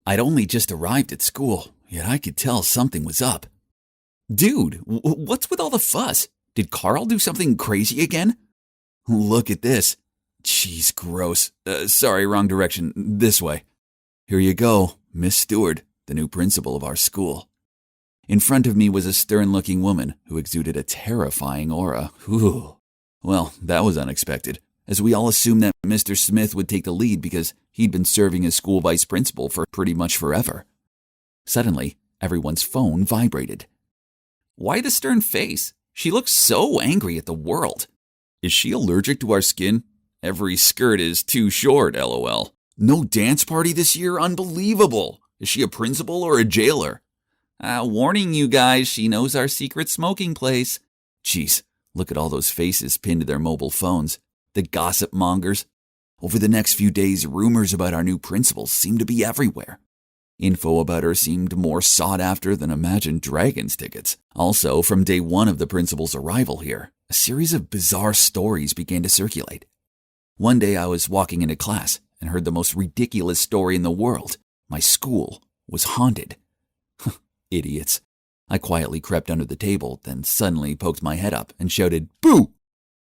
I'd only just arrived at school, yet I could tell something was up. Dude, what's with all the fuss? Did Carl do something crazy again? Look at this. Jeez, gross. Sorry, wrong direction. This way. Here you go, Miss Stewart, the new principal of our school. In front of me was a stern-looking woman who exuded a terrifying aura. Whew. Well, that was unexpected, as we all assumed that Mr. Smith would take the lead because he'd been serving as school vice principal for pretty much forever. Suddenly, everyone's phone vibrated. Why the stern face? She looks so angry at the world. Is she allergic to our skin? Every skirt is too short, lol. No dance party this year? Unbelievable. Is she a principal or a jailer? Warning you guys, she knows our secret smoking place. Jeez, look at all those faces pinned to their mobile phones. The gossip mongers. Over the next few days, rumors about our new principal seemed to be everywhere. Info about her seemed more sought after than Imagine Dragons tickets. Also, from day one of the principal's arrival here, a series of bizarre stories began to circulate. One day I was walking into class and heard the most ridiculous story in the world. My school was haunted. Idiots. I quietly crept under the table, then suddenly poked my head up and shouted, "Boo!"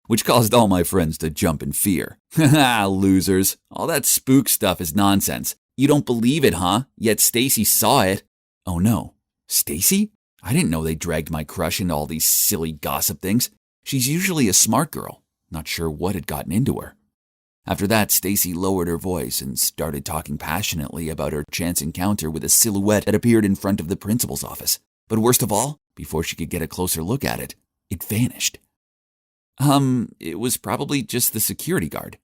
which caused all my friends to jump in fear. Haha, losers. All that spook stuff is nonsense. You don't believe it, huh? Yet Stacy saw it. Oh no. Stacy? I didn't know they dragged my crush into all these silly gossip things. She's usually a smart girl. Not sure what had gotten into her. After that, Stacy lowered her voice and started talking passionately about her chance encounter with a silhouette that appeared in front of the principal's office. But worst of all, before she could get a closer look at it, it vanished. It was probably just the security guard.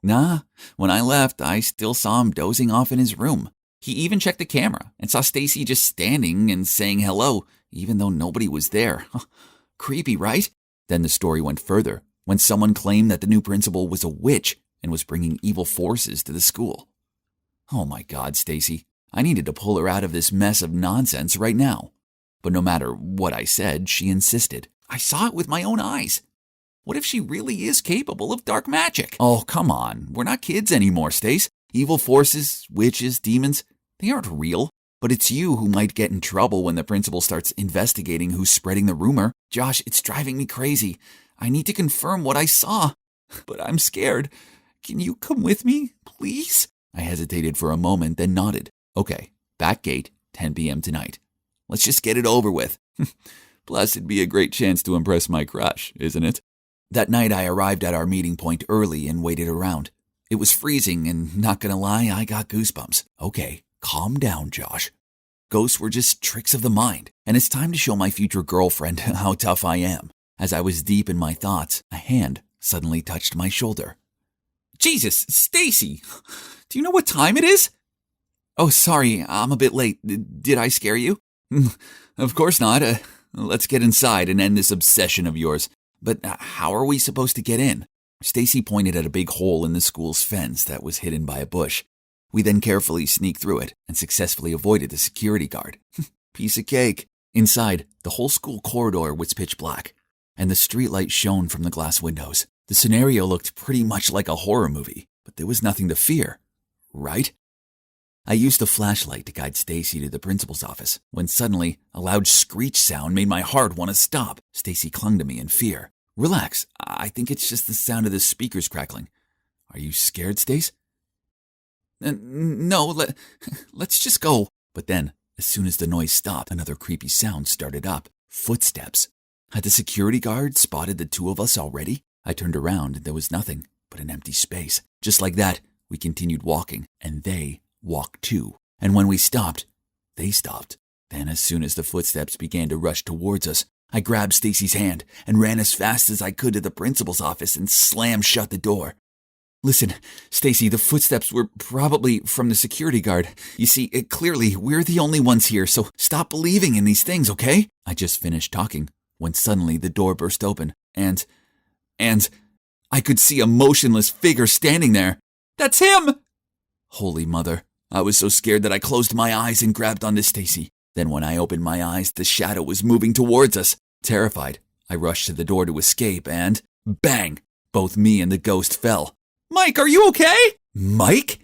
Nah, when I left, I still saw him dozing off in his room. He even checked the camera and saw Stacy just standing and saying hello, even though nobody was there. Creepy, right? Then the story went further, when someone claimed that the new principal was a witch and was bringing evil forces to the school. Oh my God, Stacy, I needed to pull her out of this mess of nonsense right now. But no matter what I said, she insisted. I saw it with my own eyes. What if she really is capable of dark magic? Oh, come on. We're not kids anymore, Stace. Evil forces, witches, demons, they aren't real. But it's you who might get in trouble when the principal starts investigating who's spreading the rumor. Josh, it's driving me crazy. I need to confirm what I saw. But I'm scared. Can you come with me, please? I hesitated for a moment, then nodded. Okay, back gate, 10 p.m. tonight. Let's just get it over with. Plus, it'd be a great chance to impress my crush, isn't it? That night, I arrived at our meeting point early and waited around. It was freezing, and not gonna lie, I got goosebumps. Okay, calm down, Josh. Ghosts were just tricks of the mind, and it's time to show my future girlfriend how tough I am. As I was deep in my thoughts, a hand suddenly touched my shoulder. Jesus, Stacy! Do you know what time it is? Oh, sorry, I'm a bit late. Did I scare you? Of course not. Let's get inside and end this obsession of yours. But how are we supposed to get in? Stacy pointed at a big hole in the school's fence that was hidden by a bush. We then carefully sneaked through it and successfully avoided the security guard. Piece of cake. Inside, the whole school corridor was pitch black, and the streetlight shone from the glass windows. The scenario looked pretty much like a horror movie, but there was nothing to fear, right? I used the flashlight to guide Stacy to the principal's office, when suddenly a loud screech sound made my heart want to stop. Stacy clung to me in fear. Relax, I think it's just the sound of the speakers crackling. Are you scared, Stace? No, let's just go. But then, as soon as the noise stopped, another creepy sound started up. Footsteps. Had the security guard spotted the two of us already? I turned around and there was nothing but an empty space. Just like that, we continued walking, and they walked too. And when we stopped, they stopped. Then as soon as the footsteps began to rush towards us, I grabbed Stacy's hand and ran as fast as I could to the principal's office and slammed shut the door. Listen, Stacy, the footsteps were probably from the security guard. You see, clearly, we're the only ones here, so stop believing in these things, okay? I just finished talking when suddenly the door burst open, and I could see a motionless figure standing there. That's him! Holy mother. I was so scared that I closed my eyes and grabbed onto Stacy. Then when I opened my eyes, the shadow was moving towards us. Terrified, I rushed to the door to escape and, bang, both me and the ghost fell. Mike, are you okay? Mike?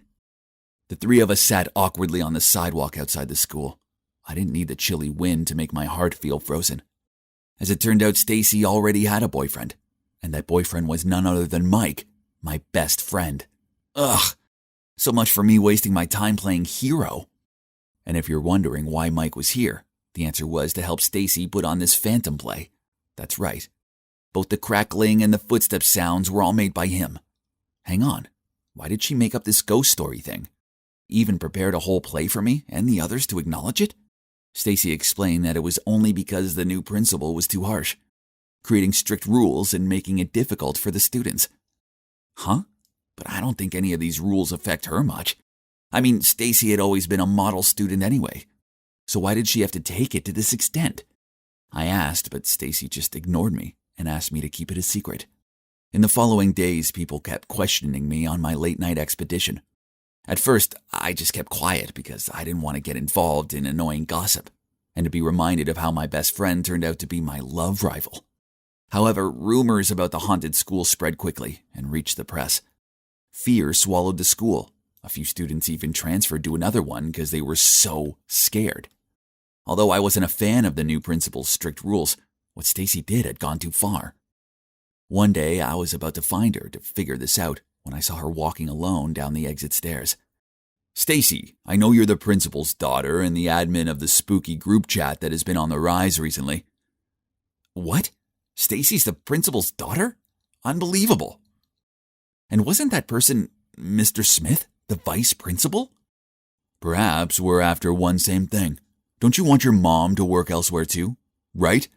The three of us sat awkwardly on the sidewalk outside the school. I didn't need the chilly wind to make my heart feel frozen. As it turned out, Stacy already had a boyfriend, and that boyfriend was none other than Mike, my best friend. Ugh, so much for me wasting my time playing hero. And if you're wondering why Mike was here, the answer was to help Stacy put on this phantom play. That's right. Both the crackling and the footstep sounds were all made by him. Hang on, why did she make up this ghost story thing? Even prepared a whole play for me and the others to acknowledge it? Stacy explained that it was only because the new principal was too harsh, creating strict rules and making it difficult for the students. Huh? But I don't think any of these rules affect her much. I mean, Stacy had always been a model student anyway. So why did she have to take it to this extent? I asked, but Stacy just ignored me and asked me to keep it a secret. In the following days, people kept questioning me on my late-night expedition. At first, I just kept quiet because I didn't want to get involved in annoying gossip and to be reminded of how my best friend turned out to be my love rival. However, rumors about the haunted school spread quickly and reached the press. Fear swallowed the school. A few students even transferred to another one because they were so scared. Although I wasn't a fan of the new principal's strict rules, what Stacy did had gone too far. One day, I was about to find her to figure this out when I saw her walking alone down the exit stairs. Stacy, I know you're the principal's daughter and the admin of the spooky group chat that has been on the rise recently. What? Stacy's the principal's daughter? Unbelievable. And wasn't that person Mr. Smith, the vice principal? Perhaps we're after one same thing. Don't you want your mom to work elsewhere too? Right?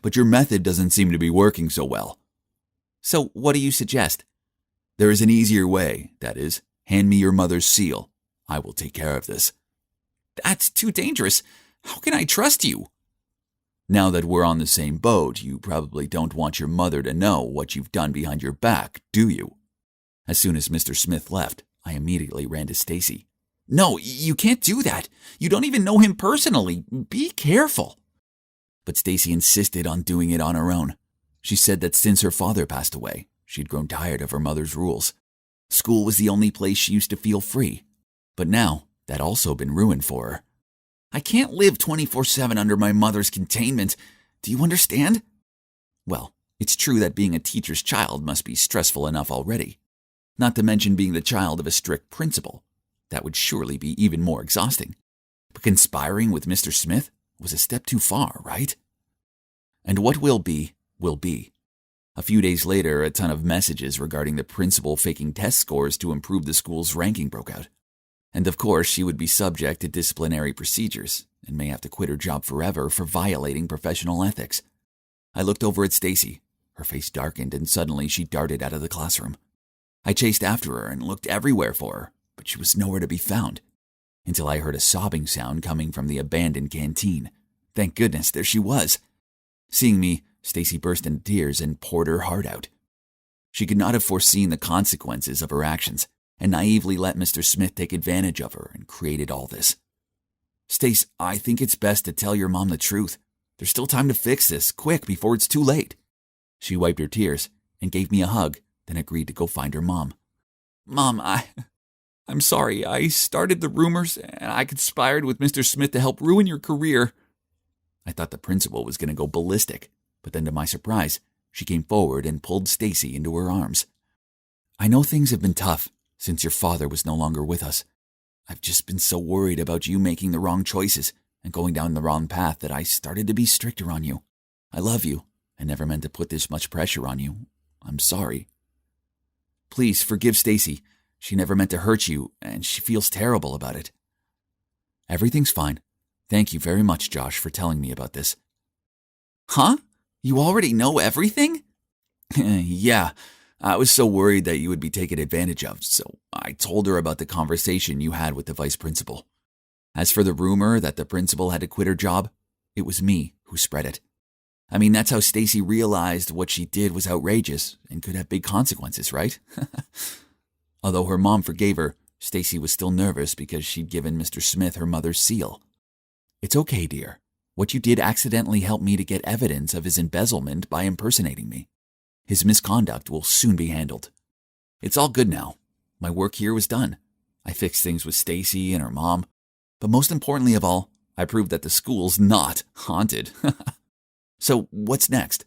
But your method doesn't seem to be working so well. So what do you suggest? There is an easier way, that is, hand me your mother's seal. I will take care of this. That's too dangerous. How can I trust you? Now that we're on the same boat, you probably don't want your mother to know what you've done behind your back, do you? As soon as Mr. Smith left, I immediately ran to Stacy. No, you can't do that. You don't even know him personally. Be careful. But Stacy insisted on doing it on her own. She said that since her father passed away, she'd grown tired of her mother's rules. School was the only place she used to feel free. But now, that also been ruined for her. I can't live 24/7 under my mother's containment. Do you understand? Well, it's true that being a teacher's child must be stressful enough already. Not to mention being the child of a strict principal. That would surely be even more exhausting. But conspiring with Mr. Smith was a step too far, right? And what will be, will be. A few days later, a ton of messages regarding the principal faking test scores to improve the school's ranking broke out. And of course, she would be subject to disciplinary procedures and may have to quit her job forever for violating professional ethics. I looked over at Stacy. Her face darkened and suddenly she darted out of the classroom. I chased after her and looked everywhere for her, but she was nowhere to be found, until I heard a sobbing sound coming from the abandoned canteen. Thank goodness, there she was. Seeing me, Stacy burst into tears and poured her heart out. She could not have foreseen the consequences of her actions, and naively let Mr. Smith take advantage of her and created all this. Stace, I think it's best to tell your mom the truth. There's still time to fix this, quick, before it's too late. She wiped her tears and gave me a hug, then agreed to go find her mom. Mom, I'm sorry. I started the rumors and I conspired with Mr. Smith to help ruin your career. I thought the principal was going to go ballistic, but then to my surprise, she came forward and pulled Stacy into her arms. I know things have been tough since your father was no longer with us. I've just been so worried about you making the wrong choices and going down the wrong path that I started to be stricter on you. I love you. I never meant to put this much pressure on you. I'm sorry. Please forgive Stacy. She never meant to hurt you, and she feels terrible about it. Everything's fine. Thank you very much, Josh, for telling me about this. Huh? You already know everything? Yeah, I was so worried that you would be taken advantage of, so I told her about the conversation you had with the vice principal. As for the rumor that the principal had to quit her job, it was me who spread it. I mean, that's how Stacy realized what she did was outrageous and could have big consequences, right? Although her mom forgave her, Stacy was still nervous because she'd given Mr. Smith her mother's seal. It's okay, dear. What you did accidentally helped me to get evidence of his embezzlement by impersonating me. His misconduct will soon be handled. It's all good now. My work here was done. I fixed things with Stacy and her mom. But most importantly of all, I proved that the school's not haunted. So what's next?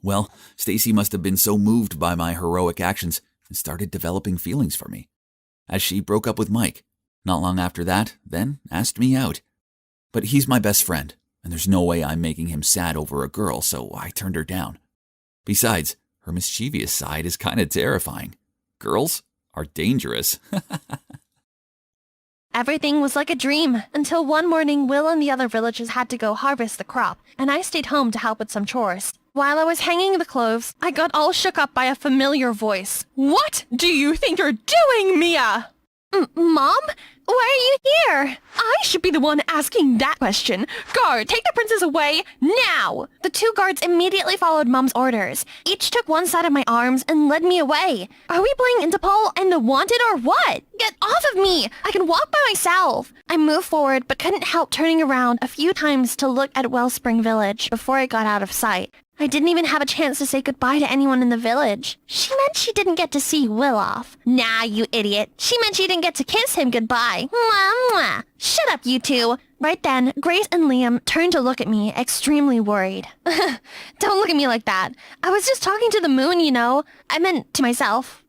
Well, Stacy must have been so moved by my heroic actions and started developing feelings for me. As she broke up with Mike, not long after that, then asked me out. But he's my best friend, and there's no way I'm making him sad over a girl, so I turned her down. Besides, her mischievous side is kind of terrifying. Girls are dangerous. Everything was like a dream until one morning Will and the other villagers had to go harvest the crop, and I stayed home to help with some chores. While I was hanging the clothes, I got all shook up by a familiar voice. "What do you think you're doing, Mia?" Mom? Why are you here? I should be the one asking that question. Guard, take the princess away, now! The two guards immediately followed Mom's orders. Each took one side of my arms and led me away. Are we playing Interpol and the Wanted or what? Get off of me! I can walk by myself. I moved forward but couldn't help turning around a few times to look at Wellspring Village before I got out of sight. I didn't even have a chance to say goodbye to anyone in the village. She meant she didn't get to see Will off. Nah, you idiot. She meant she didn't get to kiss him goodbye. Mwah, mwah. Shut up, you two. Right then, Grace and Liam turned to look at me, extremely worried. Don't look at me like that. I was just talking to the moon, you know. I meant to myself.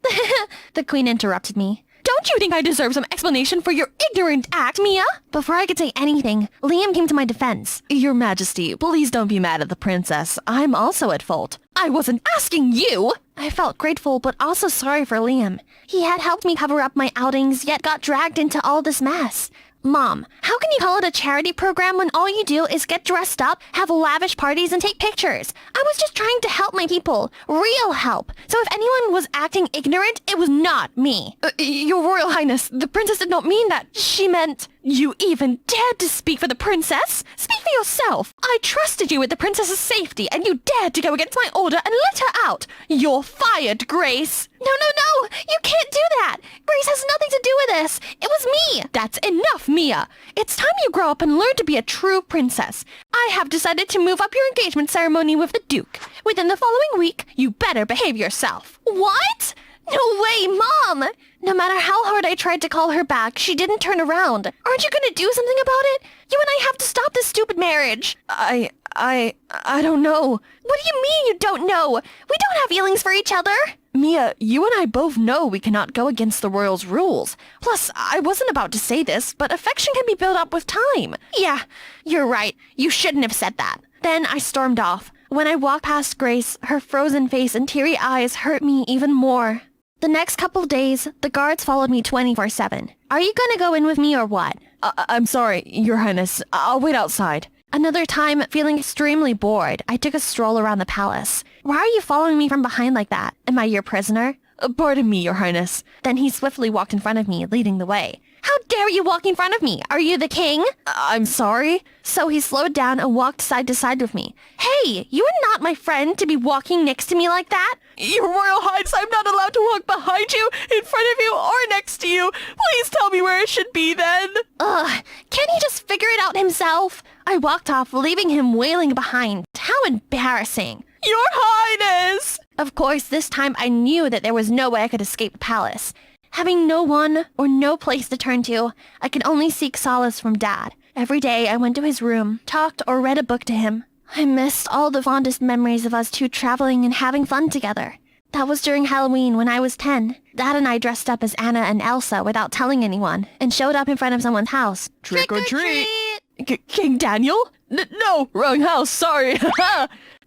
The queen interrupted me. Don't you think I deserve some explanation for your ignorant act, Mia? Before I could say anything, Liam came to my defense. Your Majesty, please don't be mad at the princess. I'm also at fault. I wasn't asking you! I felt grateful but also sorry for Liam. He had helped me cover up my outings, yet got dragged into all this mess. Mom, how can you call it a charity program when all you do is get dressed up, have lavish parties, and take pictures? I was just trying to help my people. Real help. So if anyone was acting ignorant, it was not me. Your Royal Highness, the princess did not mean that. She meant... You even dared to speak for the princess? Speak for yourself. I trusted you with the princess's safety, and you dared to go against my order and let her out. You're fired, Grace. No, you can't do that. Grace has nothing to do with this. It was me. That's enough, Mia. It's time you grow up and learn to be a true princess. I have decided to move up your engagement ceremony with the Duke. Within the following week, you better behave yourself. What? No way, Mom! No matter how hard I tried to call her back, she didn't turn around. Aren't you gonna do something about it? You and I have to stop this stupid marriage. I don't know. What do you mean you don't know? We don't have feelings for each other. Mia, you and I both know we cannot go against the royals' rules. Plus, I wasn't about to say this, but affection can be built up with time. Yeah, you're right. You shouldn't have said that. Then I stormed off. When I walked past Grace, her frozen face and teary eyes hurt me even more. The next couple of days, the guards followed me 24/7. Are you gonna go in with me or what? I'm sorry, Your Highness. I'll wait outside. Another time, feeling extremely bored, I took a stroll around the palace. Why are you following me from behind like that? Am I your prisoner? Pardon me, Your Highness. Then he swiftly walked in front of me, leading the way. How dare you walk in front of me? Are you the king? I'm sorry. So he slowed down and walked side to side with me. Hey, you are not my friend to be walking next to me like that. Your Royal Highness, I'm not allowed to walk behind you, in front of you, or next to you. Please tell me where it should be then. Ugh, can't he just figure it out himself? I walked off, leaving him wailing behind. How embarrassing. Your Highness! Of course, this time I knew that there was no way I could escape the palace. Having no one or no place to turn to, I could only seek solace from Dad. Every day I went to his room, talked or read a book to him. I missed all the fondest memories of us two traveling and having fun together. That was during Halloween when I was 10. Dad and I dressed up as Anna and Elsa without telling anyone and showed up in front of someone's house. Trick or treat! King Daniel? No, wrong house, sorry.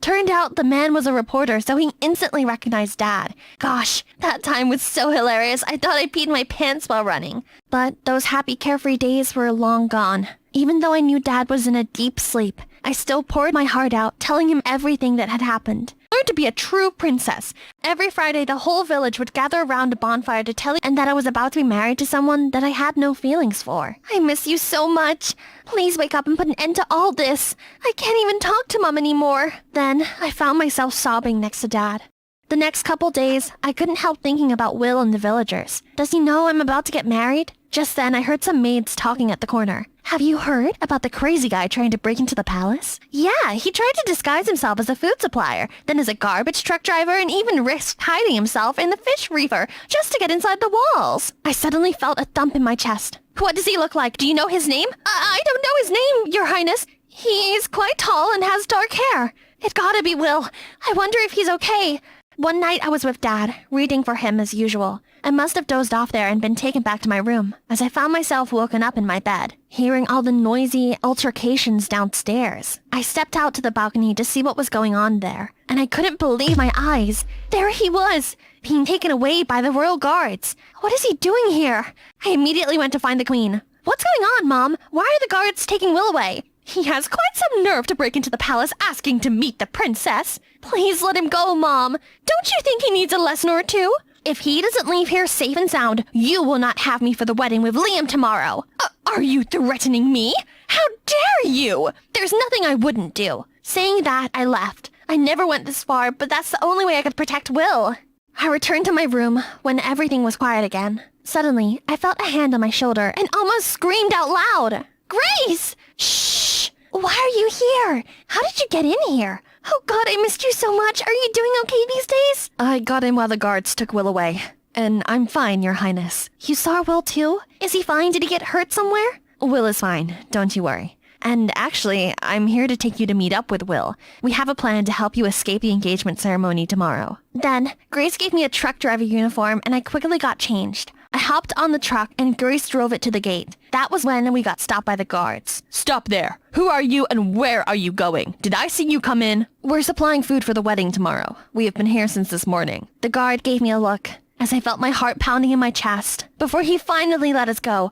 Turned out the man was a reporter, so he instantly recognized Dad. Gosh, that time was so hilarious, I thought I peed my pants while running. But those happy carefree days were long gone. Even though I knew Dad was in a deep sleep, I still poured my heart out, telling him everything that had happened. Learned to be a true princess. Every Friday, the whole village would gather around a bonfire to tell him that I was about to be married to someone that I had no feelings for. I miss you so much. Please wake up and put an end to all this. I can't even talk to Mom anymore. Then, I found myself sobbing next to Dad. The next couple days, I couldn't help thinking about Will and the villagers. Does he know I'm about to get married? Just then, I heard some maids talking at the corner. Have you heard about the crazy guy trying to break into the palace? Yeah, he tried to disguise himself as a food supplier, then as a garbage truck driver, and even risked hiding himself in the fish reefer just to get inside the walls. I suddenly felt a thump in my chest. What does he look like? Do you know his name? I don't know his name, Your Highness. He's quite tall and has dark hair. It gotta be Will. I wonder if he's okay. One night I was with Dad, reading for him as usual. I must have dozed off there and been taken back to my room, as I found myself woken up in my bed, hearing all the noisy altercations downstairs. I stepped out to the balcony to see what was going on there, and I couldn't believe my eyes. There he was, being taken away by the royal guards. What is he doing here? I immediately went to find the Queen. What's going on, Mom? Why are the guards taking Will away? He has quite some nerve to break into the palace asking to meet the princess. Please let him go, Mom. Don't you think he needs a lesson or two? If he doesn't leave here safe and sound, you will not have me for the wedding with Liam tomorrow. Are you threatening me? How dare you? There's nothing I wouldn't do. Saying that, I left. I never went this far, but that's the only way I could protect Will. I returned to my room when everything was quiet again. Suddenly, I felt a hand on my shoulder and almost screamed out loud. Grace! Shh! Why are you here? How did you get in here? Oh God, I missed you so much. Are you doing okay these days? I got in while the guards took Will away. And I'm fine, Your Highness. You saw Will too? Is he fine? Did he get hurt somewhere? Will is fine. Don't you worry. And actually, I'm here to take you to meet up with Will. We have a plan to help you escape the engagement ceremony tomorrow. Then, Grace gave me a truck driver uniform and I quickly got changed. I hopped on the truck and Grace drove it to the gate. That was when we got stopped by the guards. Stop there. Who are you and where are you going? Did I see you come in? We're supplying food for the wedding tomorrow. We have been here since this morning. The guard gave me a look as I felt my heart pounding in my chest before he finally let us go.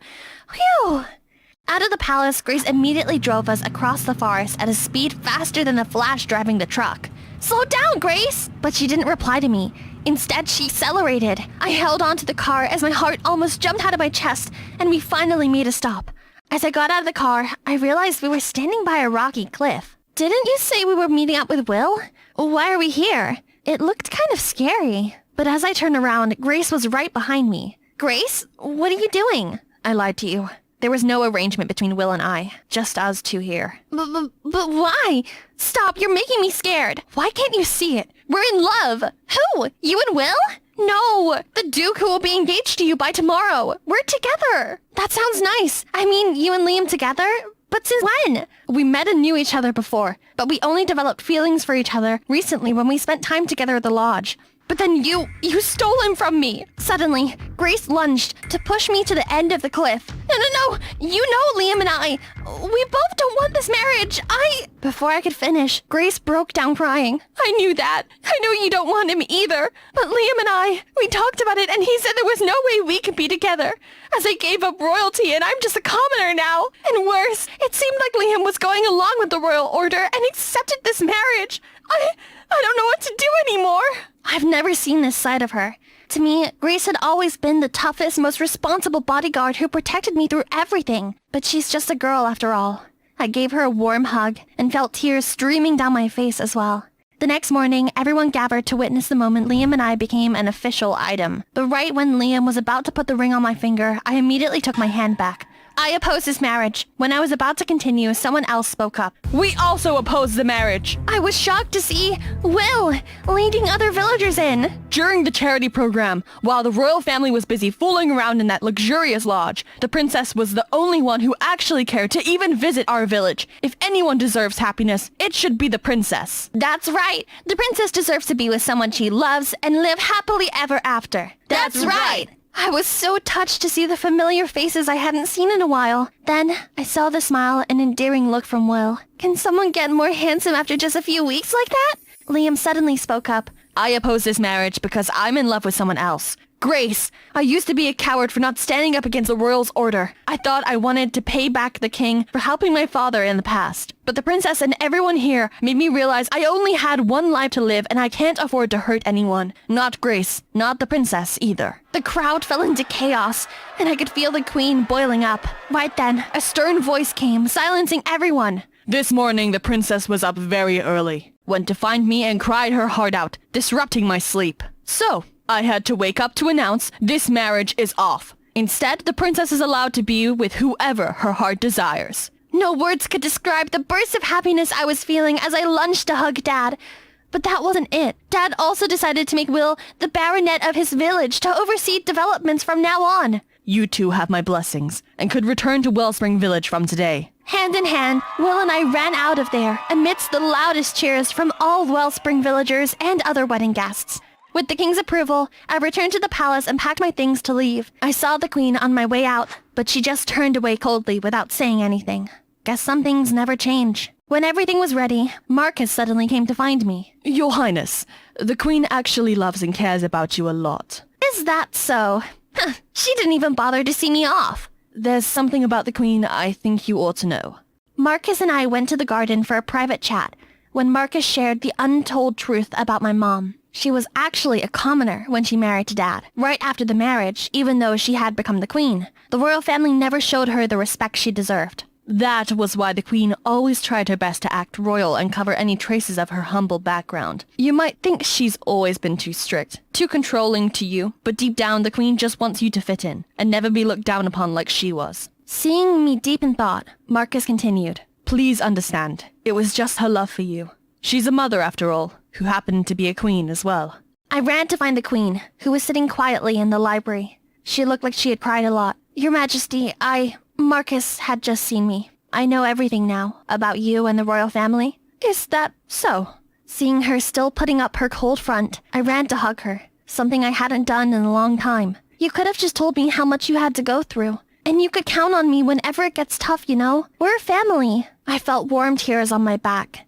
Phew! Out of the palace, Grace immediately drove us across the forest at a speed faster than the Flash driving the truck. Slow down, Grace! But she didn't reply to me. Instead, she accelerated. I held onto the car as my heart almost jumped out of my chest, and we finally made a stop. As I got out of the car, I realized we were standing by a rocky cliff. Didn't you say we were meeting up with Will? Why are we here? It looked kind of scary. But as I turned around, Grace was right behind me. Grace, what are you doing? I lied to you. There was no arrangement between Will and I, just us two here. But why? Stop, you're making me scared. Why can't you see it? We're in love. Who? You and Will? No, the Duke who will be engaged to you by tomorrow. We're together. That sounds nice. I mean, you and Liam together? But since when? We met and knew each other before, but we only developed feelings for each other recently when we spent time together at the lodge. But then you stole him from me. Suddenly, Grace lunged to push me to the end of the cliff. No. You know Liam and I. We both don't want this marriage. Before I could finish, Grace broke down crying. I knew that. I knew you don't want him either. But Liam and we talked about it and he said there was no way we could be together. As I gave up royalty and I'm just a commoner now. And worse, it seemed like Liam was going along with the royal order and accepted this marriage. I don't know what to do anymore. I've never seen this side of her. To me, Grace had always been the toughest, most responsible bodyguard who protected me through everything. But she's just a girl after all. I gave her a warm hug and felt tears streaming down my face as well. The next morning, everyone gathered to witness the moment Liam and I became an official item. But right when Liam was about to put the ring on my finger, I immediately took my hand back. I oppose this marriage. When I was about to continue, someone else spoke up. We also oppose the marriage. I was shocked to see Will leading other villagers in. During the charity program, while the royal family was busy fooling around in that luxurious lodge, the princess was the only one who actually cared to even visit our village. If anyone deserves happiness, it should be the princess. That's right. The princess deserves to be with someone she loves and live happily ever after. That's right. I was so touched to see the familiar faces I hadn't seen in a while. Then, I saw the smile and endearing look from Will. Can someone get more handsome after just a few weeks like that? Liam suddenly spoke up. I oppose this marriage because I'm in love with someone else. Grace, I used to be a coward for not standing up against the royal's order. I thought I wanted to pay back the king for helping my father in the past. But the princess and everyone here made me realize I only had one life to live and I can't afford to hurt anyone. Not Grace, not the princess either. The crowd fell into chaos, and I could feel the queen boiling up. Right then, a stern voice came, silencing everyone. This morning, the princess was up very early. went to find me and cried her heart out, disrupting my sleep. So, I had to wake up to announce this marriage is off. Instead, the princess is allowed to be with whoever her heart desires. No words could describe the burst of happiness I was feeling as I lunged to hug Dad. But that wasn't it. Dad also decided to make Will the baronet of his village to oversee developments from now on. You two have my blessings, and could return to Wellspring Village from today. Hand in hand, Will and I ran out of there amidst the loudest cheers from all Wellspring villagers and other wedding guests. With the king's approval, I returned to the palace and packed my things to leave. I saw the queen on my way out, but she just turned away coldly without saying anything. Guess some things never change. When everything was ready, Marcus suddenly came to find me. Your Highness, the queen actually loves and cares about you a lot. Is that so? She didn't even bother to see me off. There's something about the queen I think you ought to know. Marcus and I went to the garden for a private chat when Marcus shared the untold truth about my mom. She was actually a commoner when she married to Dad. Right after the marriage, even though she had become the queen, the royal family never showed her the respect she deserved. That was why the queen always tried her best to act royal and cover any traces of her humble background. You might think she's always been too strict, too controlling to you, but deep down the queen just wants you to fit in and never be looked down upon like she was. Seeing me deep in thought, Marcus continued. Please understand, it was just her love for you. She's a mother after all, who happened to be a queen as well. I ran to find the queen, who was sitting quietly in the library. She looked like she had cried a lot. Your Majesty, Marcus had just seen me. I know everything now about you and the royal family. Is that so? Seeing her still putting up her cold front, I ran to hug her, something I hadn't done in a long time. You could have just told me how much you had to go through, and you could count on me whenever it gets tough, you know? We're a family. I felt warm tears on my back.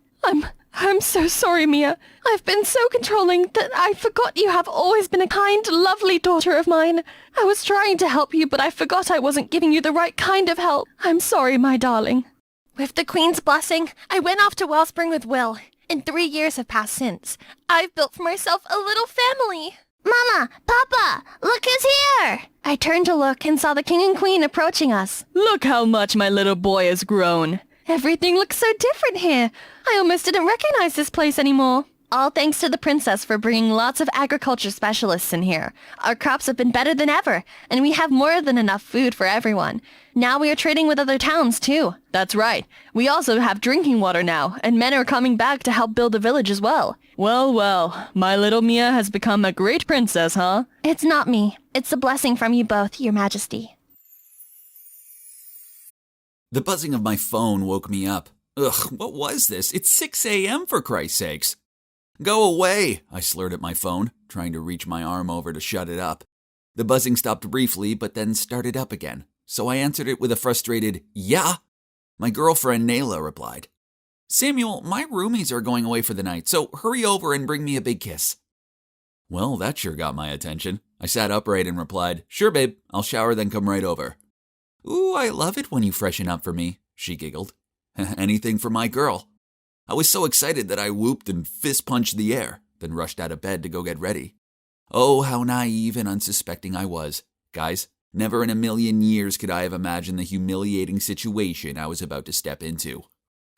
I'm so sorry, Mia. I've been so controlling that I forgot you have always been a kind, lovely daughter of mine. I was trying to help you, but I forgot I wasn't giving you the right kind of help. I'm sorry, my darling. With the Queen's blessing, I went off to Wellspring with Will, and 3 years have passed since. I've built for myself a little family. Mama! Papa! Look who's here! I turned to look and saw the King and Queen approaching us. Look how much my little boy has grown. Everything looks so different here. I almost didn't recognize this place anymore. All thanks to the princess for bringing lots of agriculture specialists in here. Our crops have been better than ever, and we have more than enough food for everyone. Now we are trading with other towns, too. That's right. We also have drinking water now, and men are coming back to help build the village as well. Well, my little Mia has become a great princess, huh? It's not me. It's a blessing from you both, Your Majesty. The buzzing of my phone woke me up. Ugh, what was this? It's 6 a.m. for Christ's sakes. Go away, I slurred at my phone, trying to reach my arm over to shut it up. The buzzing stopped briefly, but then started up again, so I answered it with a frustrated, yeah. My girlfriend Nayla replied, Samuel, my roomies are going away for the night, so hurry over and bring me a big kiss. Well, that sure got my attention. I sat upright and replied, sure, babe, I'll shower then come right over. Ooh, I love it when you freshen up for me, she giggled. Anything for my girl. I was so excited that I whooped and fist-punched the air, then rushed out of bed to go get ready. Oh, how naive and unsuspecting I was. Guys, never in a million years could I have imagined the humiliating situation I was about to step into.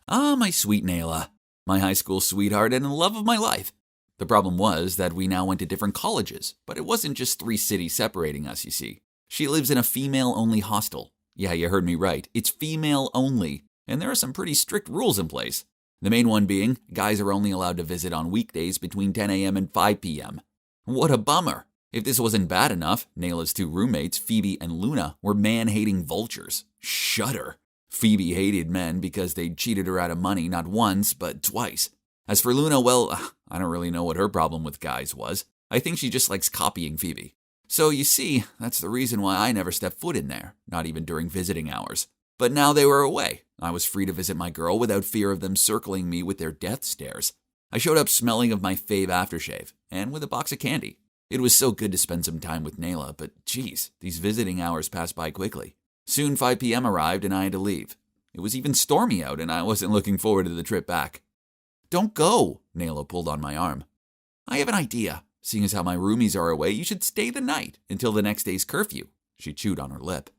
Ah, my sweet Nayla, my high school sweetheart and the love of my life. The problem was that we now went to different colleges, but it wasn't just 3 cities separating us, you see. She lives in a female-only hostel. Yeah, you heard me right. It's female-only, and there are some pretty strict rules in place. The main one being, guys are only allowed to visit on weekdays between 10 a.m. and 5 p.m. What a bummer. If this wasn't bad enough, Nayla's 2 roommates, Phoebe and Luna, were man-hating vultures. Shudder. Phoebe hated men because they'd cheated her out of money not once, but twice. As for Luna, well, I don't really know what her problem with guys was. I think she just likes copying Phoebe. So you see, that's the reason why I never stepped foot in there, not even during visiting hours. But now they were away. I was free to visit my girl without fear of them circling me with their death stares. I showed up smelling of my fave aftershave, and with a box of candy. It was so good to spend some time with Nayla, but geez, these visiting hours passed by quickly. Soon 5 p.m. arrived and I had to leave. It was even stormy out and I wasn't looking forward to the trip back. Don't go, Nayla pulled on my arm. I have an idea. Seeing as how my roomies are away, you should stay the night until the next day's curfew. She chewed on her lip.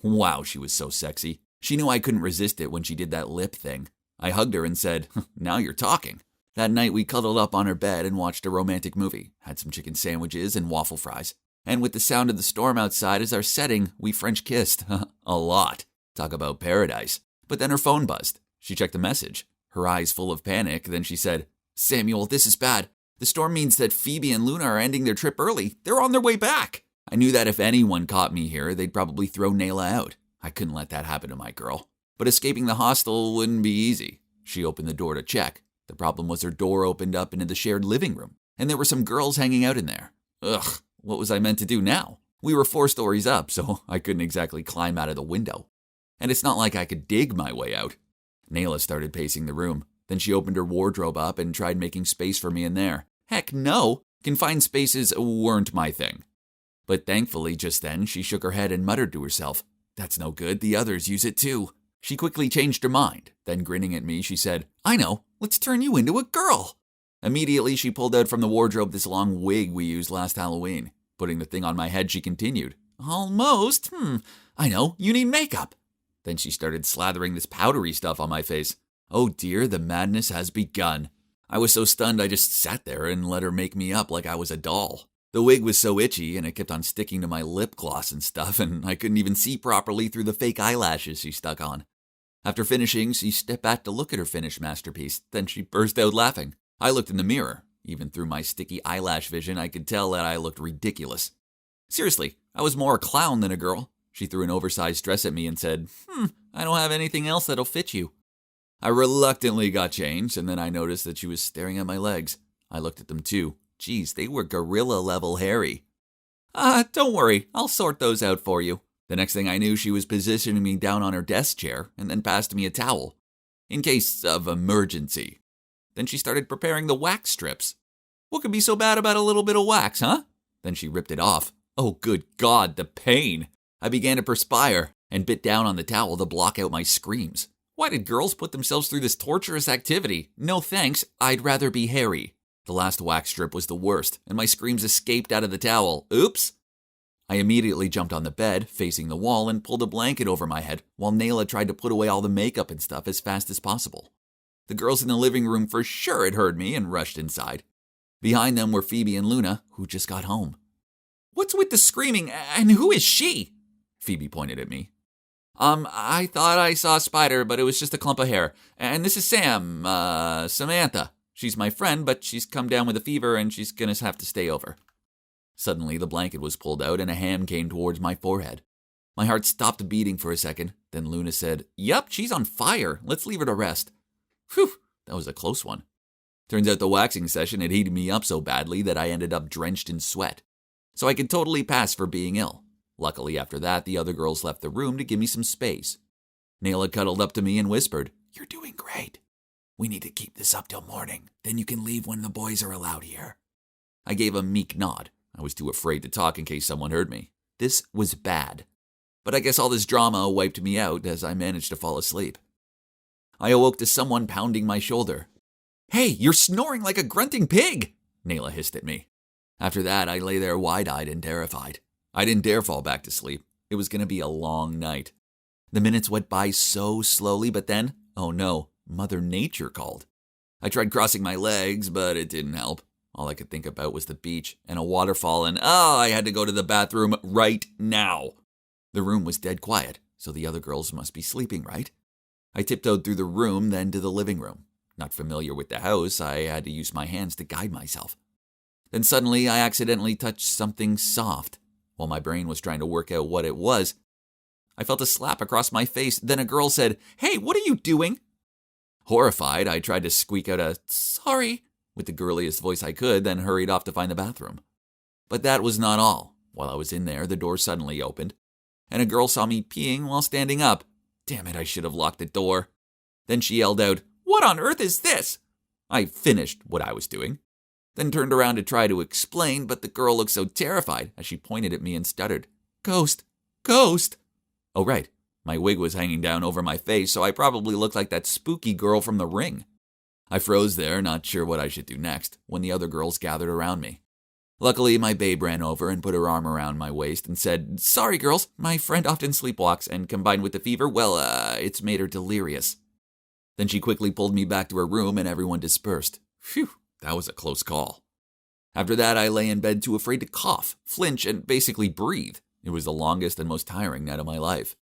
Wow, she was so sexy. She knew I couldn't resist it when she did that lip thing. I hugged her and said, now you're talking. That night we cuddled up on her bed and watched a romantic movie, had some chicken sandwiches and waffle fries. And with the sound of the storm outside as our setting, we French kissed. A lot. Talk about paradise. But then her phone buzzed. She checked the message, her eyes full of panic. Then she said, "Samuel, this is bad. The storm means that Phoebe and Luna are ending their trip early. They're on their way back." I knew that if anyone caught me here, they'd probably throw Nayla out. I couldn't let that happen to my girl. But escaping the hostel wouldn't be easy. She opened the door to check. The problem was her door opened up into the shared living room, and there were some girls hanging out in there. Ugh, what was I meant to do now? We were 4 stories up, so I couldn't exactly climb out of the window. And it's not like I could dig my way out. Nayla started pacing the room. Then she opened her wardrobe up and tried making space for me in there. Heck no, confined spaces weren't my thing. But thankfully, just then, she shook her head and muttered to herself, "That's no good, the others use it too." She quickly changed her mind. Then grinning at me, she said, "I know, let's turn you into a girl." Immediately, she pulled out from the wardrobe this long wig we used last Halloween. Putting the thing on my head, she continued, "Almost. I know, you need makeup." Then she started slathering this powdery stuff on my face. Oh dear, the madness has begun. I was so stunned I just sat there and let her make me up like I was a doll. The wig was so itchy and it kept on sticking to my lip gloss and stuff, and I couldn't even see properly through the fake eyelashes she stuck on. After finishing, she stepped back to look at her finished masterpiece. Then she burst out laughing. I looked in the mirror. Even through my sticky eyelash vision, I could tell that I looked ridiculous. Seriously, I was more a clown than a girl. She threw an oversized dress at me and said, "I don't have anything else that'll fit you." I reluctantly got changed, and then I noticed that she was staring at my legs. I looked at them too. Geez, they were gorilla-level hairy. Don't worry, I'll sort those out for you." The next thing I knew, she was positioning me down on her desk chair and then passed me a towel, in case of emergency. Then she started preparing the wax strips. What could be so bad about a little bit of wax, huh? Then she ripped it off. Oh, good God, the pain. I began to perspire and bit down on the towel to block out my screams. Why did girls put themselves through this torturous activity? No thanks, I'd rather be hairy. The last wax strip was the worst, and my screams escaped out of the towel. Oops! I immediately jumped on the bed, facing the wall, and pulled a blanket over my head, while Nayla tried to put away all the makeup and stuff as fast as possible. The girls in the living room for sure had heard me and rushed inside. Behind them were Phoebe and Luna, who just got home. "What's with the screaming, and who is she?" Phoebe pointed at me. I thought I saw a spider, but it was just a clump of hair. And this is Samantha. She's my friend, but she's come down with a fever and she's gonna have to stay over." Suddenly, the blanket was pulled out and a hand came towards my forehead. My heart stopped beating for a second. Then Luna said, "Yup, she's on fire. Let's leave her to rest." Phew, that was a close one. Turns out the waxing session had heated me up so badly that I ended up drenched in sweat. So I could totally pass for being ill. Luckily, after that, the other girls left the room to give me some space. Nayla cuddled up to me and whispered, "You're doing great. We need to keep this up till morning. Then you can leave when the boys are allowed here." I gave a meek nod. I was too afraid to talk in case someone heard me. This was bad. But I guess all this drama wiped me out as I managed to fall asleep. I awoke to someone pounding my shoulder. "Hey, you're snoring like a grunting pig!" Nayla hissed at me. After that, I lay there wide-eyed and terrified. I didn't dare fall back to sleep. It was going to be a long night. The minutes went by so slowly, but then, oh no, Mother Nature called. I tried crossing my legs, but it didn't help. All I could think about was the beach and a waterfall, and I had to go to the bathroom right now. The room was dead quiet, so the other girls must be sleeping, right? I tiptoed through the room, then to the living room. Not familiar with the house, I had to use my hands to guide myself. Then suddenly, I accidentally touched something soft. While my brain was trying to work out what it was, I felt a slap across my face. Then a girl said, "Hey, what are you doing?" Horrified, I tried to squeak out a "sorry" with the girliest voice I could, then hurried off to find the bathroom. But that was not all. While I was in there, the door suddenly opened, and a girl saw me peeing while standing up. Damn it, I should have locked the door. Then she yelled out, "What on earth is this?" I finished what I was doing, then turned around to try to explain, but the girl looked so terrified as she pointed at me and stuttered, "Ghost! Ghost!" Oh right, my wig was hanging down over my face, so I probably looked like that spooky girl from The Ring. I froze there, not sure what I should do next, when the other girls gathered around me. Luckily, my babe ran over and put her arm around my waist and said, "Sorry, girls, my friend often sleepwalks, and combined with the fever, it's made her delirious." Then she quickly pulled me back to her room and everyone dispersed. Phew, that was a close call. After that, I lay in bed too afraid to cough, flinch, and basically breathe. It was the longest and most tiring night of my life.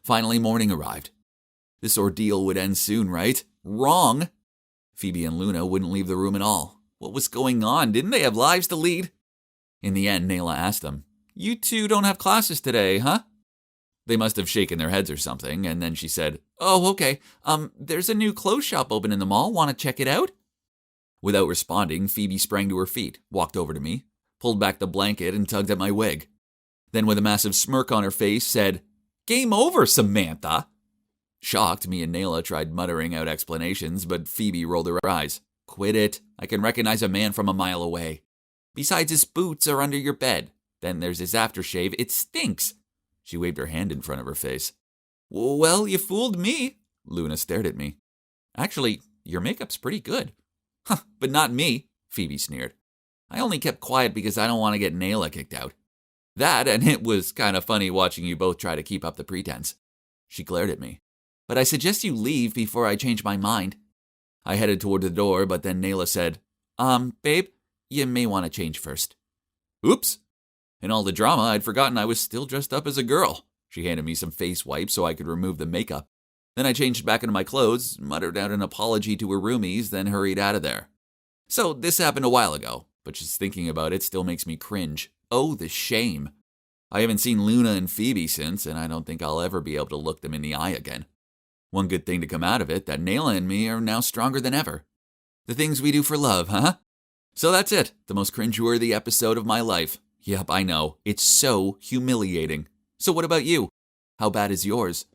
Finally, morning arrived. This ordeal would end soon, right? Wrong! Phoebe and Luna wouldn't leave the room at all. What was going on? Didn't they have lives to lead? In the end, Nayla asked them, "You two don't have classes today, huh?" They must have shaken their heads or something, and then she said, "Oh, okay. There's a new clothes shop open in the mall. Want to check it out?" Without responding, Phoebe sprang to her feet, walked over to me, pulled back the blanket, and tugged at my wig. Then, with a massive smirk on her face, said, "Game over, Samantha!" Shocked, me and Nayla tried muttering out explanations, but Phoebe rolled her eyes. "Quit it. I can recognize a man from a mile away. Besides, his boots are under your bed. Then there's his aftershave. It stinks." She waved her hand in front of her face. "Well, you fooled me." Luna stared at me. "Actually, your makeup's pretty good." "Huh, but not me," Phoebe sneered. "I only kept quiet because I don't want to get Nayla kicked out. That, and it was kind of funny watching you both try to keep up the pretense." She glared at me. "But I suggest you leave before I change my mind." I headed toward the door, but then Nayla said, Babe, you may want to change first." Oops. In all the drama, I'd forgotten I was still dressed up as a girl. She handed me some face wipes so I could remove the makeup. Then I changed back into my clothes, muttered out an apology to her roomies, then hurried out of there. So this happened a while ago, but just thinking about it still makes me cringe. Oh, the shame. I haven't seen Luna and Phoebe since, and I don't think I'll ever be able to look them in the eye again. One good thing to come out of it, that Nayla and me are now stronger than ever. The things we do for love, huh? So that's it, the most cringeworthy episode of my life. Yep, I know, it's so humiliating. So what about you? How bad is yours?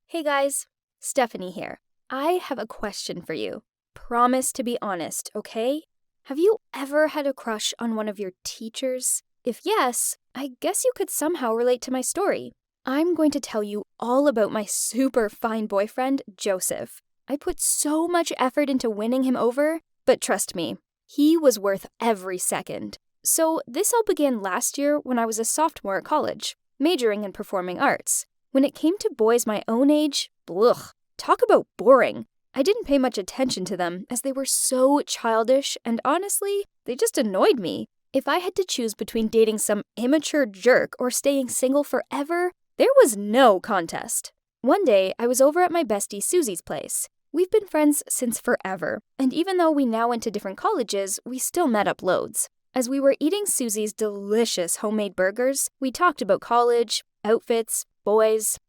Hey guys, Stephanie here. I have a question for you. Promise to be honest, okay? Have you ever had a crush on one of your teachers? If yes, I guess you could somehow relate to my story. I'm going to tell you all about my super fine boyfriend, Joseph. I put so much effort into winning him over, but trust me, he was worth every second. So this all began last year when I was a sophomore at college, majoring in performing arts. When it came to boys my own age, blech, talk about boring. I didn't pay much attention to them as they were so childish and honestly, they just annoyed me. If I had to choose between dating some immature jerk or staying single forever, there was no contest. One day, I was over at my bestie Susie's place. We've been friends since forever, and even though we now went to different colleges, we still met up loads. As we were eating Susie's delicious homemade burgers, we talked about college, outfits, boys,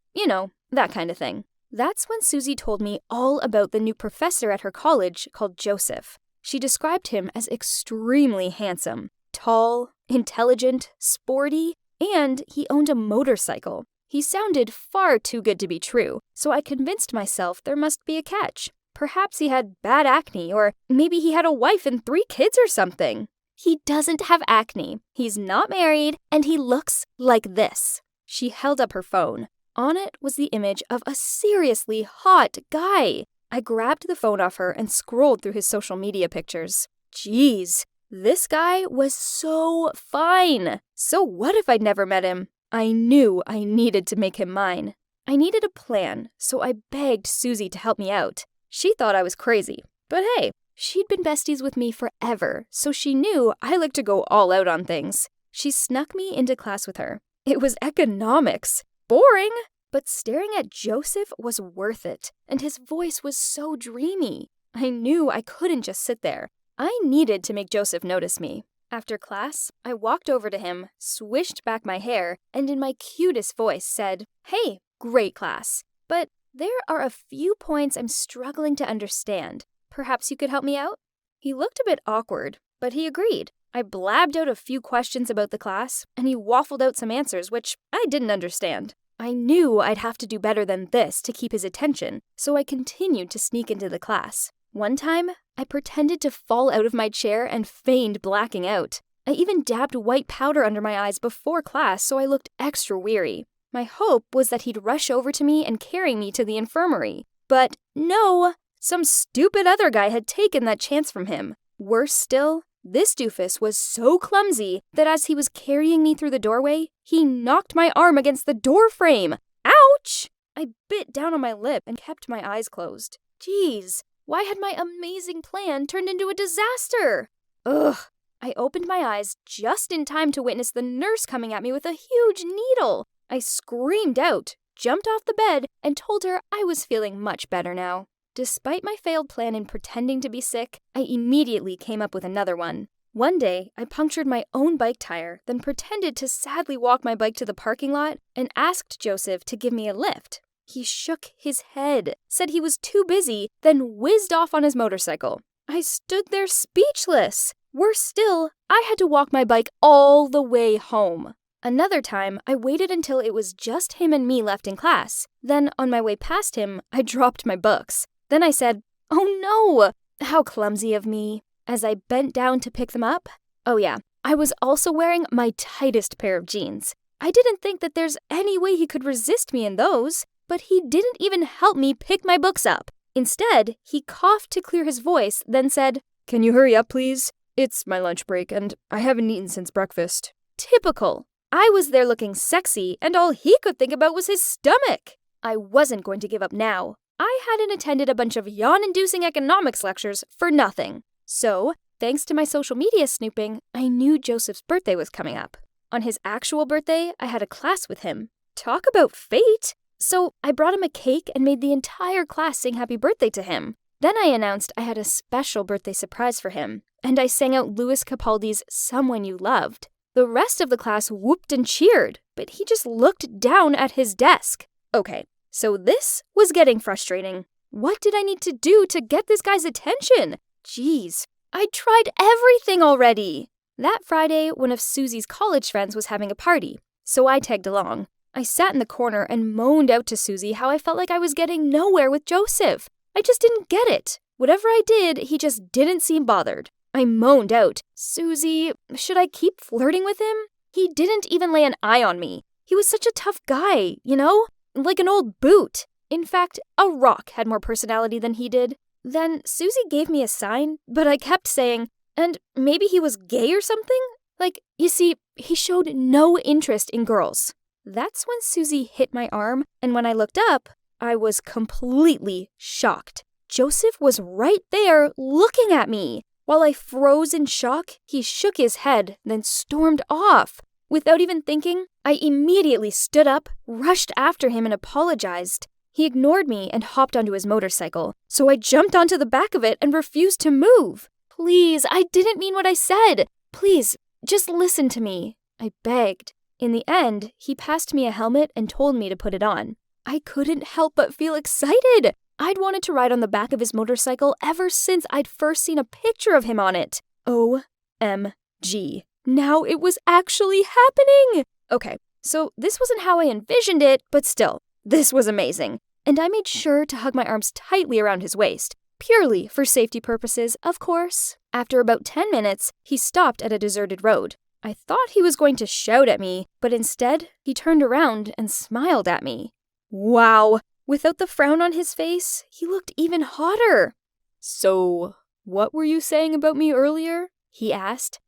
that kind of thing. That's when Susie told me all about the new professor at her college called Joseph. She described him as extremely handsome, tall, intelligent, sporty, and he owned a motorcycle. He sounded far too good to be true, so I convinced myself there must be a catch. Perhaps he had bad acne, or maybe he had a wife and 3 kids or something. He doesn't have acne, he's not married, and he looks like this. She held up her phone. On it was the image of a seriously hot guy. I grabbed the phone off her and scrolled through his social media pictures. Jeez, this guy was so fine. So what if I'd never met him? I knew I needed to make him mine. I needed a plan, so I begged Susie to help me out. She thought I was crazy, but hey, she'd been besties with me forever, so she knew I like to go all out on things. She snuck me into class with her. It was economics. Boring, but staring at Joseph was worth it, and his voice was so dreamy. I knew I couldn't just sit there. I needed to make Joseph notice me. After class, I walked over to him, swished back my hair, and in my cutest voice said, "Hey, great class, but there are a few points I'm struggling to understand. Perhaps you could help me out?" He looked a bit awkward, but he agreed. I blabbed out a few questions about the class, and he waffled out some answers which I didn't understand. I knew I'd have to do better than this to keep his attention, so I continued to sneak into the class. One time, I pretended to fall out of my chair and feigned blacking out. I even dabbed white powder under my eyes before class so I looked extra weary. My hope was that he'd rush over to me and carry me to the infirmary. But no, some stupid other guy had taken that chance from him. Worse still, this doofus was so clumsy that as he was carrying me through the doorway, he knocked my arm against the door frame. Ouch! I bit down on my lip and kept my eyes closed. Jeez, why had my amazing plan turned into a disaster? Ugh. I opened my eyes just in time to witness the nurse coming at me with a huge needle. I screamed out, jumped off the bed, and told her I was feeling much better now. Despite my failed plan in pretending to be sick, I immediately came up with another one. One day, I punctured my own bike tire, then pretended to sadly walk my bike to the parking lot and asked Joseph to give me a lift. He shook his head, said he was too busy, then whizzed off on his motorcycle. I stood there speechless. Worse still, I had to walk my bike all the way home. Another time, I waited until it was just him and me left in class. Then, on my way past him, I dropped my books. Then I said, "Oh no! How clumsy of me," as I bent down to pick them up. Oh yeah, I was also wearing my tightest pair of jeans. I didn't think that there's any way he could resist me in those, but he didn't even help me pick my books up. Instead, he coughed to clear his voice, then said, "Can you hurry up, please? It's my lunch break, and I haven't eaten since breakfast." Typical. I was there looking sexy, and all he could think about was his stomach. I wasn't going to give up now. I hadn't attended a bunch of yawn-inducing economics lectures for nothing. So, thanks to my social media snooping, I knew Joseph's birthday was coming up. On his actual birthday, I had a class with him. Talk about fate! So, I brought him a cake and made the entire class sing happy birthday to him. Then I announced I had a special birthday surprise for him, and I sang out Louis Capaldi's "Someone You Loved." The rest of the class whooped and cheered, but he just looked down at his desk. Okay, so this was getting frustrating. What did I need to do to get this guy's attention? Jeez, I tried everything already. That Friday, one of Susie's college friends was having a party, so I tagged along. I sat in the corner and moaned out to Susie how I felt like I was getting nowhere with Joseph. I just didn't get it. Whatever I did, he just didn't seem bothered. I moaned out, "Susie, should I keep flirting with him?" He didn't even lay an eye on me. He was such a tough guy, you know? Like an old boot. In fact, a rock had more personality than he did. Then Susie gave me a sign, but I kept saying, "And maybe he was gay or something?" Like, you see, he showed no interest in girls. That's when Susie hit my arm, and when I looked up, I was completely shocked. Joseph was right there looking at me. While I froze in shock, he shook his head, then stormed off. Without even thinking, I immediately stood up, rushed after him, and apologized. He ignored me and hopped onto his motorcycle, so I jumped onto the back of it and refused to move. "Please, I didn't mean what I said. Please, just listen to me," I begged. In the end, he passed me a helmet and told me to put it on. I couldn't help but feel excited. I'd wanted to ride on the back of his motorcycle ever since I'd first seen a picture of him on it. OMG. Now it was actually happening! Okay, so this wasn't how I envisioned it, but still, this was amazing. And I made sure to hug my arms tightly around his waist, purely for safety purposes, of course. After about 10 minutes, he stopped at a deserted road. I thought he was going to shout at me, but instead, he turned around and smiled at me. Wow! Without the frown on his face, he looked even hotter. "So, what were you saying about me earlier?" he asked.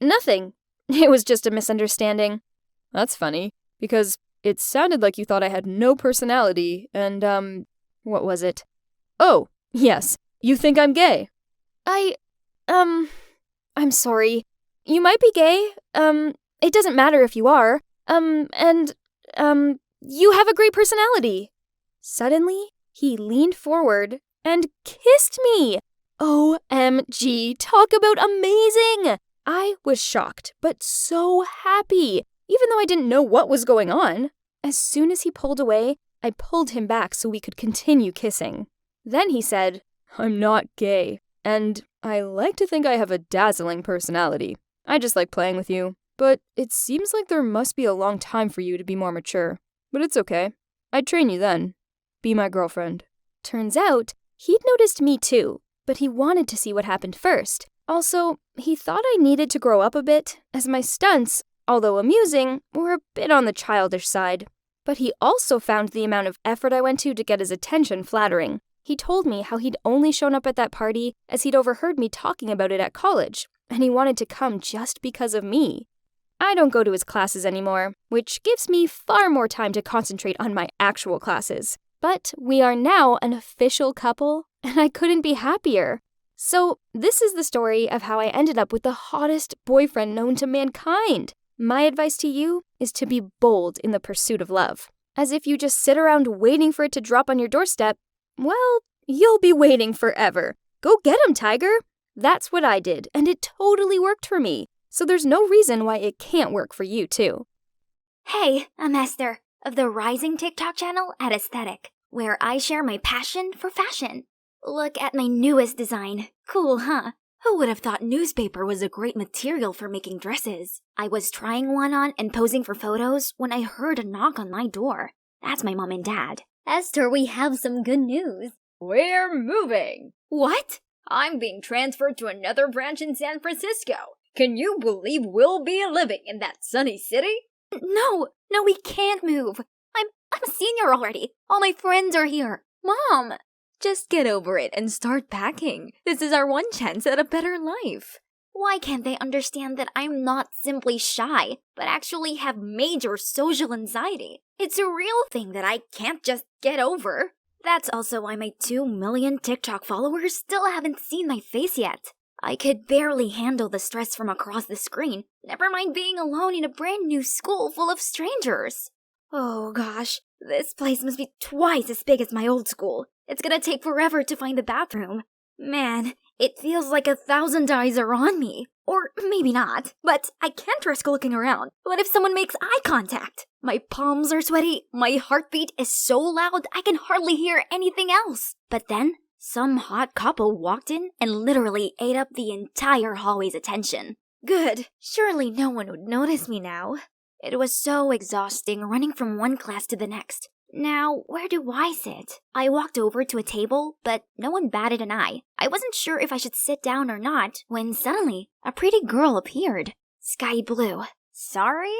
Nothing. It was just a misunderstanding." "That's funny, because it sounded like you thought I had no personality, and, what was it? Oh, yes, you think I'm gay." I'm sorry. You might be gay. It doesn't matter if you are. You have a great personality." Suddenly, he leaned forward and kissed me. OMG, talk about amazing! I was shocked, but so happy, even though I didn't know what was going on. As soon as he pulled away, I pulled him back so we could continue kissing. Then he said, "I'm not gay, and I like to think I have a dazzling personality. I just like playing with you, but it seems like there must be a long time for you to be more mature. But it's okay. I'd train you then. Be my girlfriend." Turns out, he'd noticed me too, but he wanted to see what happened first. Also, he thought I needed to grow up a bit, as my stunts, although amusing, were a bit on the childish side. But he also found the amount of effort I went to get his attention flattering. He told me how he'd only shown up at that party as he'd overheard me talking about it at college, and he wanted to come just because of me. I don't go to his classes anymore, which gives me far more time to concentrate on my actual classes. But we are now an official couple, and I couldn't be happier. So this is the story of how I ended up with the hottest boyfriend known to mankind. My advice to you is to be bold in the pursuit of love. As if you just sit around waiting for it to drop on your doorstep, well, you'll be waiting forever. Go get him, Tiger! That's what I did, and it totally worked for me. So there's no reason why it can't work for you, too. Hey, I'm Esther, of the rising TikTok channel at Aesthetic, where I share my passion for fashion. Look at my newest design. Cool, huh? Who would have thought newspaper was a great material for making dresses? I was trying one on and posing for photos when I heard a knock on my door. That's my mom and dad. Esther, we have some good news. We're moving. What? I'm being transferred to another branch in San Francisco. Can you believe we'll be living in that sunny city? No, we can't move. I'm a senior already. All my friends are here. Mom! Just get over it and start packing. This is our one chance at a better life. Why can't they understand that I'm not simply shy, but actually have major social anxiety? It's a real thing that I can't just get over. That's also why my 2 million TikTok followers still haven't seen my face yet. I could barely handle the stress from across the screen, never mind being alone in a brand new school full of strangers. Oh gosh, this place must be twice as big as my old school. It's gonna take forever to find the bathroom. Man, it feels like 1,000 eyes are on me. Or maybe not, but I can't risk looking around. What if someone makes eye contact? My palms are sweaty, my heartbeat is so loud I can hardly hear anything else. But then, some hot couple walked in and literally ate up the entire hallway's attention. Good, surely no one would notice me now. It was so exhausting running from one class to the next. Now, where do I sit? I walked over to a table, but no one batted an eye. I wasn't sure if I should sit down or not, when suddenly, a pretty girl appeared. Sky blue. Sorry?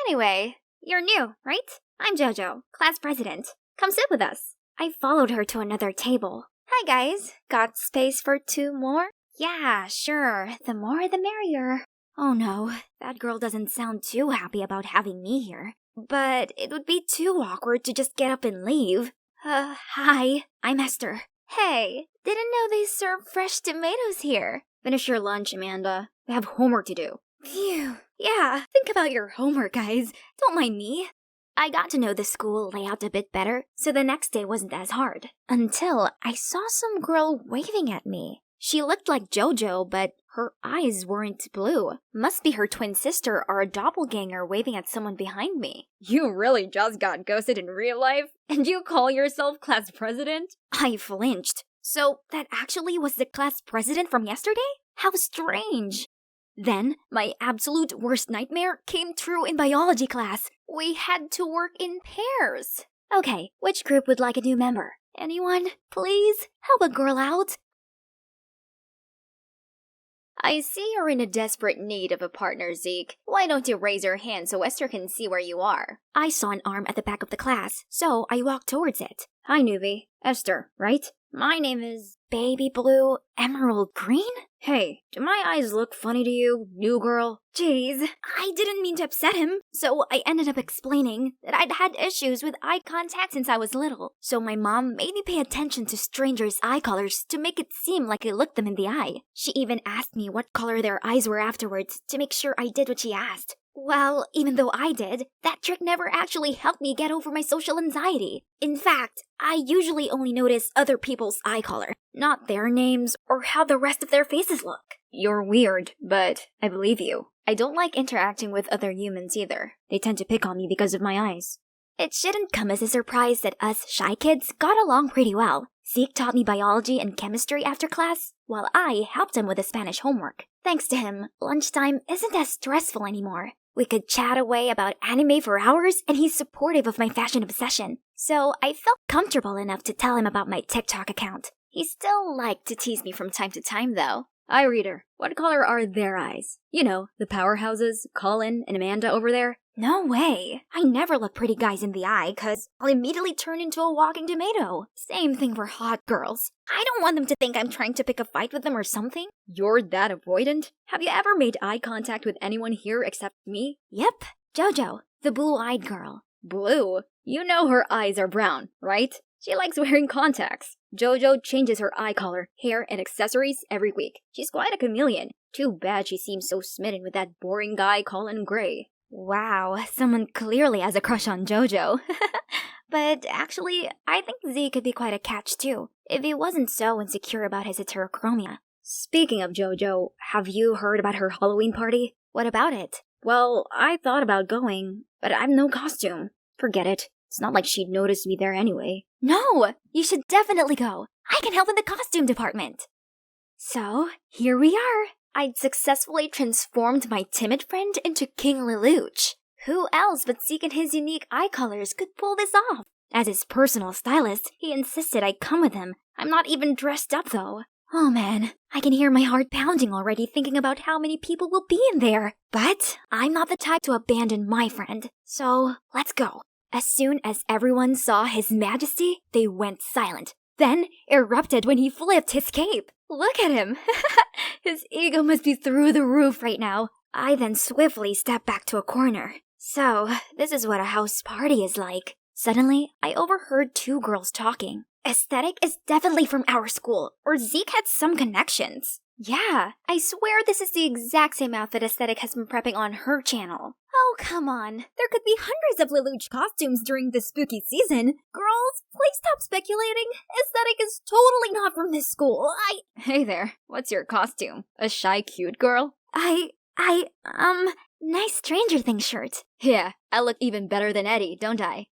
Anyway, you're new, right? I'm JoJo, class president. Come sit with us. I followed her to another table. Hi guys, got space for 2 more? Yeah, sure, the more the merrier. Oh no, that girl doesn't sound too happy about having me here. But it would be too awkward to just get up and leave. Hi, I'm Esther. Hey, didn't know they serve fresh tomatoes here. Finish your lunch, Amanda. We have homework to do. Phew. Yeah, think about your homework, guys. Don't mind me. I got to know the school layout a bit better, so the next day wasn't as hard. Until I saw some girl waving at me. She looked like JoJo, but her eyes weren't blue. Must be her twin sister or a doppelganger waving at someone behind me. You really just got ghosted in real life? And you call yourself class president? I flinched. So that actually was the class president from yesterday? How strange. Then, my absolute worst nightmare came true in biology class. We had to work in pairs. Okay, which group would like a new member? Anyone? Please? Help a girl out. I see you're in a desperate need of a partner, Zeke. Why don't you raise your hand so Esther can see where you are? I saw an arm at the back of the class, so I walked towards it. Hi, newbie. Esther, right? My name is Baby Blue Emerald Green? Hey, do my eyes look funny to you, new girl? Jeez, I didn't mean to upset him, so I ended up explaining that I'd had issues with eye contact since I was little, so my mom made me pay attention to strangers' eye colors to make it seem like I looked them in the eye. She even asked me what color their eyes were afterwards to make sure I did what she asked. Well, even though I did, that trick never actually helped me get over my social anxiety. In fact, I usually only notice other people's eye color, not their names or how the rest of their faces look. You're weird, but I believe you. I don't like interacting with other humans either. They tend to pick on me because of my eyes. It shouldn't come as a surprise that us shy kids got along pretty well. Zeke taught me biology and chemistry after class, while I helped him with the Spanish homework. Thanks to him, lunchtime isn't as stressful anymore. We could chat away about anime for hours, and he's supportive of my fashion obsession. So I felt comfortable enough to tell him about my TikTok account. He still liked to tease me from time to time, though. iReader, what color are their eyes? You know, the powerhouses, Colin and Amanda over there. No way. I never look pretty guys in the eye, cause I'll immediately turn into a walking tomato. Same thing for hot girls. I don't want them to think I'm trying to pick a fight with them or something. You're that avoidant? Have you ever made eye contact with anyone here except me? Yep, JoJo, the blue-eyed girl. Blue? You know her eyes are brown, right? She likes wearing contacts. Jojo changes her eye color, hair, and accessories every week. She's quite a chameleon. Too bad she seems so smitten with that boring guy Colin Gray. Wow, someone clearly has a crush on Jojo. But actually, I think Z could be quite a catch too, if he wasn't so insecure about his heterochromia. Speaking of Jojo, have you heard about her Halloween party? What about it? Well, I thought about going, but I have no costume. Forget it. It's not like she'd notice me there anyway. No! You should definitely go. I can help in the costume department. So, here we are. I'd successfully transformed my timid friend into King Lelouch. Who else but Zeke and his unique eye colors could pull this off? As his personal stylist, he insisted I come with him. I'm not even dressed up though. Oh man, I can hear my heart pounding already thinking about how many people will be in there. But I'm not the type to abandon my friend. So, let's go. As soon as everyone saw His Majesty, they went silent. Then erupted when he flipped his cape. Look at him. His ego must be through the roof right now. I then swiftly stepped back to a corner. So, this is what a house party is like. Suddenly, I overheard two girls talking. Aesthetic is definitely from our school, or Zeke had some connections. Yeah, I swear this is the exact same outfit Aesthetic has been prepping on her channel. Oh, come on. There could be hundreds of Lelouch costumes during this spooky season. Girls, please stop speculating. Aesthetic is totally not from this school. Hey there, what's your costume? A shy cute girl? Nice Stranger Things shirt. Yeah, I look even better than Eddie, don't I?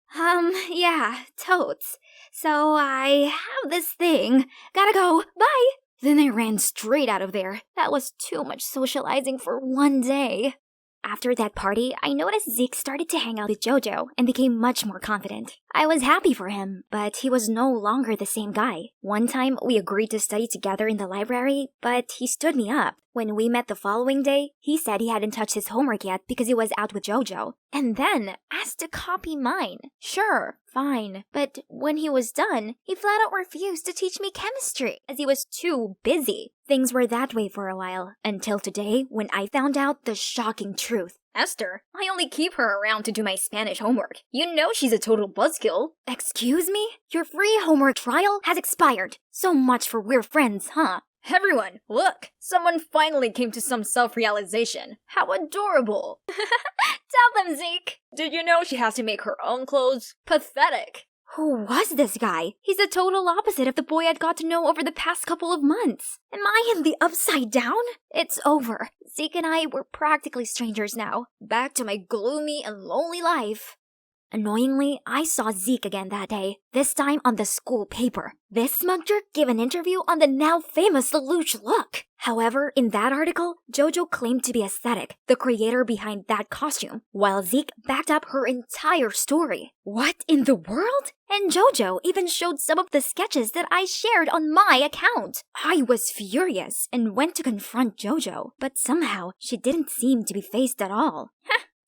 Yeah, totes. So I have this thing. Gotta go. Bye. Then I ran straight out of there. That was too much socializing for one day. After that party, I noticed Zeke started to hang out with Jojo and became much more confident. I was happy for him, but he was no longer the same guy. One time, we agreed to study together in the library, but he stood me up. When we met the following day, he said he hadn't touched his homework yet because he was out with Jojo. And then asked to copy mine. Sure, fine. But when he was done, he flat out refused to teach me chemistry as he was too busy. Things were that way for a while, until today when I found out the shocking truth. Esther, I only keep her around to do my Spanish homework. You know she's a total buzzkill. Excuse me? Your free homework trial has expired. So much for we're friends, huh? Everyone, look! Someone finally came to some self-realization. How adorable! Tell them, Zeke! Did you know she has to make her own clothes? Pathetic! Who was this guy? He's the total opposite of the boy I'd got to know over the past couple of months. Am I in the upside down? It's over. Zeke and I were practically strangers now. Back to my gloomy and lonely life. Annoyingly, I saw Zeke again that day, this time on the school paper. This smug jerk gave an interview on the now famous Lelouch look. However, in that article, Jojo claimed to be Aesthetic, the creator behind that costume, while Zeke backed up her entire story. What in the world? And Jojo even showed some of the sketches that I shared on my account. I was furious and went to confront Jojo, but somehow she didn't seem to be fazed at all.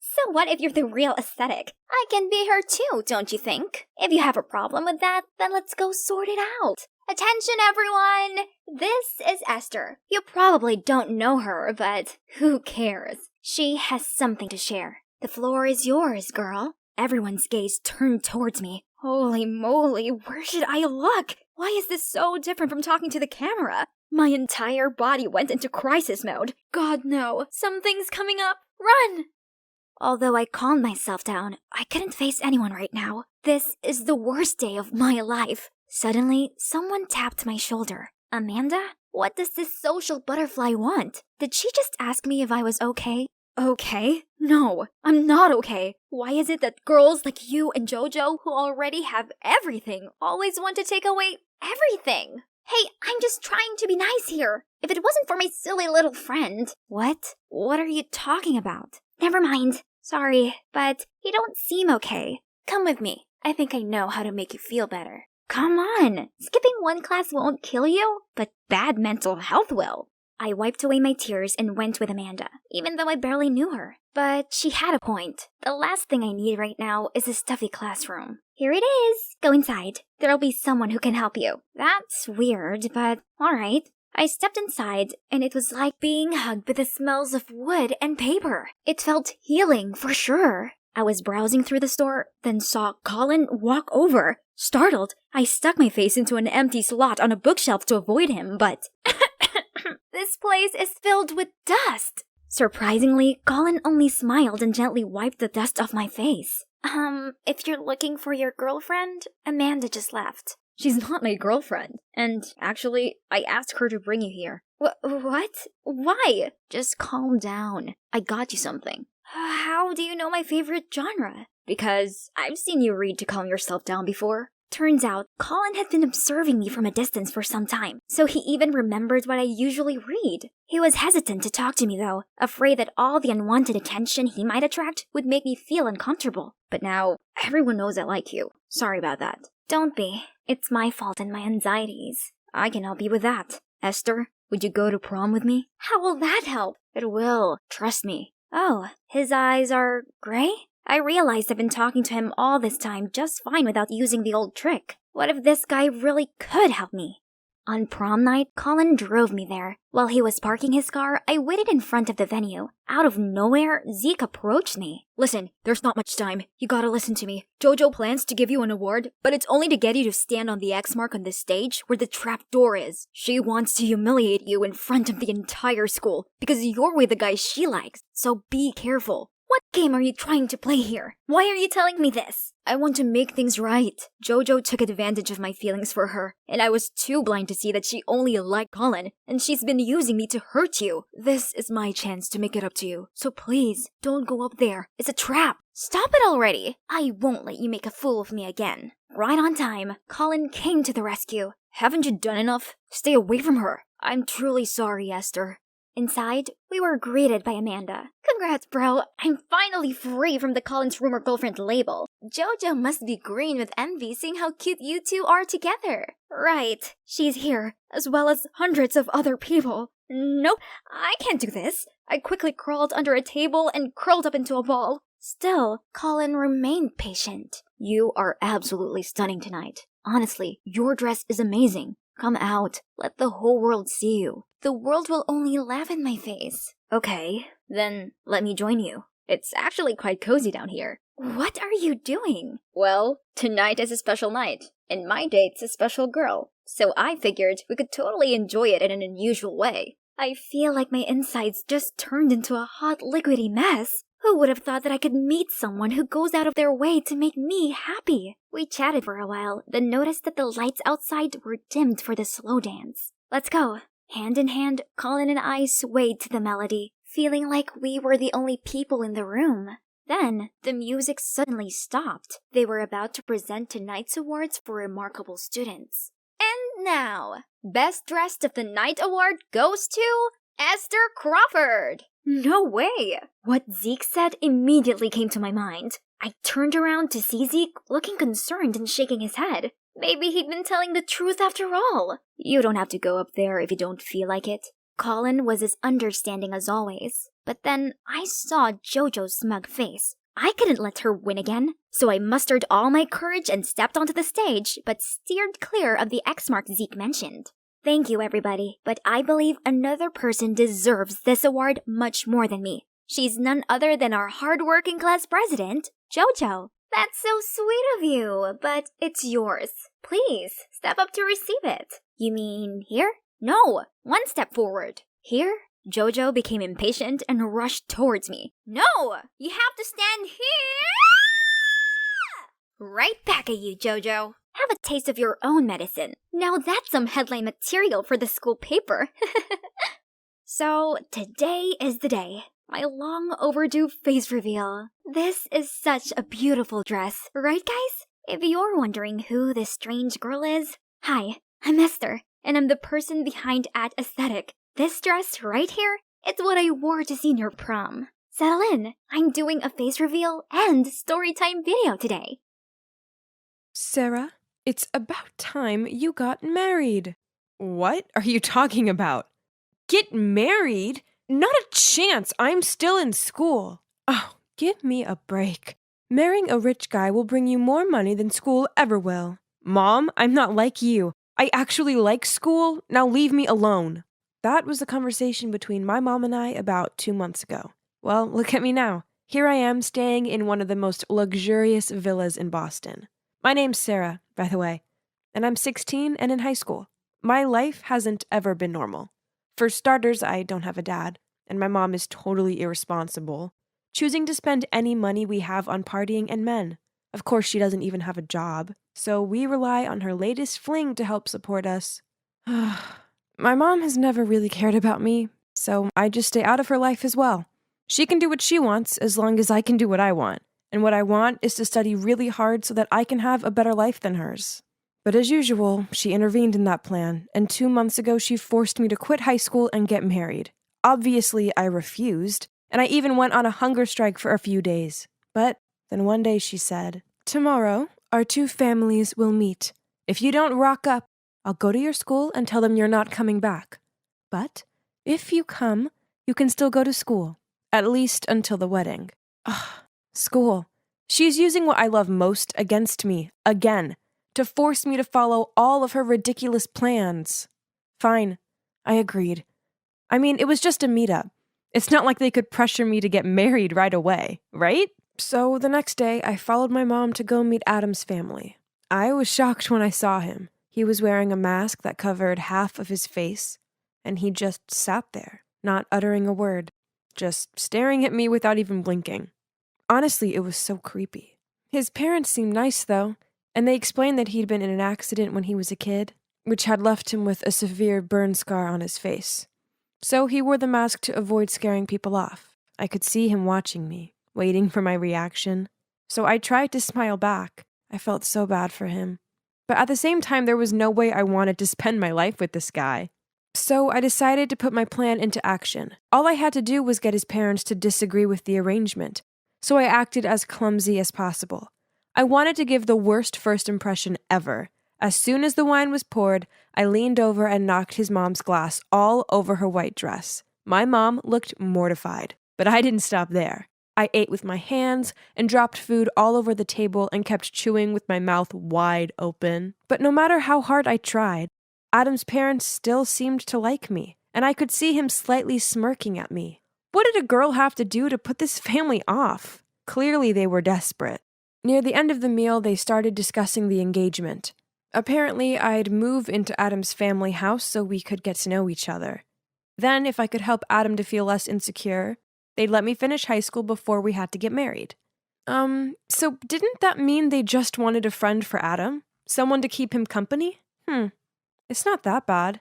So what if you're the real Aesthetic? I can be her too, don't you think? If you have a problem with that, then let's go sort it out. Attention, everyone! This is Esther. You probably don't know her, but who cares? She has something to share. The floor is yours, girl. Everyone's gaze turned towards me. Holy moly, where should I look? Why is this so different from talking to the camera? My entire body went into crisis mode. God no, something's coming up. Run! Although I calmed myself down, I couldn't face anyone right now. This is the worst day of my life. Suddenly, someone tapped my shoulder. Amanda? What does this social butterfly want? Did she just ask me if I was okay? Okay? No, I'm not okay. Why is it that girls like you and Jojo, who already have everything, always want to take away everything? Hey, I'm just trying to be nice here. If it wasn't for my silly little friend... What? What are you talking about? Never mind. Sorry, but you don't seem okay. Come with me. I think I know how to make you feel better. Come on. Skipping one class won't kill you, but bad mental health will. I wiped away my tears and went with Amanda, even though I barely knew her. But she had a point. The last thing I need right now is a stuffy classroom. Here it is. Go inside. There'll be someone who can help you. That's weird, but alright. I stepped inside, and it was like being hugged with the smells of wood and paper. It felt healing for sure. I was browsing through the store, then saw Colin walk over. Startled, I stuck my face into an empty slot on a bookshelf to avoid him, but this place is filled with dust. Surprisingly, Colin only smiled and gently wiped the dust off my face. If you're looking for your girlfriend, Amanda just left. She's not my girlfriend. And actually, I asked her to bring you here. What? Why? Just calm down. I got you something. How do you know my favorite genre? Because I've seen you read to calm yourself down before. Turns out, Colin had been observing me from a distance for some time, so he even remembered what I usually read. He was hesitant to talk to me though, afraid that all the unwanted attention he might attract would make me feel uncomfortable. But now, everyone knows I like you. Sorry about that. Don't be. It's my fault and my anxieties. I can help you with that. Esther, would you go to prom with me? How will that help? It will. Trust me. Oh, his eyes are gray? I realized I've been talking to him all this time just fine without using the old trick. What if this guy really could help me? On prom night, Colin drove me there. While he was parking his car, I waited in front of the venue. Out of nowhere, Zeke approached me. Listen, there's not much time. You gotta listen to me. Jojo plans to give you an award, but it's only to get you to stand on the X mark on the stage where the trap door is. She wants to humiliate you in front of the entire school because you're with the guy she likes, so be careful. What game are you trying to play here? Why are you telling me this? I want to make things right. Jojo took advantage of my feelings for her, and I was too blind to see that she only liked Colin, and she's been using me to hurt you. This is my chance to make it up to you, so please, don't go up there. It's a trap. Stop it already. I won't let you make a fool of me again. Right on time, Colin came to the rescue. Haven't you done enough? Stay away from her. I'm truly sorry, Esther. Inside, we were greeted by Amanda. Congrats, bro. I'm finally free from the Colin's rumor girlfriend label. Jojo must be green with envy seeing how cute you two are together. Right. She's here, as well as hundreds of other people. Nope, I can't do this. I quickly crawled under a table and curled up into a ball. Still, Colin remained patient. You are absolutely stunning tonight. Honestly, your dress is amazing. Come out. Let the whole world see you. The world will only laugh in my face. Okay, then let me join you. It's actually quite cozy down here. What are you doing? Well, tonight is a special night, and my date's a special girl. So I figured we could totally enjoy it in an unusual way. I feel like my insides just turned into a hot liquidy mess. Who would have thought that I could meet someone who goes out of their way to make me happy? We chatted for a while, then noticed that the lights outside were dimmed for the slow dance. Let's go. Hand in hand, Colin and I swayed to the melody, feeling like we were the only people in the room. Then, the music suddenly stopped. They were about to present tonight's awards for remarkable students. And now, Best Dressed of the Night award goes to Esther Crawford! No way! What Zeke said immediately came to my mind. I turned around to see Zeke looking concerned and shaking his head. Maybe he'd been telling the truth after all. You don't have to go up there if you don't feel like it. Colin was as understanding as always. But then I saw Jojo's smug face. I couldn't let her win again, so I mustered all my courage and stepped onto the stage, but steered clear of the X mark Zeke mentioned. Thank you, everybody, but I believe another person deserves this award much more than me. She's none other than our hard-working class president, Jojo. That's so sweet of you, but it's yours. Please, step up to receive it. You mean here? No, one step forward. Here? Jojo became impatient and rushed towards me. No, you have to stand here! Right back at you, Jojo. Have a taste of your own medicine. Now that's some headline material for the school paper. So, today is the day. My long overdue face reveal. This is such a beautiful dress, right guys? If you're wondering who this strange girl is, hi, I'm Esther, and I'm the person behind @aesthetic. This dress right here, it's what I wore to senior prom. Settle in, I'm doing a face reveal and storytime video today. Sarah, it's about time you got married. What are you talking about? Get married? Not a chance. I'm still in school. Oh, give me a break. Marrying a rich guy will bring you more money than school ever will. Mom, I'm not like you. I actually like school. Now leave me alone. That was the conversation between my mom and I about 2 months ago. Well, look at me now. Here I am staying in one of the most luxurious villas in Boston. My name's Sarah, by the way, and I'm 16 and in high school. My life hasn't ever been normal. For starters, I don't have a dad, and my mom is totally irresponsible, choosing to spend any money we have on partying and men. Of course, she doesn't even have a job, so we rely on her latest fling to help support us. My mom has never really cared about me, so I just stay out of her life as well. She can do what she wants as long as I can do what I want, and what I want is to study really hard so that I can have a better life than hers. But as usual, she intervened in that plan, and 2 months ago she forced me to quit high school and get married. Obviously, I refused, and I even went on a hunger strike for a few days. But then one day she said, "Tomorrow, our two families will meet. If you don't rock up, I'll go to your school and tell them you're not coming back. But if you come, you can still go to school, at least until the wedding." Ugh, school. She's using what I love most against me, again, to force me to follow all of her ridiculous plans. Fine, I agreed. I mean, it was just a meetup. It's not like they could pressure me to get married right away, right? So the next day, I followed my mom to go meet Adam's family. I was shocked when I saw him. He was wearing a mask that covered half of his face, and he just sat there, not uttering a word, just staring at me without even blinking. Honestly, it was so creepy. His parents seemed nice, though, and they explained that he'd been in an accident when he was a kid, which had left him with a severe burn scar on his face. So he wore the mask to avoid scaring people off. I could see him watching me, waiting for my reaction. So I tried to smile back. I felt so bad for him. But at the same time, there was no way I wanted to spend my life with this guy. So I decided to put my plan into action. All I had to do was get his parents to disagree with the arrangement. So I acted as clumsy as possible. I wanted to give the worst first impression ever. As soon as the wine was poured, I leaned over and knocked his mom's glass all over her white dress. My mom looked mortified, but I didn't stop there. I ate with my hands and dropped food all over the table and kept chewing with my mouth wide open. But no matter how hard I tried, Adam's parents still seemed to like me, and I could see him slightly smirking at me. What did a girl have to do to put this family off? Clearly they were desperate. Near the end of the meal, they started discussing the engagement. Apparently, I'd move into Adam's family house so we could get to know each other. Then, if I could help Adam to feel less insecure, they'd let me finish high school before we had to get married. So didn't that mean they just wanted a friend for Adam? Someone to keep him company? It's not that bad.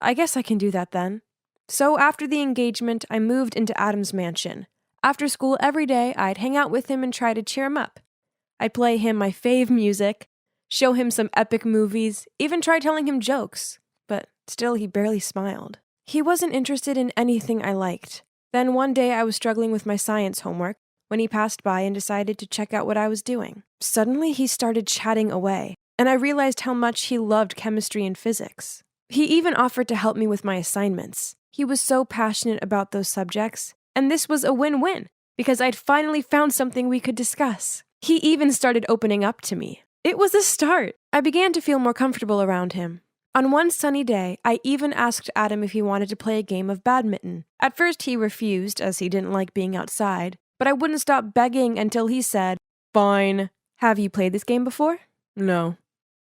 I guess I can do that then. So after the engagement, I moved into Adam's mansion. After school every day, I'd hang out with him and try to cheer him up. I'd play him my fave music, show him some epic movies, even try telling him jokes. But still, he barely smiled. He wasn't interested in anything I liked. Then one day I was struggling with my science homework when he passed by and decided to check out what I was doing. Suddenly, he started chatting away, and I realized how much he loved chemistry and physics. He even offered to help me with my assignments. He was so passionate about those subjects, and this was a win-win, because I'd finally found something we could discuss. He even started opening up to me. It was a start. I began to feel more comfortable around him. On one sunny day, I even asked Adam if he wanted to play a game of badminton. At first, he refused, as he didn't like being outside, but I wouldn't stop begging until he said, "Fine. Have you played this game before?" "No."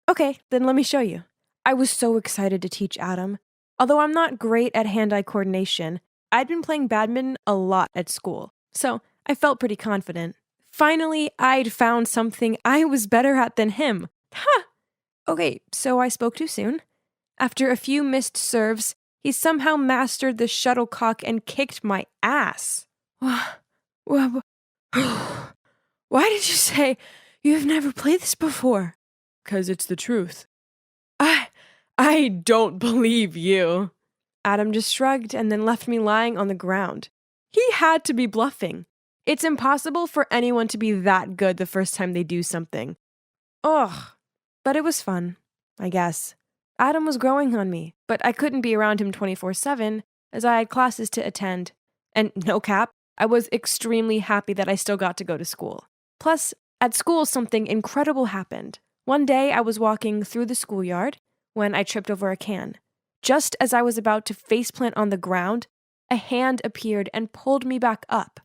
"Okay, then let me show you." I was so excited to teach Adam. Although I'm not great at hand-eye coordination, I'd been playing badminton a lot at school, so I felt pretty confident. Finally, I'd found something I was better at than him. Ha! Okay, so I spoke too soon. After a few missed serves, he somehow mastered the shuttlecock and kicked my ass. Why did you say you've never played this before? 'Cause it's the truth. I don't believe you. Adam just shrugged and then left me lying on the ground. He had to be bluffing. It's impossible for anyone to be that good the first time they do something. Ugh. But it was fun, I guess. Adam was growing on me, but I couldn't be around him 24/7 as I had classes to attend. And no cap, I was extremely happy that I still got to go to school. Plus, at school something incredible happened. One day I was walking through the schoolyard when I tripped over a can. Just as I was about to faceplant on the ground, a hand appeared and pulled me back up.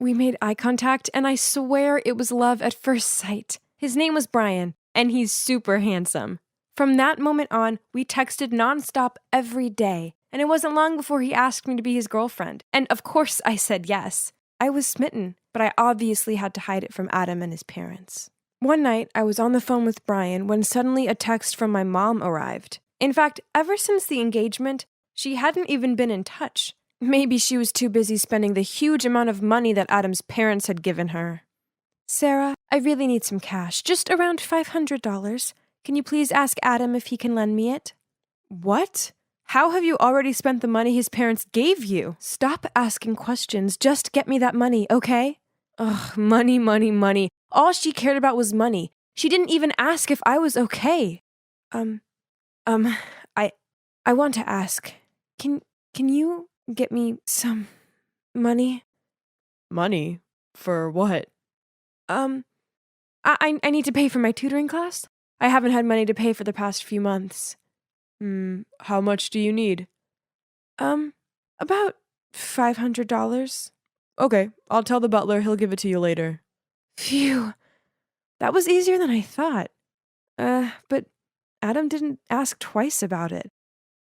We made eye contact, and I swear it was love at first sight. His name was Brian, and he's super handsome. From that moment on, we texted nonstop every day, and it wasn't long before he asked me to be his girlfriend. And of course I said yes. I was smitten, but I obviously had to hide it from Adam and his parents. One night, I was on the phone with Brian when suddenly a text from my mom arrived. In fact, ever since the engagement, she hadn't even been in touch. Maybe she was too busy spending the huge amount of money that Adam's parents had given her. Sarah, I really need some cash, just around $500. Can you please ask Adam if he can lend me it? What? How have you already spent the money his parents gave you? Stop asking questions, just get me that money, okay? Ugh, money, money, money. All she cared about was money. She didn't even ask if I was okay. I want to ask, can you get me some money? Money? For what? I need to pay for my tutoring class. I haven't had money to pay for the past few months. How much do you need? About $500. Okay, I'll tell the butler he'll give it to you later. Phew. That was easier than I thought. But Adam didn't ask twice about it.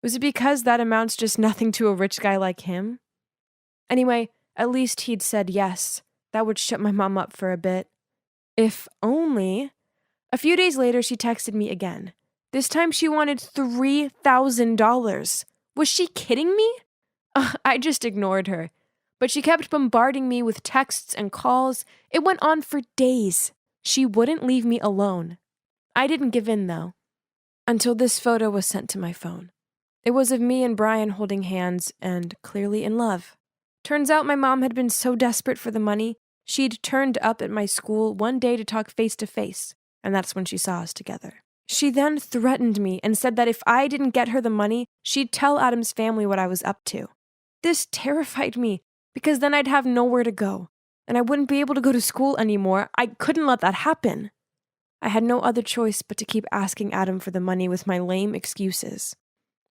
Was it because that amounts just nothing to a rich guy like him? Anyway, at least he'd said yes. That would shut my mom up for a bit. If only. A few days later, she texted me again. This time she wanted $3,000. Was she kidding me? I just ignored her. But she kept bombarding me with texts and calls. It went on for days. She wouldn't leave me alone. I didn't give in, though, until this photo was sent to my phone. It was of me and Brian holding hands and clearly in love. Turns out my mom had been so desperate for the money, she'd turned up at my school one day to talk face to face, and that's when she saw us together. She then threatened me and said that if I didn't get her the money, she'd tell Adam's family what I was up to. This terrified me, because then I'd have nowhere to go, and I wouldn't be able to go to school anymore. I couldn't let that happen. I had no other choice but to keep asking Adam for the money with my lame excuses.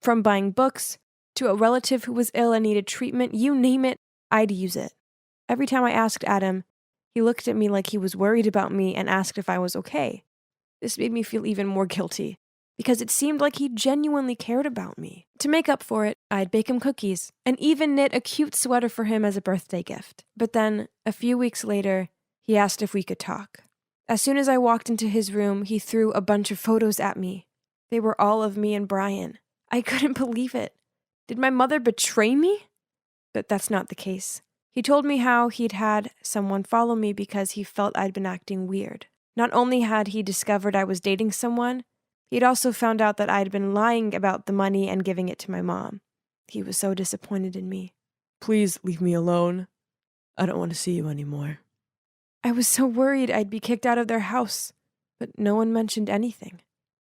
From buying books, to a relative who was ill and needed treatment, you name it, I'd use it. Every time I asked Adam, he looked at me like he was worried about me and asked if I was okay. This made me feel even more guilty, because it seemed like he genuinely cared about me. To make up for it, I'd bake him cookies, and even knit a cute sweater for him as a birthday gift. But then, a few weeks later, he asked if we could talk. As soon as I walked into his room, he threw a bunch of photos at me. They were all of me and Brian. I couldn't believe it. Did my mother betray me? But that's not the case. He told me how he'd had someone follow me because he felt I'd been acting weird. Not only had he discovered I was dating someone, he'd also found out that I'd been lying about the money and giving it to my mom. He was so disappointed in me. Please leave me alone. I don't want to see you anymore. I was so worried I'd be kicked out of their house, but no one mentioned anything.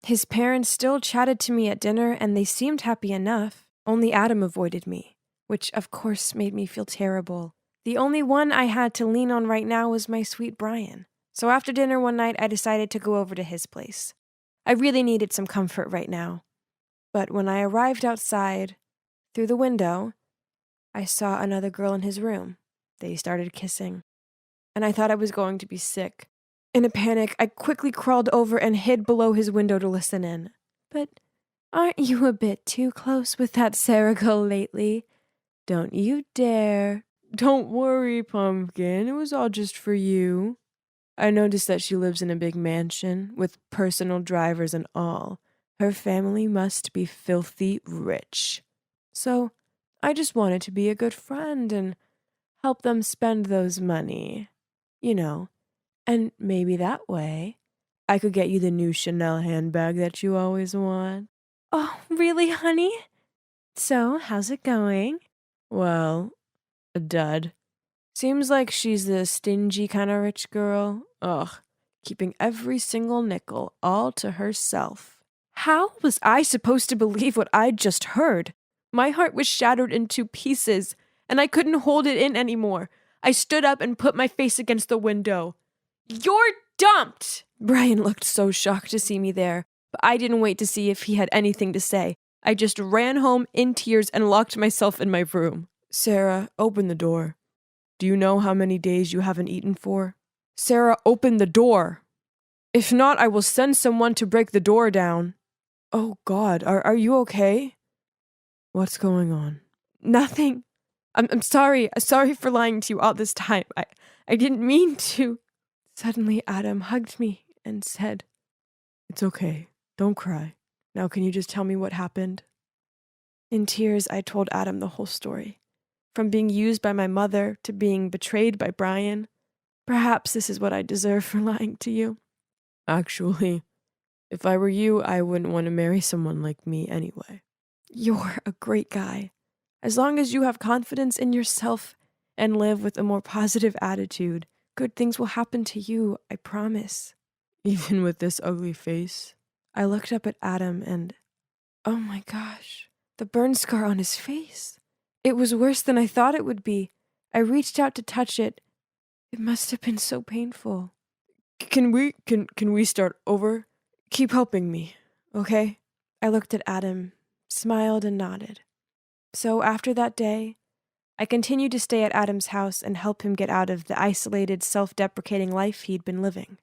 His parents still chatted to me at dinner, and they seemed happy enough. Only Adam avoided me, which of course made me feel terrible. The only one I had to lean on right now was my sweet Brian. So after dinner one night, I decided to go over to his place. I really needed some comfort right now. But when I arrived outside, through the window, I saw another girl in his room. They started kissing, and I thought I was going to be sick. In a panic, I quickly crawled over and hid below his window to listen in. But aren't you a bit too close with that Sarah girl lately? Don't you dare. Don't worry, Pumpkin. It was all just for you. I noticed that she lives in a big mansion with personal drivers and all. Her family must be filthy rich. So I just wanted to be a good friend and help them spend those money. You know. And maybe that way, I could get you the new Chanel handbag that you always want. Oh, really, honey? So, how's it going? Well, a dud. Seems like she's the stingy kind of rich girl. Ugh, keeping every single nickel all to herself. How was I supposed to believe what I'd just heard? My heart was shattered into pieces, and I couldn't hold it in anymore. I stood up and put my face against the window. You're dumped! Brian looked so shocked to see me there, but I didn't wait to see if he had anything to say. I just ran home in tears and locked myself in my room. Sarah, open the door. Do you know how many days you haven't eaten for? Sarah, open the door. If not, I will send someone to break the door down. Oh God, are you okay? What's going on? Nothing. I'm sorry. Sorry for lying to you all this time. I didn't mean to. Suddenly, Adam hugged me and said, "It's okay. Don't cry. Now can you just tell me what happened?" In tears, I told Adam the whole story. From being used by my mother to being betrayed by Brian. Perhaps this is what I deserve for lying to you. Actually, if I were you, I wouldn't want to marry someone like me anyway. You're a great guy. As long as you have confidence in yourself and live with a more positive attitude, good things will happen to you, I promise. Even with this ugly face? I looked up at Adam and, oh my gosh, the burn scar on his face. It was worse than I thought it would be. I reached out to touch it. It must have been so painful. Can we start over? Keep helping me, okay? I looked at Adam, smiled and nodded. So after that day, I continued to stay at Adam's house and help him get out of the isolated, self-deprecating life he'd been living.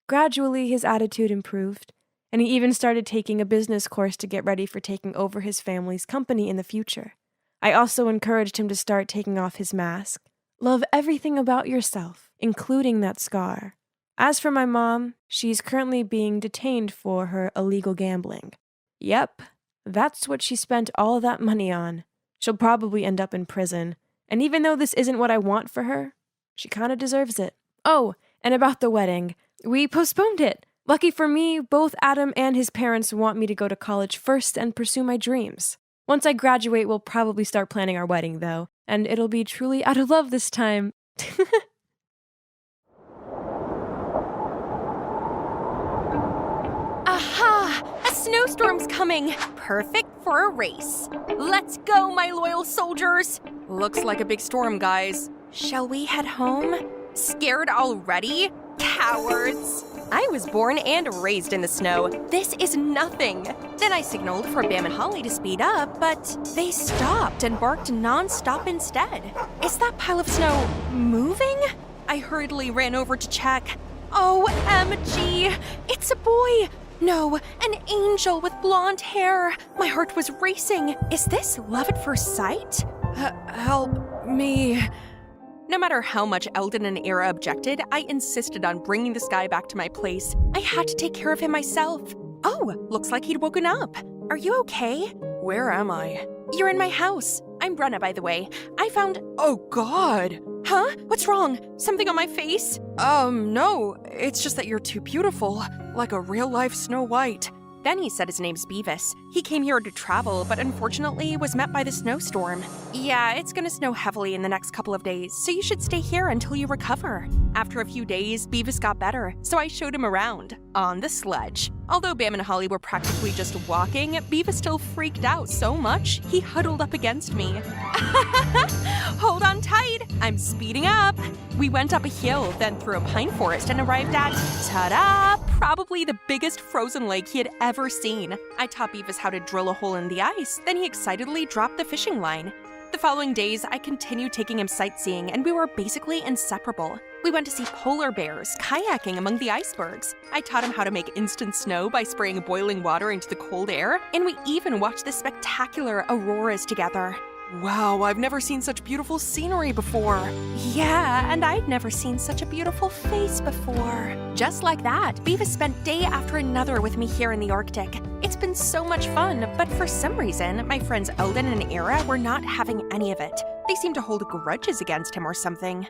Gradually, his attitude improved, and he even started taking a business course to get ready for taking over his family's company in the future. I also encouraged him to start taking off his mask. Love everything about yourself, including that scar. As for my mom, she's currently being detained for her illegal gambling. Yep, that's what she spent all that money on. She'll probably end up in prison, and even though this isn't what I want for her, she kinda deserves it. Oh, and about the wedding, we postponed it. Lucky for me, both Adam and his parents want me to go to college first and pursue my dreams. Once I graduate, we'll probably start planning our wedding, though, and it'll be truly out of love this time. Aha! A snowstorm's coming! Perfect for a race. Let's go, my loyal soldiers! Looks like a big storm, guys. Shall we head home? Scared already? Cowards! I was born and raised in the snow. This is nothing. Then I signaled for Bam and Holly to speed up, but they stopped and barked non-stop instead. Is that pile of snow moving? I hurriedly ran over to check. OMG! It's a boy! No, an angel with blonde hair. My heart was racing. Is this love at first sight? Help me. No matter how much Eldon and Era objected, I insisted on bringing this guy back to my place. I had to take care of him myself. Oh, looks like he'd woken up. Are you okay? Where am I? You're in my house. I'm Brenna, by the way. I found— Oh, God! Huh? What's wrong? Something on my face? No. It's just that you're too beautiful. Like a real-life Snow White. Then he said his name's Beavis. He came here to travel, but unfortunately was met by the snowstorm. Yeah, it's gonna snow heavily in the next couple of days, so you should stay here until you recover. After a few days, Beavis got better, so I showed him around. On the sledge. Although Bam and Holly were practically just walking, Beavis still freaked out so much, he huddled up against me. Hold on tight, I'm speeding up. We went up a hill, then through a pine forest and arrived at, ta-da, probably the biggest frozen lake he had ever seen. I taught Beavis how to drill a hole in the ice, then he excitedly dropped the fishing line. The following days, I continued taking him sightseeing, and we were basically inseparable. We went to see polar bears, kayaking among the icebergs. I taught him how to make instant snow by spraying boiling water into the cold air, and we even watched the spectacular auroras together. Wow, I've never seen such beautiful scenery before. Yeah, and I'd never seen such a beautiful face before. Just like that, Beavis spent day after another with me here in the Arctic. It's been so much fun, but for some reason, my friends Eldon and Era were not having any of it. They seemed to hold grudges against him or something.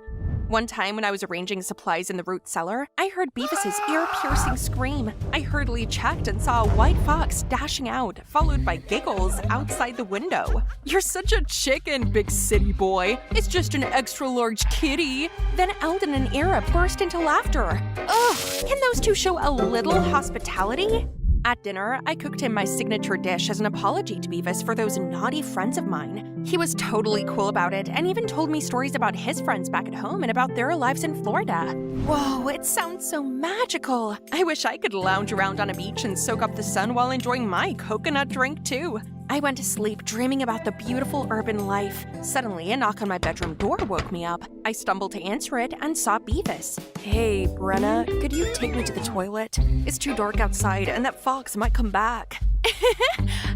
One time when I was arranging supplies in the root cellar, I heard Beavis's ear-piercing scream. I hurriedly checked and saw a white fox dashing out, followed by giggles outside the window. You're such a chicken, big city boy. It's just an extra-large kitty. Then Eldon and Era burst into laughter. Ugh, can those two show a little hospitality? At dinner, I cooked him my signature dish as an apology to Beavis for those naughty friends of mine. He was totally cool about it and even told me stories about his friends back at home and about their lives in Florida. Whoa, it sounds so magical. I wish I could lounge around on a beach and soak up the sun while enjoying my coconut drink too. I went to sleep dreaming about the beautiful urban life. Suddenly, a knock on my bedroom door woke me up. I stumbled to answer it and saw Beavis. Hey, Brenna, could you take me to the toilet? It's too dark outside and that fox might come back.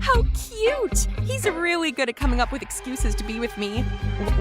How cute! He's really good at coming up with excuses to be with me.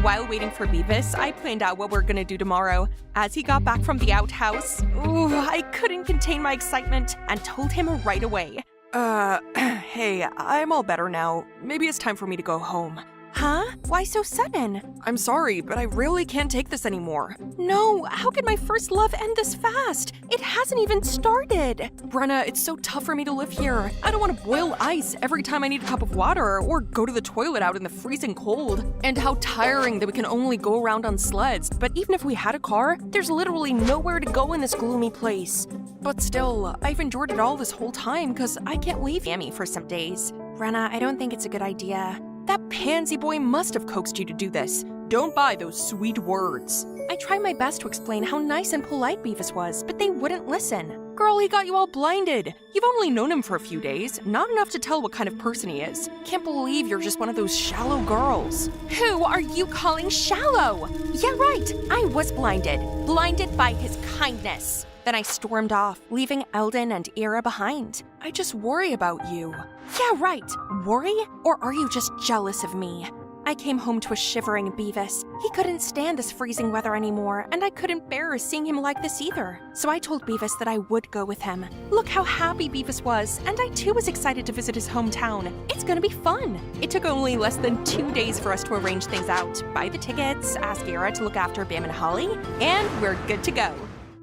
While waiting for Beavis, I planned out what we're gonna do tomorrow. As he got back from the outhouse, I couldn't contain my excitement and told him right away. Hey, I'm all better now. Maybe it's time for me to go home. Huh? Why so sudden? I'm sorry, but I really can't take this anymore. No, how could my first love end this fast? It hasn't even started. Brenna, it's so tough for me to live here. I don't want to boil ice every time I need a cup of water or go to the toilet out in the freezing cold. And how tiring that we can only go around on sleds. But even if we had a car, there's literally nowhere to go in this gloomy place. But still, I've endured it all this whole time because I can't leave Yami for some days. Brenna, I don't think it's a good idea. That pansy boy must have coaxed you to do this. Don't buy those sweet words. I tried my best to explain how nice and polite Beavis was, but they wouldn't listen. Girl, he got you all blinded. You've only known him for a few days, not enough to tell what kind of person he is. Can't believe you're just one of those shallow girls. Who are you calling shallow? Yeah, right, I was blinded. Blinded by his kindness. Then I stormed off, leaving Eldon and Ira behind. I just worry about you. Yeah, right. Worry? Or are you just jealous of me? I came home to a shivering Beavis. He couldn't stand this freezing weather anymore, and I couldn't bear seeing him like this either. So I told Beavis that I would go with him. Look how happy Beavis was, and I too was excited to visit his hometown. It's gonna be fun. It took only less than 2 days for us to arrange things out. Buy the tickets, ask Ira to look after Bam and Holly, and we're good to go.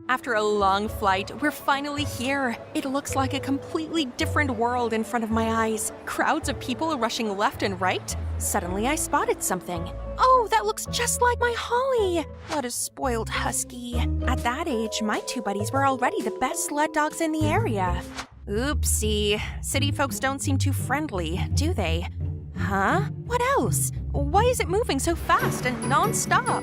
After a long flight, we're finally here. It looks like a completely different world in front of my eyes. Crowds of people are rushing left and right. Suddenly, I spotted something. Oh, that looks just like my Holly! What a spoiled husky. At that age, my 2 buddies were already the best sled dogs in the area. Oopsie. City folks don't seem too friendly, do they? Huh? What else? Why is it moving so fast and non-stop?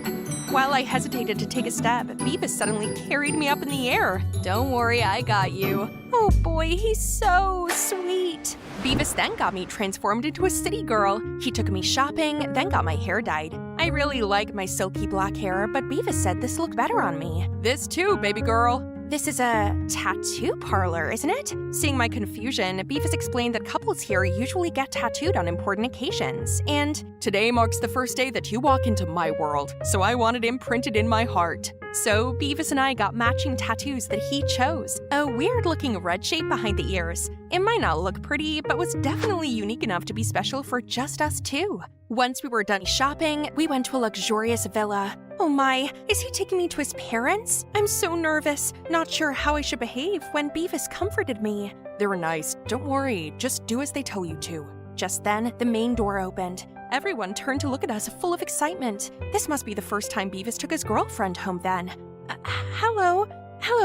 While I hesitated to take a step, Beavis suddenly carried me up in the air. Don't worry, I got you. Oh boy, he's so sweet. Beavis then got me transformed into a city girl. He took me shopping, then got my hair dyed. I really like my silky black hair, but Beavis said this looked better on me. This too, baby girl. This is a tattoo parlor, isn't it? Seeing my confusion, Beavis explained that couples here usually get tattooed on important occasions, and today marks the first day that you walk into my world, so I want it imprinted in my heart. So Beavis and I got matching tattoos that he chose. A weird-looking red shape behind the ears. It might not look pretty, but was definitely unique enough to be special for just us two. Once we were done shopping, we went to a luxurious villa. Oh my, is he taking me to his parents? I'm so nervous, not sure how I should behave when Beavis comforted me. They were nice, don't worry, just do as they tell you to. Just then, the main door opened. Everyone turned to look at us full of excitement. This must be the first time Beavis took his girlfriend home then. Hello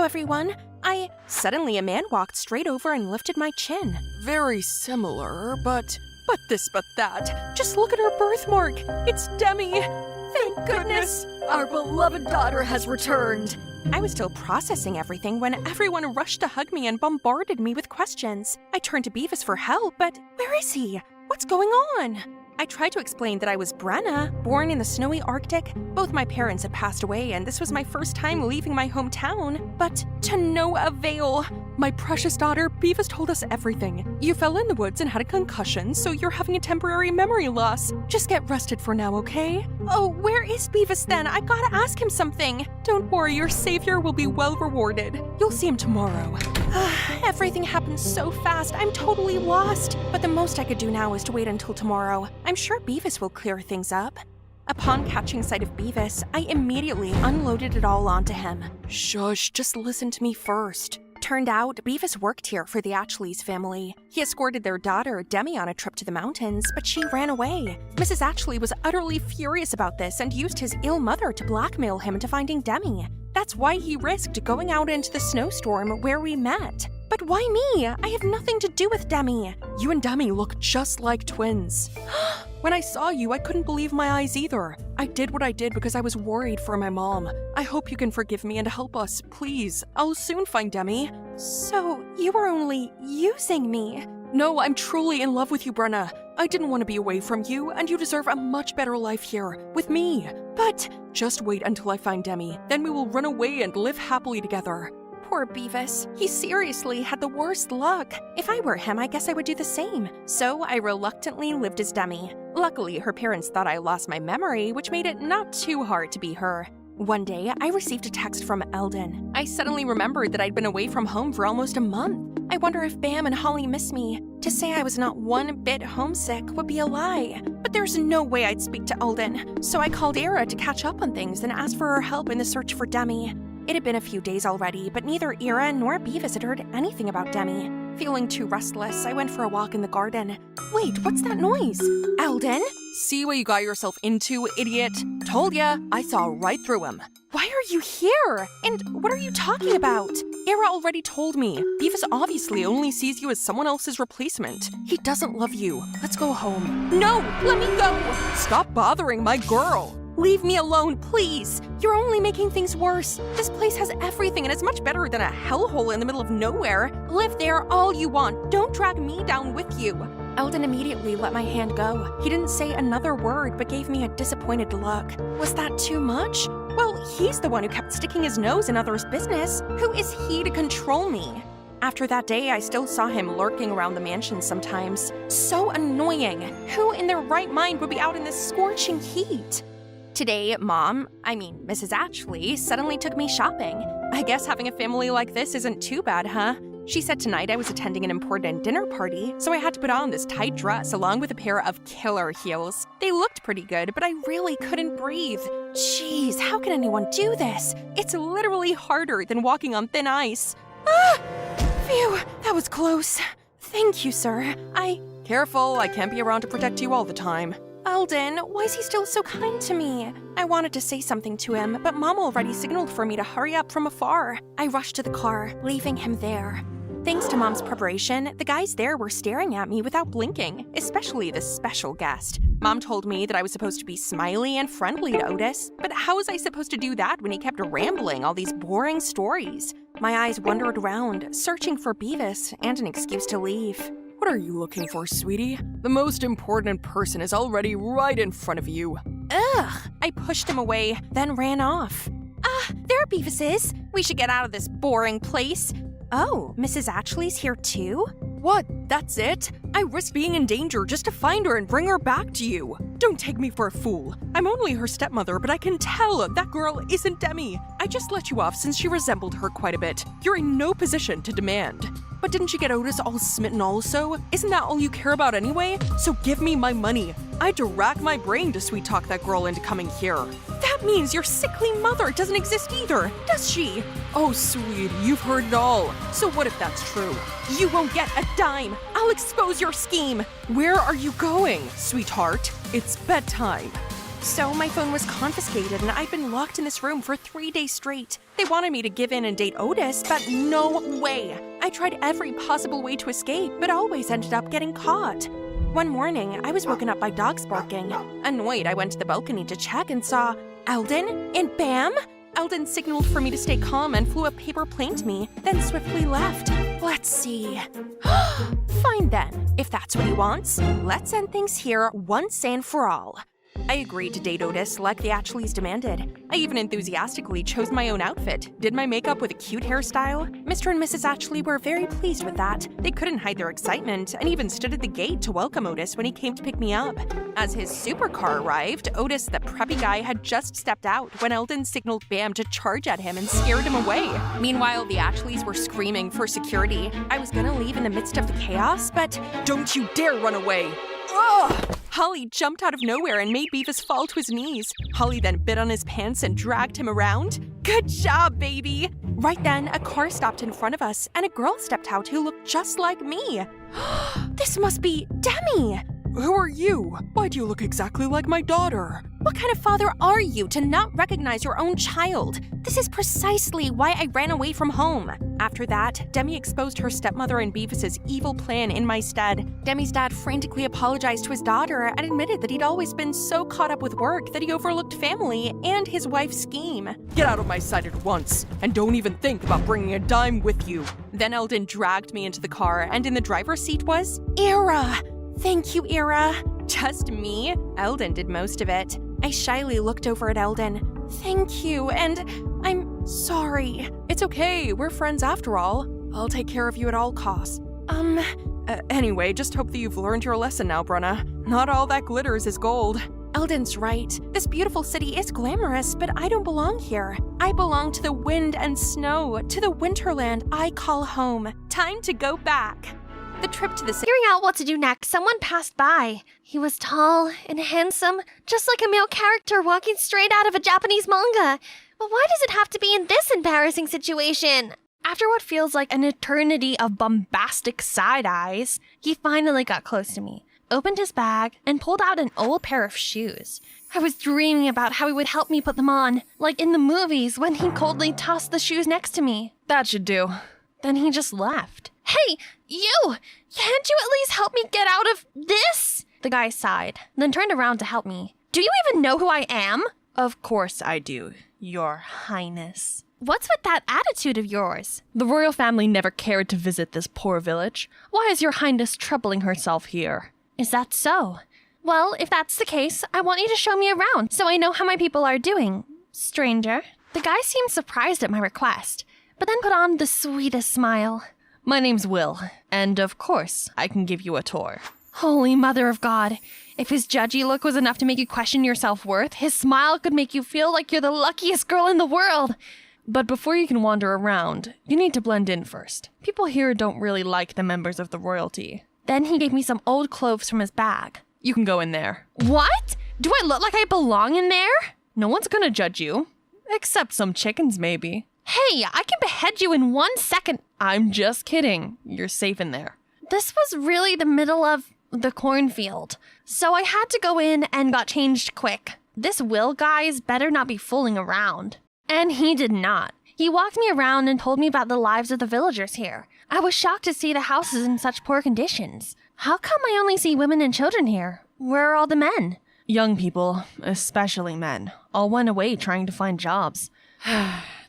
everyone. Suddenly a man walked straight over and lifted my chin. Very similar, but this, but that. Just look at her birthmark. It's Demi. Thank goodness. Our beloved daughter has returned. I was still processing everything when everyone rushed to hug me and bombarded me with questions. I turned to Beavis for help, but where is he? What's going on? I tried to explain that I was Brenna, born in the snowy Arctic. Both my parents had passed away, and this was my first time leaving my hometown. But to no avail. My precious daughter, Beavis told us everything. You fell in the woods and had a concussion, so you're having a temporary memory loss. Just get rested for now, okay? Oh, where is Beavis then? I gotta ask him something. Don't worry, your savior will be well rewarded. You'll see him tomorrow. Everything happened so fast, I'm totally lost. But the most I could do now is to wait until tomorrow. I'm sure Beavis will clear things up. Upon catching sight of Beavis, I immediately unloaded it all onto him. Shush, just listen to me first. Turned out, Beavis worked here for the Atchleys family. He escorted their daughter, Demi, on a trip to the mountains, but she ran away. Mrs. Atchley was utterly furious about this and used his ill mother to blackmail him into finding Demi. That's why he risked going out into the snowstorm where we met. But why me? I have nothing to do with Demi. You and Demi look just like twins. When I saw you, I couldn't believe my eyes either. I did what I did because I was worried for my mom. I hope you can forgive me and help us, please. I'll soon find Demi. So, you were only using me? No, I'm truly in love with you, Brenna. I didn't want to be away from you, and you deserve a much better life here, with me. But just wait until I find Demi. Then we will run away and live happily together. Poor Beavis. He seriously had the worst luck. If I were him, I guess I would do the same. So I reluctantly lived as Demi. Luckily, her parents thought I lost my memory, which made it not too hard to be her. One day, I received a text from Eldon. I suddenly remembered that I'd been away from home for almost a month. I wonder if Bam and Holly miss me. To say I was not one bit homesick would be a lie. But there's no way I'd speak to Eldon. So I called Ira to catch up on things and asked for her help in the search for Demi. It had been a few days already, but neither Ira nor Beavis had heard anything about Demi. Feeling too restless, I went for a walk in the garden. Wait, what's that noise? Eldon? See what you got yourself into, idiot. Told ya, I saw right through him. Why are you here? And what are you talking about? Ira already told me. Beavis obviously only sees you as someone else's replacement. He doesn't love you. Let's go home. No, let me go. Stop bothering my girl. Leave me alone, please! You're only making things worse. This place has everything and it's much better than a hellhole in the middle of nowhere. Live there all you want. Don't drag me down with you. Eldon immediately let my hand go. He didn't say another word but gave me a disappointed look. Was that too much? Well, he's the one who kept sticking his nose in others' business. Who is he to control me? After that day, I still saw him lurking around the mansion sometimes. So annoying. Who in their right mind would be out in this scorching heat? Today, Mrs. Ashley, suddenly took me shopping. I guess having a family like this isn't too bad, huh? She said tonight I was attending an important dinner party, so I had to put on this tight dress along with a pair of killer heels. They looked pretty good, but I really couldn't breathe. Jeez, how can anyone do this? It's literally harder than walking on thin ice. Ah! Phew, that was close. Thank you, sir. Careful, I can't be around to protect you all the time. Eldon, why is he still so kind to me? I wanted to say something to him, but Mom already signaled for me to hurry up from afar. I rushed to the car, leaving him there. Thanks to Mom's preparation, the guys there were staring at me without blinking, especially the special guest. Mom told me that I was supposed to be smiley and friendly to Otis, but how was I supposed to do that when he kept rambling all these boring stories? My eyes wandered around, searching for Beavis and an excuse to leave. What are you looking for, sweetie? The most important person is already right in front of you. Ugh! I pushed him away, then ran off. There Beavis is. We should get out of this boring place. Oh, Mrs. Ashley's here too? What? That's it? I risked being in danger just to find her and bring her back to you. Don't take me for a fool. I'm only her stepmother, but I can tell that girl isn't Demi. I just let you off since she resembled her quite a bit. You're in no position to demand. But didn't you get Otis all smitten also? Isn't that all you care about anyway? So give me my money. I had to rack my brain to sweet-talk that girl into coming here. That means your sickly mother doesn't exist either, does she? Oh, sweetie, you've heard it all. So what if that's true? You won't get a dime. I'll expose your scheme. Where are you going, sweetheart? It's bedtime. So my phone was confiscated and I've been locked in this room for 3 days straight. They wanted me to give in and date Otis, but no way. I tried every possible way to escape, but always ended up getting caught. One morning, I was woken up by dogs barking. Annoyed, I went to the balcony to check and saw Eldon and Bam. Eldon signaled for me to stay calm and flew a paper plane to me, then swiftly left. Let's see. Fine then, if that's what he wants. Let's end things here once and for all. I agreed to date Otis like the Ashleys demanded. I even enthusiastically chose my own outfit, did my makeup with a cute hairstyle. Mr. and Mrs. Ashley were very pleased with that. They couldn't hide their excitement and even stood at the gate to welcome Otis when he came to pick me up. As his supercar arrived, Otis, the preppy guy, had just stepped out when Eldon signaled Bam to charge at him and scared him away. Meanwhile, the Ashleys were screaming for security. I was gonna leave in the midst of the chaos, but don't you dare run away! Ugh! Holly jumped out of nowhere and made Beavis fall to his knees. Holly then bit on his pants and dragged him around. Good job, baby! Right then, a car stopped in front of us, and a girl stepped out who looked just like me. This must be Demi! Who are you? Why do you look exactly like my daughter? What kind of father are you to not recognize your own child? This is precisely why I ran away from home. After that, Demi exposed her stepmother and Beavis's evil plan in my stead. Demi's dad frantically apologized to his daughter and admitted that he'd always been so caught up with work that he overlooked family and his wife's scheme. Get out of my sight at once, and don't even think about bringing a dime with you. Then Eldon dragged me into the car, and in the driver's seat was Ira. Thank you, Ira. Just me? Eldon did most of it. I shyly looked over at Eldon. Thank you, and I'm sorry. It's okay, we're friends after all. I'll take care of you at all costs. Anyway, just hope that you've learned your lesson now, Brenna. Not all that glitters is gold. Eldon's right. This beautiful city is glamorous, but I don't belong here. I belong to the wind and snow, to the winterland I call home. Time to go back. The trip to the city. Figuring out what to do next, someone passed by. He was tall and handsome, just like a male character walking straight out of a Japanese manga. But why does it have to be in this embarrassing situation? After what feels like an eternity of bombastic side eyes, he finally got close to me, opened his bag, and pulled out an old pair of shoes. I was dreaming about how he would help me put them on, like in the movies when he coldly tossed the shoes next to me. That should do. Then he just left. Hey, you! Can't you at least help me get out of this? The guy sighed, then turned around to help me. Do you even know who I am? Of course I do, Your Highness. What's with that attitude of yours? The royal family never cared to visit this poor village. Why is Your Highness troubling herself here? Is that so? Well, if that's the case, I want you to show me around so I know how my people are doing. Stranger. The guy seemed surprised at my request, but then put on the sweetest smile. My name's Will, and of course, I can give you a tour. Holy Mother of God. If his judgy look was enough to make you question your self-worth, his smile could make you feel like you're the luckiest girl in the world. But before you can wander around, you need to blend in first. People here don't really like the members of the royalty. Then he gave me some old clothes from his bag. You can go in there. What? Do I look like I belong in there? No one's gonna judge you. Except some chickens, maybe. Hey, I can behead you in 1 second. I'm just kidding. You're safe in there. This was really the middle of the cornfield, so I had to go in and got changed quick. This Will guy's better not be fooling around. And he did not. He walked me around and told me about the lives of the villagers here. I was shocked to see the houses in such poor conditions. How come I only see women and children here? Where are all the men? Young people, especially men, all went away trying to find jobs.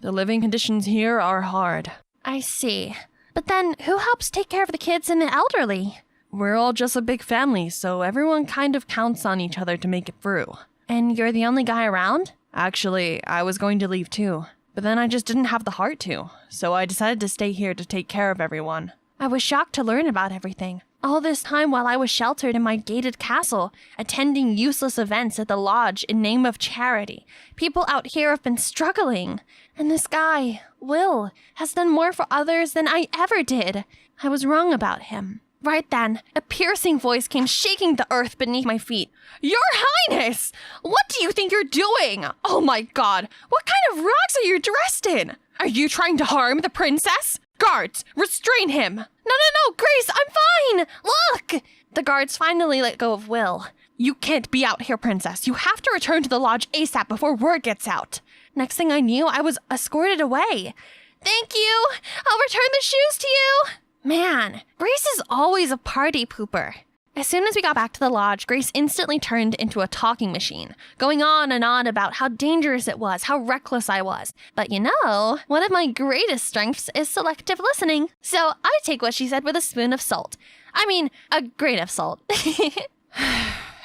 The living conditions here are hard. I see. But then, who helps take care of the kids and the elderly? We're all just a big family, so everyone kind of counts on each other to make it through. And you're the only guy around? Actually, I was going to leave too, but then I just didn't have the heart to, so I decided to stay here to take care of everyone. I was shocked to learn about everything. All this time while I was sheltered in my gated castle, attending useless events at the lodge in name of charity. People out here have been struggling. And this guy, Will, has done more for others than I ever did. I was wrong about him. Right then, a piercing voice came shaking the earth beneath my feet. Your Highness! What do you think you're doing? Oh my god, what kind of rags are you dressed in? Are you trying to harm the princess? Guards, restrain him! No, Grace, I'm fine! Look! The guards finally let go of Will. You can't be out here, princess. You have to return to the lodge ASAP before word gets out. Next thing I knew, I was escorted away. Thank you! I'll return the shoes to you! Man, Grace is always a party pooper. As soon as we got back to the lodge, Grace instantly turned into a talking machine, going on and on about how dangerous it was, how reckless I was. But you know, one of my greatest strengths is selective listening. So I take what she said with a spoon of salt. I mean, a grain of salt.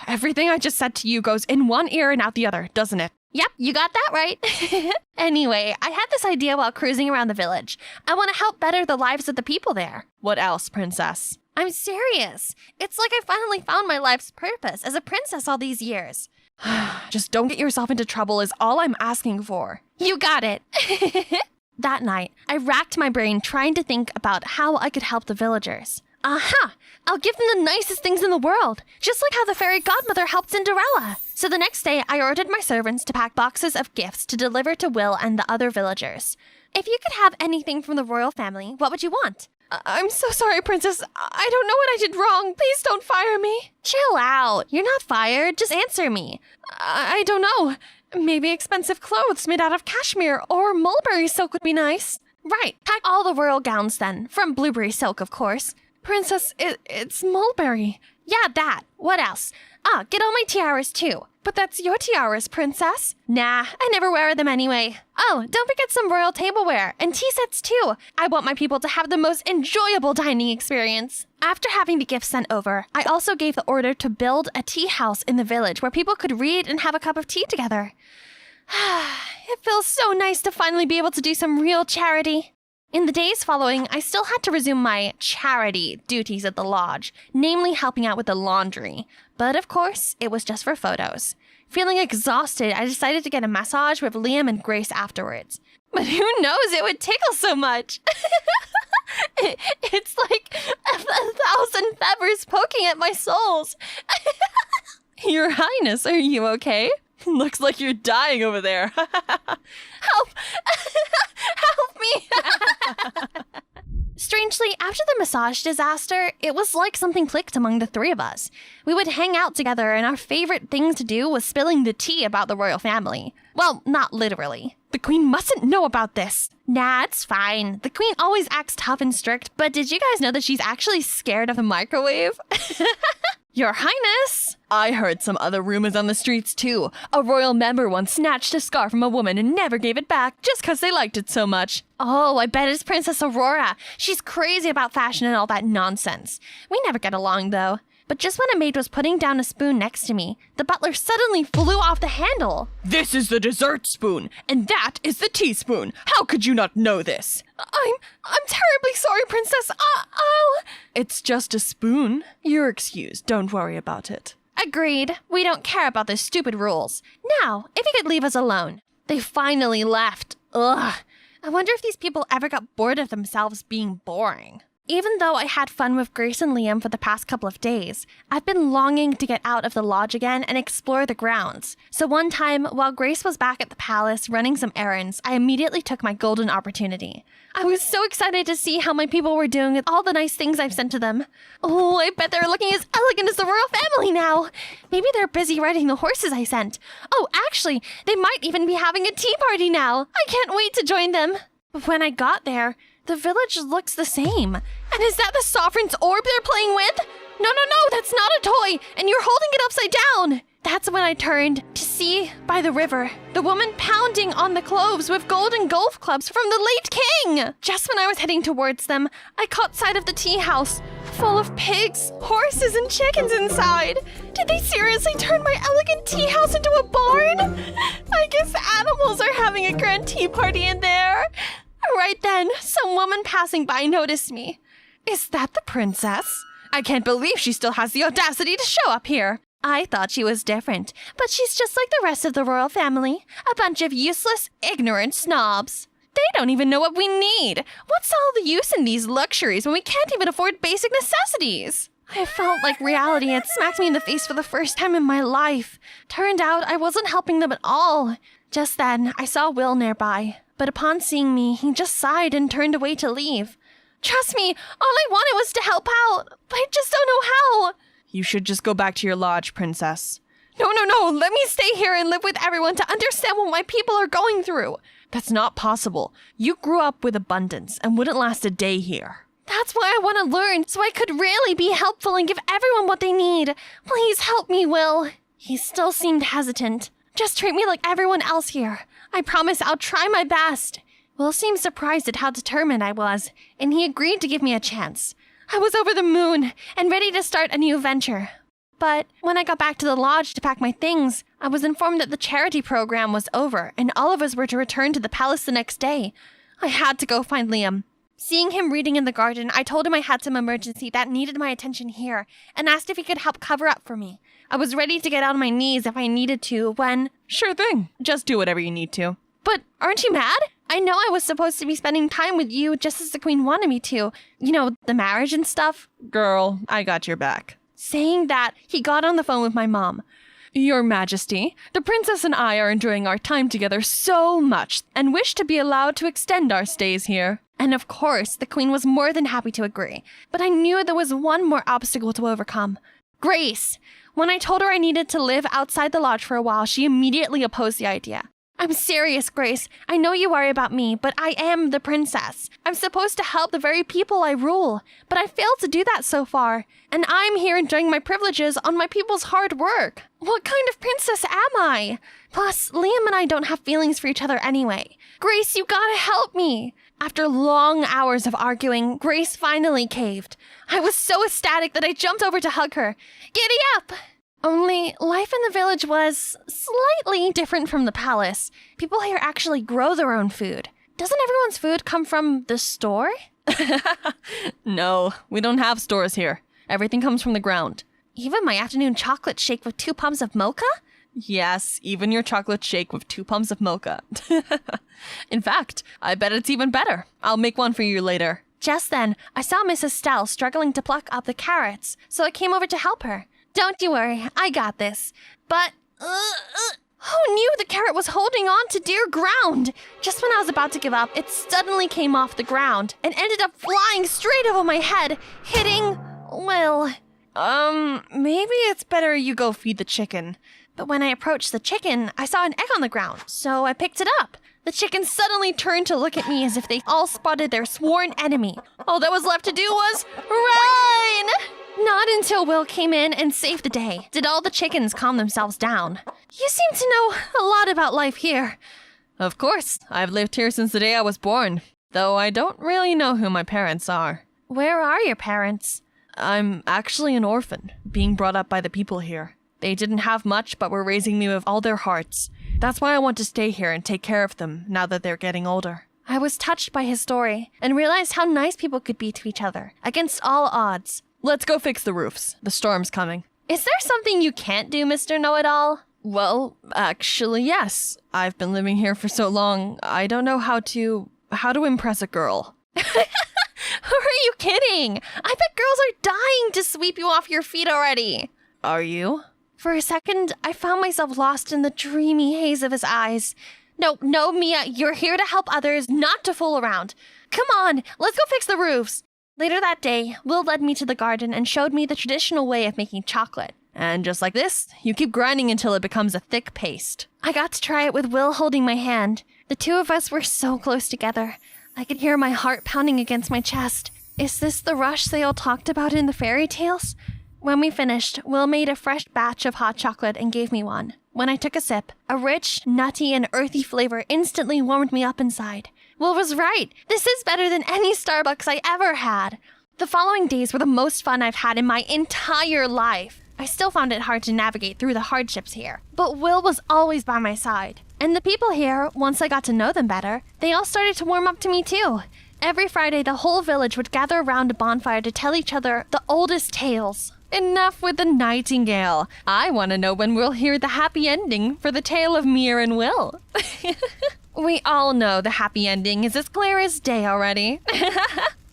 Everything I just said to you goes in one ear and out the other, doesn't it? Yep, you got that right. Anyway, I had this idea while cruising around the village. I want to help better the lives of the people there. What else, princess? I'm serious. It's like I finally found my life's purpose as a princess all these years. Just don't get yourself into trouble is all I'm asking for. You got it. That night, I racked my brain trying to think about how I could help the villagers. Aha! I'll give them the nicest things in the world, just like how the fairy godmother helped Cinderella. So the next day, I ordered my servants to pack boxes of gifts to deliver to Will and the other villagers. If you could have anything from the royal family, what would you want? I'm so sorry, princess. I don't know what I did wrong. Please don't fire me. Chill out. You're not fired. Just answer me. I don't know. Maybe expensive clothes made out of cashmere or mulberry silk would be nice. Right. Pack all the royal gowns then. From blueberry silk, of course. Princess, it's mulberry. Yeah, that. What else? Get all my tiaras too. But that's your tiaras, princess. Nah, I never wear them anyway. Oh, don't forget some royal tableware and tea sets too. I want my people to have the most enjoyable dining experience. After having the gifts sent over, I also gave the order to build a tea house in the village where people could read and have a cup of tea together. It feels so nice to finally be able to do some real charity. In the days following, I still had to resume my charity duties at the lodge, namely helping out with the laundry. But of course, it was just for photos. Feeling exhausted, I decided to get a massage with Liam and Grace afterwards. But who knows, it would tickle so much. It's like 1,000 feathers poking at my soles. Your Highness, are you okay? Looks like you're dying over there. Help! Help me! Strangely, after the massage disaster, it was like something clicked among the three of us. We would hang out together, and our favorite thing to do was spilling the tea about the royal family. Well, not literally. The queen mustn't know about this. Nah, it's fine. The queen always acts tough and strict, but did you guys know that she's actually scared of the microwave? Your Highness! I heard some other rumors on the streets too. A royal member once snatched a scarf from a woman and never gave it back just because they liked it so much. Oh, I bet it's Princess Aurora. She's crazy about fashion and all that nonsense. We never get along though. But just when a maid was putting down a spoon next to me, the butler suddenly flew off the handle. This is the dessert spoon, and that is the teaspoon. How could you not know this? I'm terribly sorry, Princess. I'll... It's just a spoon. You're excused. Don't worry about it. Agreed. We don't care about the stupid rules. Now, if you could leave us alone. They finally left. Ugh. I wonder if these people ever got bored of themselves being boring. Even though I had fun with Grace and Liam for the past couple of days, I've been longing to get out of the lodge again and explore the grounds. So one time, while Grace was back at the palace running some errands, I immediately took my golden opportunity. I was so excited to see how my people were doing with all the nice things I've sent to them. Oh, I bet they're looking as elegant as the royal family now. Maybe they're busy riding the horses I sent. Oh, actually, they might even be having a tea party now. I can't wait to join them. But when I got there, the village looks the same. And is that the sovereign's orb they're playing with? No, that's not a toy, and you're holding it upside down. That's when I turned to see, by the river, the woman pounding on the cloves with golden golf clubs from the late king. Just when I was heading towards them, I caught sight of the tea house, full of pigs, horses, and chickens inside. Did they seriously turn my elegant tea house into a barn? I guess animals are having a grand tea party in there. Right then, some woman passing by noticed me. Is that the princess? I can't believe she still has the audacity to show up here. I thought she was different, but she's just like the rest of the royal family. A bunch of useless, ignorant snobs. They don't even know what we need. What's all the use in these luxuries when we can't even afford basic necessities? I felt like reality had smacked me in the face for the first time in my life. Turned out I wasn't helping them at all. Just then, I saw Will nearby, but upon seeing me, he just sighed and turned away to leave. Trust me, all I wanted was to help out, but I just don't know how. You should just go back to your lodge, princess. No, let me stay here and live with everyone to understand what my people are going through. That's not possible. You grew up with abundance and wouldn't last a day here. That's why I want to learn, so I could really be helpful and give everyone what they need. Please help me, Will. He still seemed hesitant. Just treat me like everyone else here. I promise I'll try my best. Will seemed surprised at how determined I was, and he agreed to give me a chance. I was over the moon and ready to start a new venture. But when I got back to the lodge to pack my things, I was informed that the charity program was over and all of us were to return to the palace the next day. I had to go find Liam. Seeing him reading in the garden, I told him I had some emergency that needed my attention here and asked if he could help cover up for me. I was ready to get on my knees if I needed to when... Sure thing. Just do whatever you need to. But aren't you mad? I know I was supposed to be spending time with you just as the queen wanted me to. You know, the marriage and stuff. Girl, I got your back. Saying that, he got on the phone with my mom. Your Majesty, the princess and I are enjoying our time together so much and wish to be allowed to extend our stays here. And of course, the queen was more than happy to agree. But I knew there was one more obstacle to overcome. Grace! When I told her I needed to live outside the lodge for a while, she immediately opposed the idea. I'm serious, Grace. I know you worry about me, but I am the princess. I'm supposed to help the very people I rule, but I failed to do that so far. And I'm here enjoying my privileges on my people's hard work. What kind of princess am I? Plus, Liam and I don't have feelings for each other anyway. Grace, you gotta help me. After long hours of arguing, Grace finally caved. I was so ecstatic that I jumped over to hug her. Giddy up! Only, life in the village was slightly different from the palace. People here actually grow their own food. Doesn't everyone's food come from the store? No, we don't have stores here. Everything comes from the ground. Even my afternoon chocolate shake with 2 pumps of mocha? Yes, even your chocolate shake with 2 pumps of mocha. In fact, I bet it's even better. I'll make one for you later. Just then, I saw Miss Estelle struggling to pluck up the carrots, so I came over to help her. Don't you worry, I got this. But, who knew the carrot was holding on to dear ground? Just when I was about to give up, it suddenly came off the ground and ended up flying straight over my head, hitting, well... Maybe it's better you go feed the chicken. But when I approached the chicken, I saw an egg on the ground, so I picked it up. The chicken suddenly turned to look at me as if they all spotted their sworn enemy. All that was left to do was run! Not until Will came in and saved the day did all the chickens calm themselves down. You seem to know a lot about life here. Of course, I've lived here since the day I was born, though I don't really know who my parents are. Where are your parents? I'm actually an orphan, being brought up by the people here. They didn't have much, but were raising me with all their hearts. That's why I want to stay here and take care of them now that they're getting older. I was touched by his story and realized how nice people could be to each other, against all odds. Let's go fix the roofs. The storm's coming. Is there something you can't do, Mr. Know-It-All? Well, actually, yes. I've been living here for so long, I don't know how to impress a girl. Who are you kidding? I bet girls are dying to sweep you off your feet already. Are you? For a second, I found myself lost in the dreamy haze of his eyes. No, Mia, you're here to help others, not to fool around. Come on, let's go fix the roofs. Later that day, Will led me to the garden and showed me the traditional way of making chocolate. And just like this, you keep grinding until it becomes a thick paste. I got to try it with Will holding my hand. The two of us were so close together. I could hear my heart pounding against my chest. Is this the rush they all talked about in the fairy tales? When we finished, Will made a fresh batch of hot chocolate and gave me one. When I took a sip, a rich, nutty, and earthy flavor instantly warmed me up inside. Will was right. This is better than any Starbucks I ever had. The following days were the most fun I've had in my entire life. I still found it hard to navigate through the hardships here, but Will was always by my side. And the people here, once I got to know them better, they all started to warm up to me too. Every Friday, the whole village would gather around a bonfire to tell each other the oldest tales. Enough with the nightingale. I want to know when we'll hear the happy ending for the tale of Mir and Will. We all know the happy ending is as clear as day already.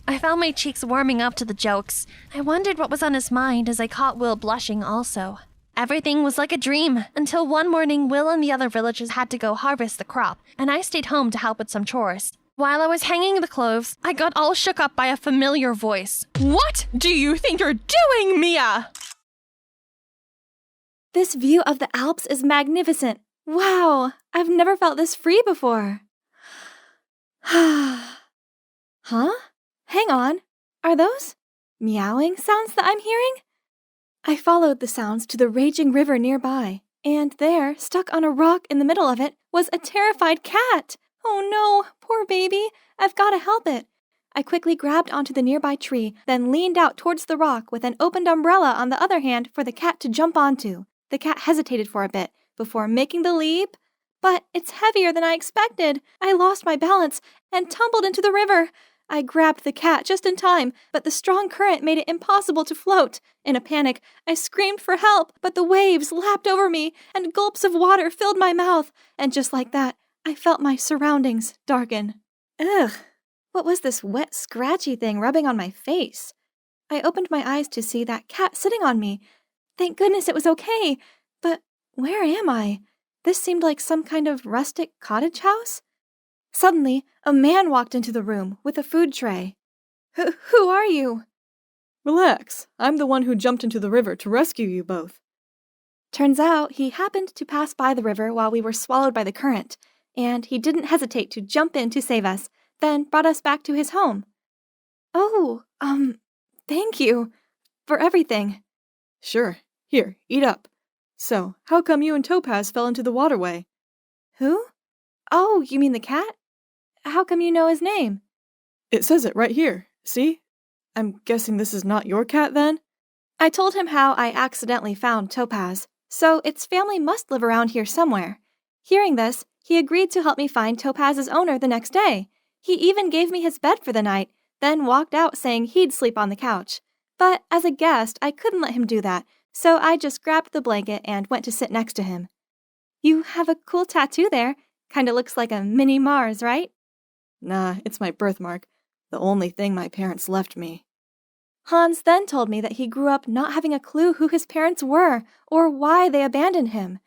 I found my cheeks warming up to the jokes. I wondered what was on his mind as I caught Will blushing also. Everything was like a dream, until one morning Will and the other villagers had to go harvest the crop, and I stayed home to help with some chores. While I was hanging the cloves, I got all shook up by a familiar voice. What do you think you're doing, Mia? This view of the Alps is magnificent. Wow, I've never felt this free before. Huh? Hang on. Are those meowing sounds that I'm hearing? I followed the sounds to the raging river nearby, and there, stuck on a rock in the middle of it, was a terrified cat. Oh no, poor baby. I've got to help it. I quickly grabbed onto the nearby tree, then leaned out towards the rock with an opened umbrella on the other hand for the cat to jump onto. The cat hesitated for a bit before making the leap. But it's heavier than I expected. I lost my balance and tumbled into the river. I grabbed the cat just in time, but the strong current made it impossible to float. In a panic, I screamed for help, but the waves lapped over me and gulps of water filled my mouth. And just like that, I felt my surroundings darken. Ugh, what was this wet, scratchy thing rubbing on my face? I opened my eyes to see that cat sitting on me. Thank goodness it was okay. But where am I? This seemed like some kind of rustic cottage house. Suddenly, a man walked into the room with a food tray. Who are you? Relax. I'm the one who jumped into the river to rescue you both. Turns out he happened to pass by the river while we were swallowed by the current, and he didn't hesitate to jump in to save us, then brought us back to his home. Oh, thank you for everything. Sure. Here, eat up. So, how come you and Topaz fell into the waterway? Who? Oh, you mean the cat? How come you know his name? It says it right here. See? I'm guessing this is not your cat then? I told him how I accidentally found Topaz, so its family must live around here somewhere. Hearing this, he agreed to help me find Topaz's owner the next day. He even gave me his bed for the night, then walked out saying he'd sleep on the couch. But as a guest, I couldn't let him do that, so I just grabbed the blanket and went to sit next to him. You have a cool tattoo there. Kinda looks like a mini Mars, right? Nah, it's my birthmark. The only thing my parents left me. Hans then told me that he grew up not having a clue who his parents were or why they abandoned him.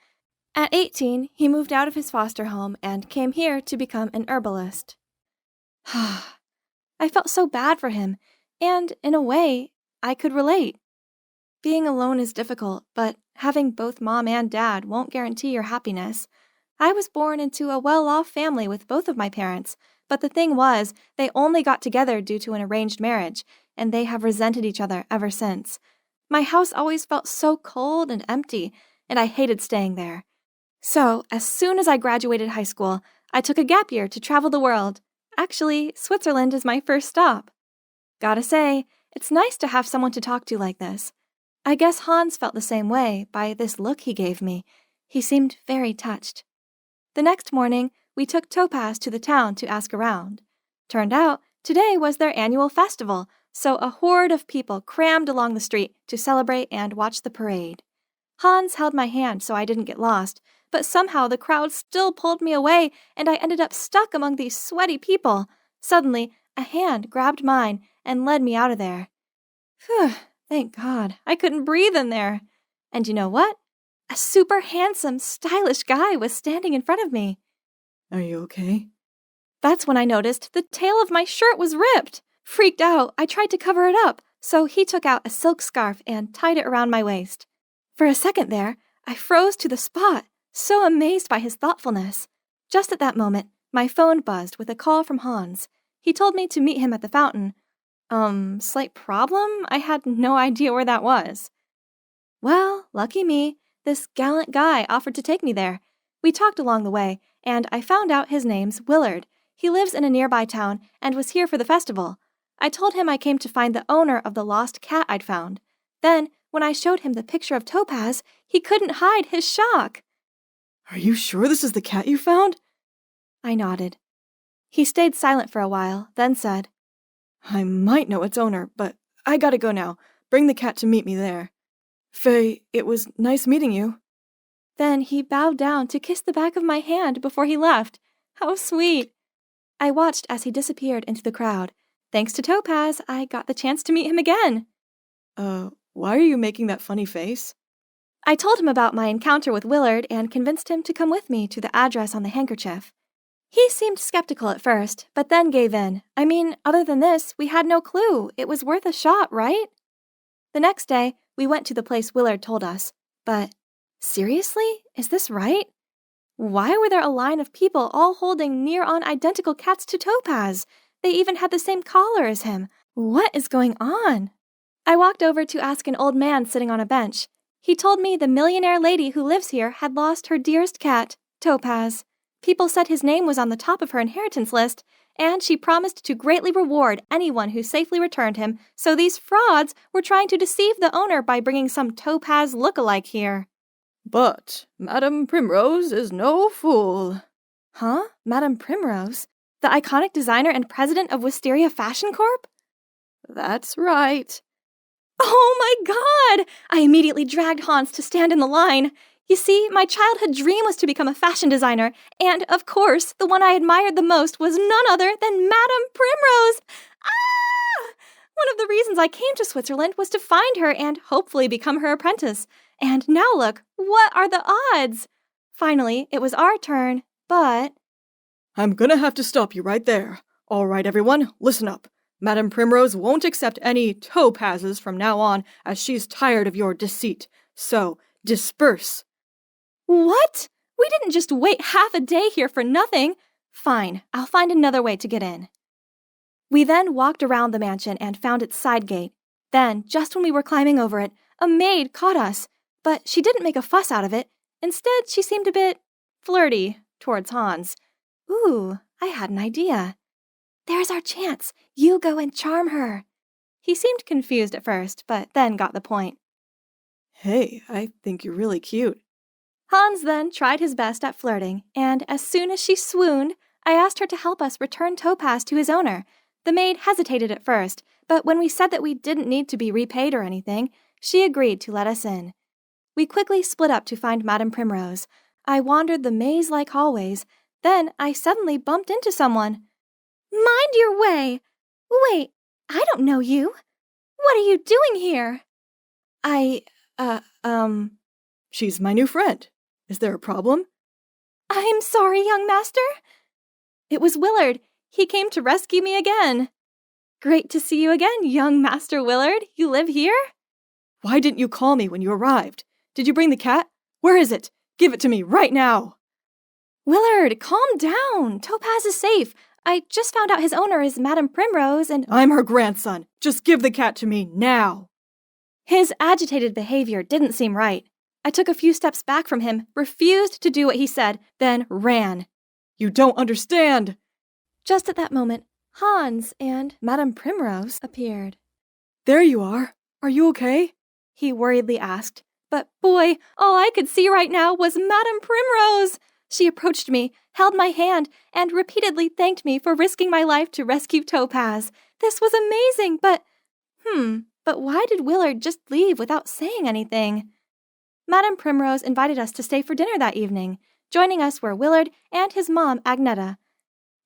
At 18, he moved out of his foster home and came here to become an herbalist. I felt so bad for him, and in a way, I could relate. Being alone is difficult, but having both mom and dad won't guarantee your happiness. I was born into a well-off family with both of my parents, but the thing was, they only got together due to an arranged marriage, and they have resented each other ever since. My house always felt so cold and empty, and I hated staying there. So, as soon as I graduated high school, I took a gap year to travel the world. Actually, Switzerland is my first stop. Gotta say, it's nice to have someone to talk to like this. I guess Hans felt the same way by this look he gave me. He seemed very touched. The next morning, we took Topaz to the town to ask around. Turned out, today was their annual festival, so a horde of people crammed along the street to celebrate and watch the parade. Hans held my hand so I didn't get lost, but somehow the crowd still pulled me away and I ended up stuck among these sweaty people. Suddenly, a hand grabbed mine and led me out of there. Phew, thank God, I couldn't breathe in there. And you know what? A super handsome, stylish guy was standing in front of me. Are you okay? That's when I noticed the tail of my shirt was ripped. Freaked out, I tried to cover it up, so he took out a silk scarf and tied it around my waist. For a second there, I froze to the spot, so amazed by his thoughtfulness. Just at that moment, my phone buzzed with a call from Hans. He told me to meet him at the fountain. Slight problem? I had no idea where that was. Well, lucky me, this gallant guy offered to take me there. We talked along the way, and I found out his name's Willard. He lives in a nearby town and was here for the festival. I told him I came to find the owner of the lost cat I'd found. Then, when I showed him the picture of Topaz, he couldn't hide his shock. Are you sure this is the cat you found? I nodded. He stayed silent for a while, then said, I might know its owner, but I gotta go now. Bring the cat to meet me there. Faye, it was nice meeting you. Then he bowed down to kiss the back of my hand before he left. How sweet! I watched as he disappeared into the crowd. Thanks to Topaz, I got the chance to meet him again. Why are you making that funny face? I told him about my encounter with Willard and convinced him to come with me to the address on the handkerchief. He seemed skeptical at first, but then gave in. I mean, other than this, we had no clue. It was worth a shot, right? The next day, we went to the place Willard told us. But, seriously? Is this right? Why were there a line of people all holding near-on identical cats to Topaz? They even had the same collar as him. What is going on? I walked over to ask an old man sitting on a bench. He told me the millionaire lady who lives here had lost her dearest cat, Topaz. People said his name was on the top of her inheritance list, and she promised to greatly reward anyone who safely returned him, so these frauds were trying to deceive the owner by bringing some Topaz look-alike here. But Madame Primrose is no fool. Huh? Madame Primrose? The iconic designer and president of Wisteria Fashion Corp? That's right. Oh my God! I immediately dragged Hans to stand in the line. You see, my childhood dream was to become a fashion designer, and, of course, the one I admired the most was none other than Madame Primrose! Ah! One of the reasons I came to Switzerland was to find her and hopefully become her apprentice. And now look, what are the odds? Finally, it was our turn, but... I'm gonna have to stop you right there. All right, everyone, listen up. Madame Primrose won't accept any topazes from now on, as she's tired of your deceit. So, disperse. What? We didn't just wait half a day here for nothing. Fine, I'll find another way to get in. We then walked around the mansion and found its side gate. Then, just when we were climbing over it, a maid caught us, but she didn't make a fuss out of it. Instead, she seemed a bit flirty towards Hans. Ooh, I had an idea. There's our chance. You go and charm her. He seemed confused at first, but then got the point. Hey, I think you're really cute. Hans then tried his best at flirting, and as soon as she swooned, I asked her to help us return Topaz to his owner. The maid hesitated at first, but when we said that we didn't need to be repaid or anything, she agreed to let us in. We quickly split up to find Madame Primrose. I wandered the maze-like hallways. Then I suddenly bumped into someone. Mind your way! Wait, I don't know you. What are you doing here? She's my new friend. Is there a problem? I'm sorry, young master. It was Willard. He came to rescue me again. Great to see you again, young Master Willard. You live here? Why didn't you call me when you arrived? Did you bring the cat? Where is it? Give it to me right now. Willard, calm down. Topaz is safe. I just found out his owner is Madame Primrose and— I'm her grandson. Just give the cat to me now. His agitated behavior didn't seem right. I took a few steps back from him, refused to do what he said, then ran. You don't understand. Just at that moment, Hans and Madame Primrose appeared. There you are. Are you okay? He worriedly asked. But boy, all I could see right now was Madame Primrose. She approached me, held my hand, and repeatedly thanked me for risking my life to rescue Topaz. This was amazing, but why did Willard just leave without saying anything? Madame Primrose invited us to stay for dinner that evening. Joining us were Willard and his mom, Agneta.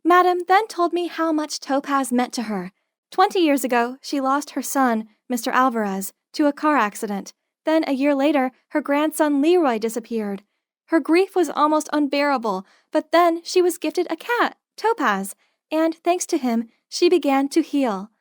Madame then told me how much Topaz meant to her. 20 years ago, she lost her son, Mr. Alvarez, to a car accident. Then a year later, her grandson Leroy disappeared. Her grief was almost unbearable, but then she was gifted a cat, Topaz, and thanks to him, she began to heal.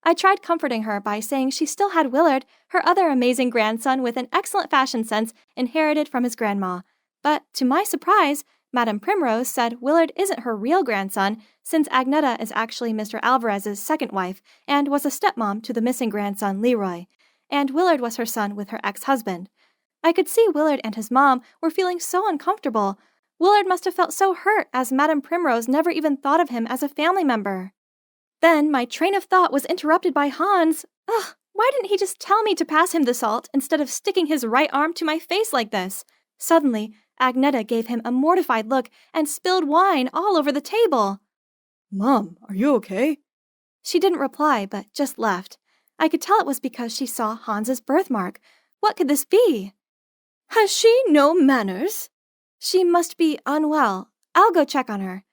I tried comforting her by saying she still had Willard, her other amazing grandson with an excellent fashion sense inherited from his grandma. But to my surprise, Madame Primrose said Willard isn't her real grandson, since Agneta is actually Mr. Alvarez's second wife and was a stepmom to the missing grandson Leroy, and Willard was her son with her ex-husband. I could see Willard and his mom were feeling so uncomfortable. Willard must have felt so hurt as Madame Primrose never even thought of him as a family member. Then my train of thought was interrupted by Hans. Why didn't he just tell me to pass him the salt instead of sticking his right arm to my face like this? Suddenly, Agneta gave him a mortified look and spilled wine all over the table. Mom, are you okay? She didn't reply, but just left. I could tell it was because she saw Hans's birthmark. What could this be? Has she no manners? She must be unwell. I'll go check on her.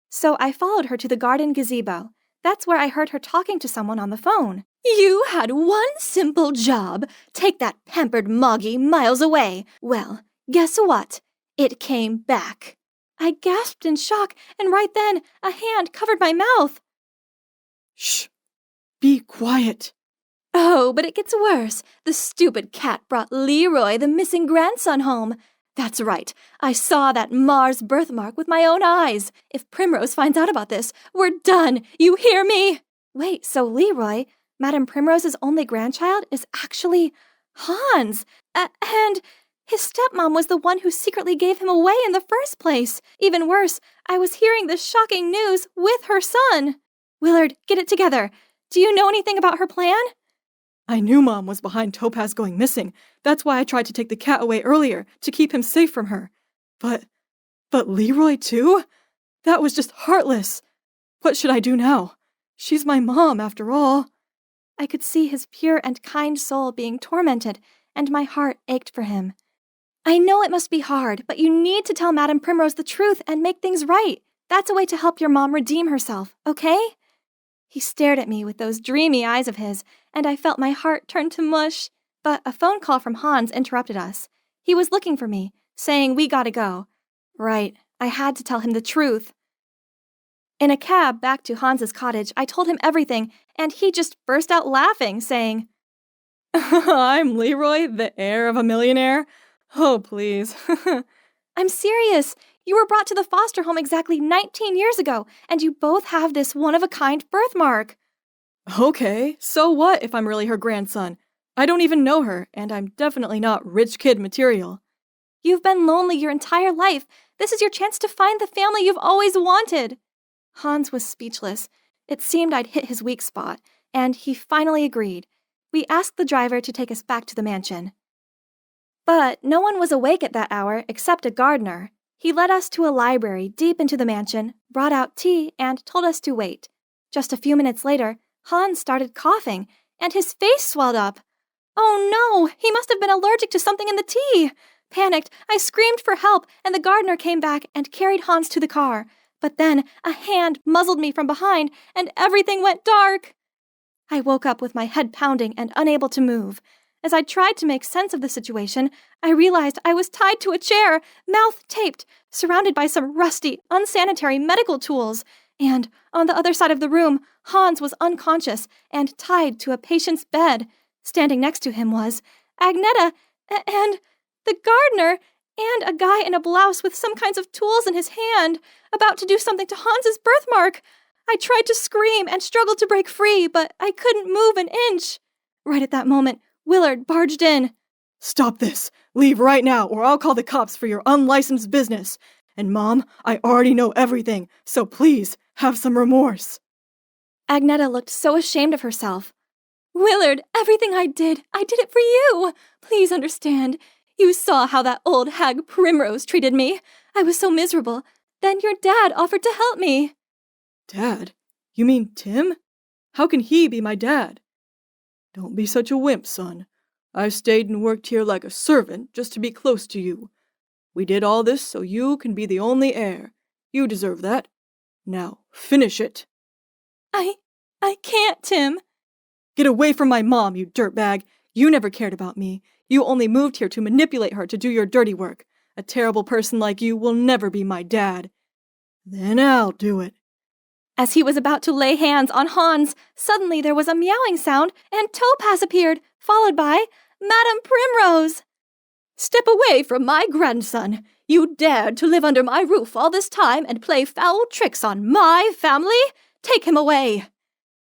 So I followed her to the garden gazebo. That's where I heard her talking to someone on the phone. You had one simple job. Take that pampered Moggy miles away. Well, guess what? It came back. I gasped in shock, and right then, a hand covered my mouth. Shh. Be quiet. Oh, but it gets worse. The stupid cat brought Leroy, the missing grandson, home. That's right. I saw that Mars birthmark with my own eyes. If Primrose finds out about this, we're done. You hear me? Wait, so Leroy, Madame Primrose's only grandchild, is actually Hans. And his stepmom was the one who secretly gave him away in the first place. Even worse, I was hearing this shocking news with her son. Willard, get it together. Do you know anything about her plan? I knew Mom was behind Topaz going missing. That's why I tried to take the cat away earlier, to keep him safe from her. But Leroy too? That was just heartless. What should I do now? She's my mom, after all. I could see his pure and kind soul being tormented, and my heart ached for him. I know it must be hard, but you need to tell Madame Primrose the truth and make things right. That's a way to help your mom redeem herself, okay? He stared at me with those dreamy eyes of his, and I felt my heart turn to mush. But a phone call from Hans interrupted us. He was looking for me, saying we gotta go. Right, I had to tell him the truth. In a cab back to Hans's cottage, I told him everything, and he just burst out laughing, saying, I'm Leroy, the heir of a millionaire? Oh, please. I'm serious. You were brought to the foster home exactly 19 years ago, and you both have this one-of-a-kind birthmark. Okay, so what if I'm really her grandson? I don't even know her, and I'm definitely not rich kid material. You've been lonely your entire life. This is your chance to find the family you've always wanted. Hans was speechless. It seemed I'd hit his weak spot, and he finally agreed. We asked the driver to take us back to the mansion. But no one was awake at that hour except a gardener. He led us to a library deep into the mansion, brought out tea, and told us to wait. Just a few minutes later, Hans started coughing, and his face swelled up. Oh no, he must have been allergic to something in the tea. Panicked, I screamed for help, and the gardener came back and carried Hans to the car. But then a hand muzzled me from behind, and everything went dark. I woke up with my head pounding and unable to move. As I tried to make sense of the situation, I realized I was tied to a chair, mouth taped, surrounded by some rusty, unsanitary medical tools. And on the other side of the room, Hans was unconscious and tied to a patient's bed. Standing next to him was Agneta and the gardener and a guy in a blouse with some kinds of tools in his hand, about to do something to Hans's birthmark. I tried to scream and struggled to break free, but I couldn't move an inch. Right at that moment, Willard barged in. Stop this! Leave right now, or I'll call the cops for your unlicensed business. And Mom, I already know everything, so please, have some remorse. Agneta looked so ashamed of herself. Willard, everything I did it for you. Please understand. You saw how that old hag Primrose treated me. I was so miserable. Then your dad offered to help me. Dad? You mean Tim? How can he be my dad? Don't be such a wimp, son. I've stayed and worked here like a servant just to be close to you. We did all this so you can be the only heir. You deserve that. Now, finish it. I can't, Tim. Get away from my mom, you dirtbag. You never cared about me. You only moved here to manipulate her to do your dirty work. A terrible person like you will never be my dad. Then I'll do it. As he was about to lay hands on Hans, suddenly there was a meowing sound, and Topaz appeared, followed by Madame Primrose. Step away from my grandson. You dared to live under my roof all this time and play foul tricks on my family? Take him away.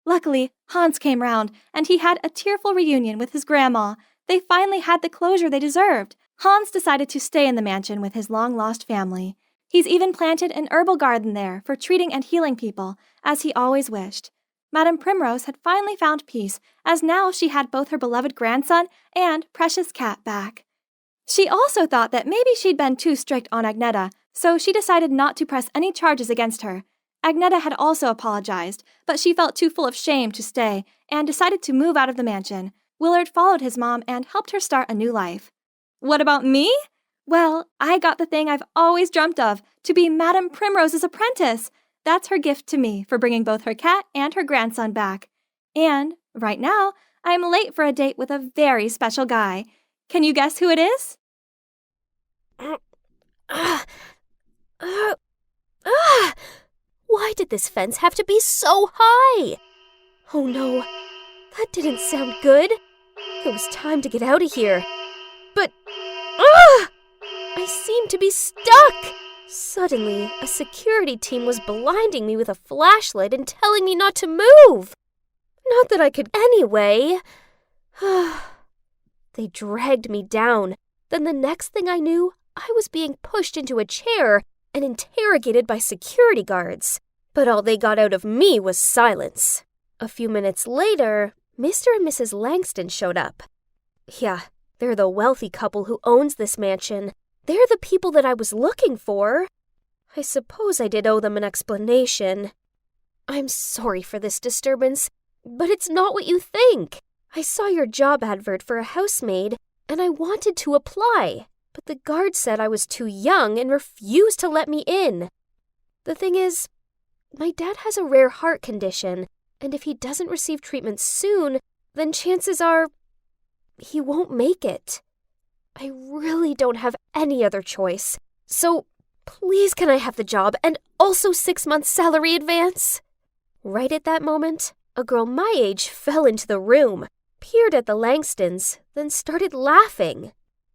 Luckily, Hans came round, and he had a tearful reunion with his grandma. They finally had the closure they deserved. Hans decided to stay in the mansion with his long-lost family. He's even planted an herbal garden there for treating and healing people, as he always wished. Madame Primrose had finally found peace, as now she had both her beloved grandson and precious cat back. She also thought that maybe she'd been too strict on Agneta, so she decided not to press any charges against her. Agneta had also apologized, but she felt too full of shame to stay and decided to move out of the mansion. Willard followed his mom and helped her start a new life. What about me? Well, I got the thing I've always dreamt of, to be Madame Primrose's apprentice. That's her gift to me for bringing both her cat and her grandson back. And, right now, I'm late for a date with a very special guy. Can you guess who it is? Why did this fence have to be so high? Oh no, that didn't sound good. It was time to get out of here. But, I seemed to be stuck. Suddenly, a security team was blinding me with a flashlight and telling me not to move. Not that I could anyway. They dragged me down. Then the next thing I knew, I was being pushed into a chair and interrogated by security guards. But all they got out of me was silence. A few minutes later, Mr. and Mrs. Langston showed up. Yeah, they're the wealthy couple who owns this mansion. They're the people that I was looking for. I suppose I did owe them an explanation. I'm sorry for this disturbance, but it's not what you think. I saw your job advert for a housemaid, and I wanted to apply, but the guard said I was too young and refused to let me in. The thing is, my dad has a rare heart condition, and if he doesn't receive treatment soon, then chances are he won't make it. I really don't have any other choice, so please can I have the job and also 6 months' salary advance? Right at that moment, a girl my age fell into the room, peered at the Langstons, then started laughing.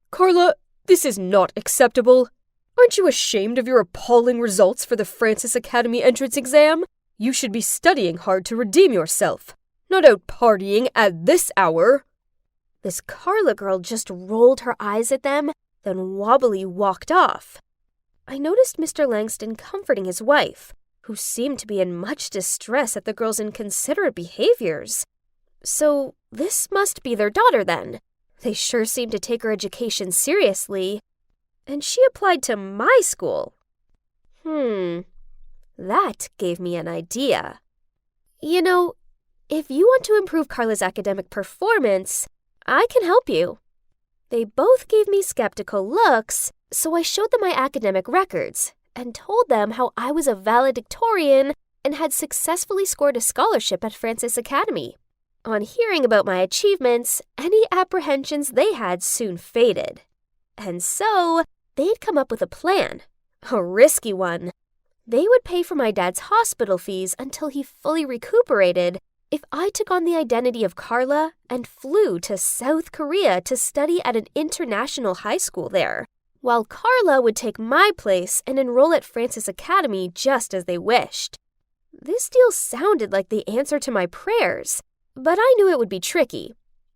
Carla, this is not acceptable. Aren't you ashamed of your appalling results for the Francis Academy entrance exam? You should be studying hard to redeem yourself, not out partying at this hour." This Carla girl just rolled her eyes at them, then wobbly walked off. I noticed Mr. Langston comforting his wife, who seemed to be in much distress at the girl's inconsiderate behaviors. So this must be their daughter then. They sure seem to take her education seriously. And she applied to my school. That gave me an idea. You know, if you want to improve Carla's academic performance, I can help you. They both gave me skeptical looks, so I showed them my academic records and told them how I was a valedictorian and had successfully scored a scholarship at Francis Academy. On hearing about my achievements, any apprehensions they had soon faded. And so, they'd come up with a plan, a risky one. They would pay for my dad's hospital fees until he fully recuperated if I took on the identity of Carla and flew to South Korea to study at an international high school there, while Carla would take my place and enroll at Francis Academy just as they wished. This deal sounded like the answer to my prayers, but I knew it would be tricky.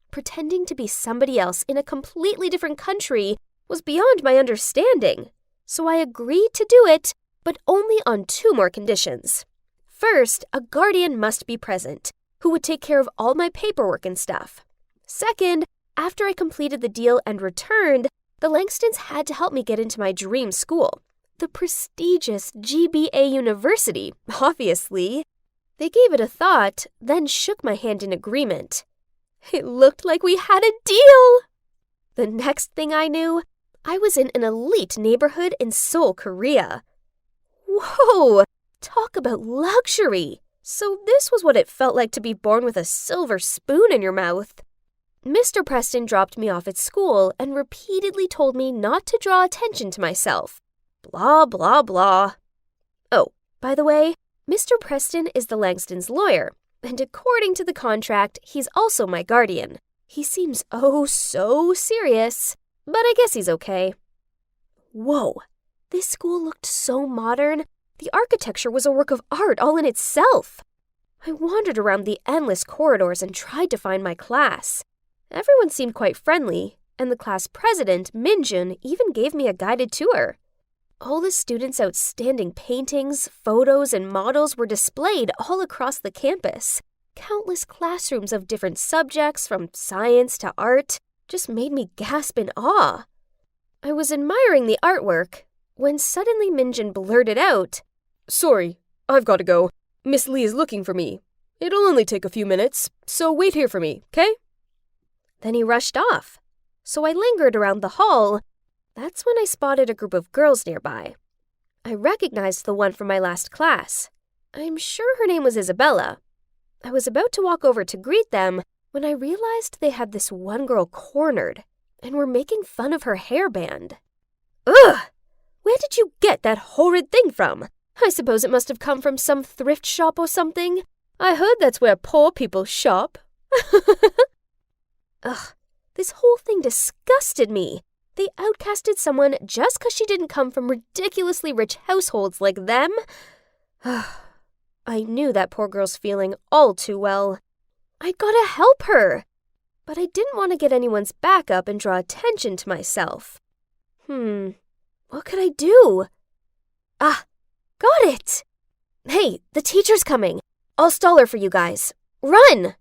Pretending to be somebody else in a completely different country was beyond my understanding, so I agreed to do it, but only on 2 more conditions. First, a guardian must be present, who would take care of all my paperwork and stuff. Second, after I completed the deal and returned, the Langstons had to help me get into my dream school, the prestigious GBA University, obviously. They gave it a thought, then shook my hand in agreement. It looked like we had a deal! The next thing I knew, I was in an elite neighborhood in Seoul, Korea. Whoa! Talk about luxury! So this was what it felt like to be born with a silver spoon in your mouth. Mr. Preston dropped me off at school and repeatedly told me not to draw attention to myself. Blah, blah, blah. Oh, by the way, Mr. Preston is the Langstons' lawyer, and according to the contract, he's also my guardian. He seems oh so serious, but I guess he's okay. Whoa, this school looked so modern. The architecture was a work of art all in itself. I wandered around the endless corridors and tried to find my class. Everyone seemed quite friendly, and the class president, Minjun, even gave me a guided tour. All the students' outstanding paintings, photos, and models were displayed all across the campus. Countless classrooms of different subjects, from science to art, just made me gasp in awe. I was admiring the artwork when suddenly Minjun blurted out, "Sorry, I've got to go. Miss Lee is looking for me. It'll only take a few minutes, so wait here for me, 'kay?" Then he rushed off, so I lingered around the hall. That's when I spotted a group of girls nearby. I recognized the one from my last class. I'm sure her name was Isabella. I was about to walk over to greet them when I realized they had this one girl cornered and were making fun of her hairband. Ugh! Where did you get that horrid thing from? I suppose it must have come from some thrift shop or something. I heard that's where poor people shop. Ugh, this whole thing disgusted me. They outcasted someone just 'cause she didn't come from ridiculously rich households like them. I knew that poor girl's feeling all too well. I gotta help her. But I didn't want to get anyone's back up and draw attention to myself. What could I do? Ah, got it! Hey, the teacher's coming. I'll stall her for you guys. Run!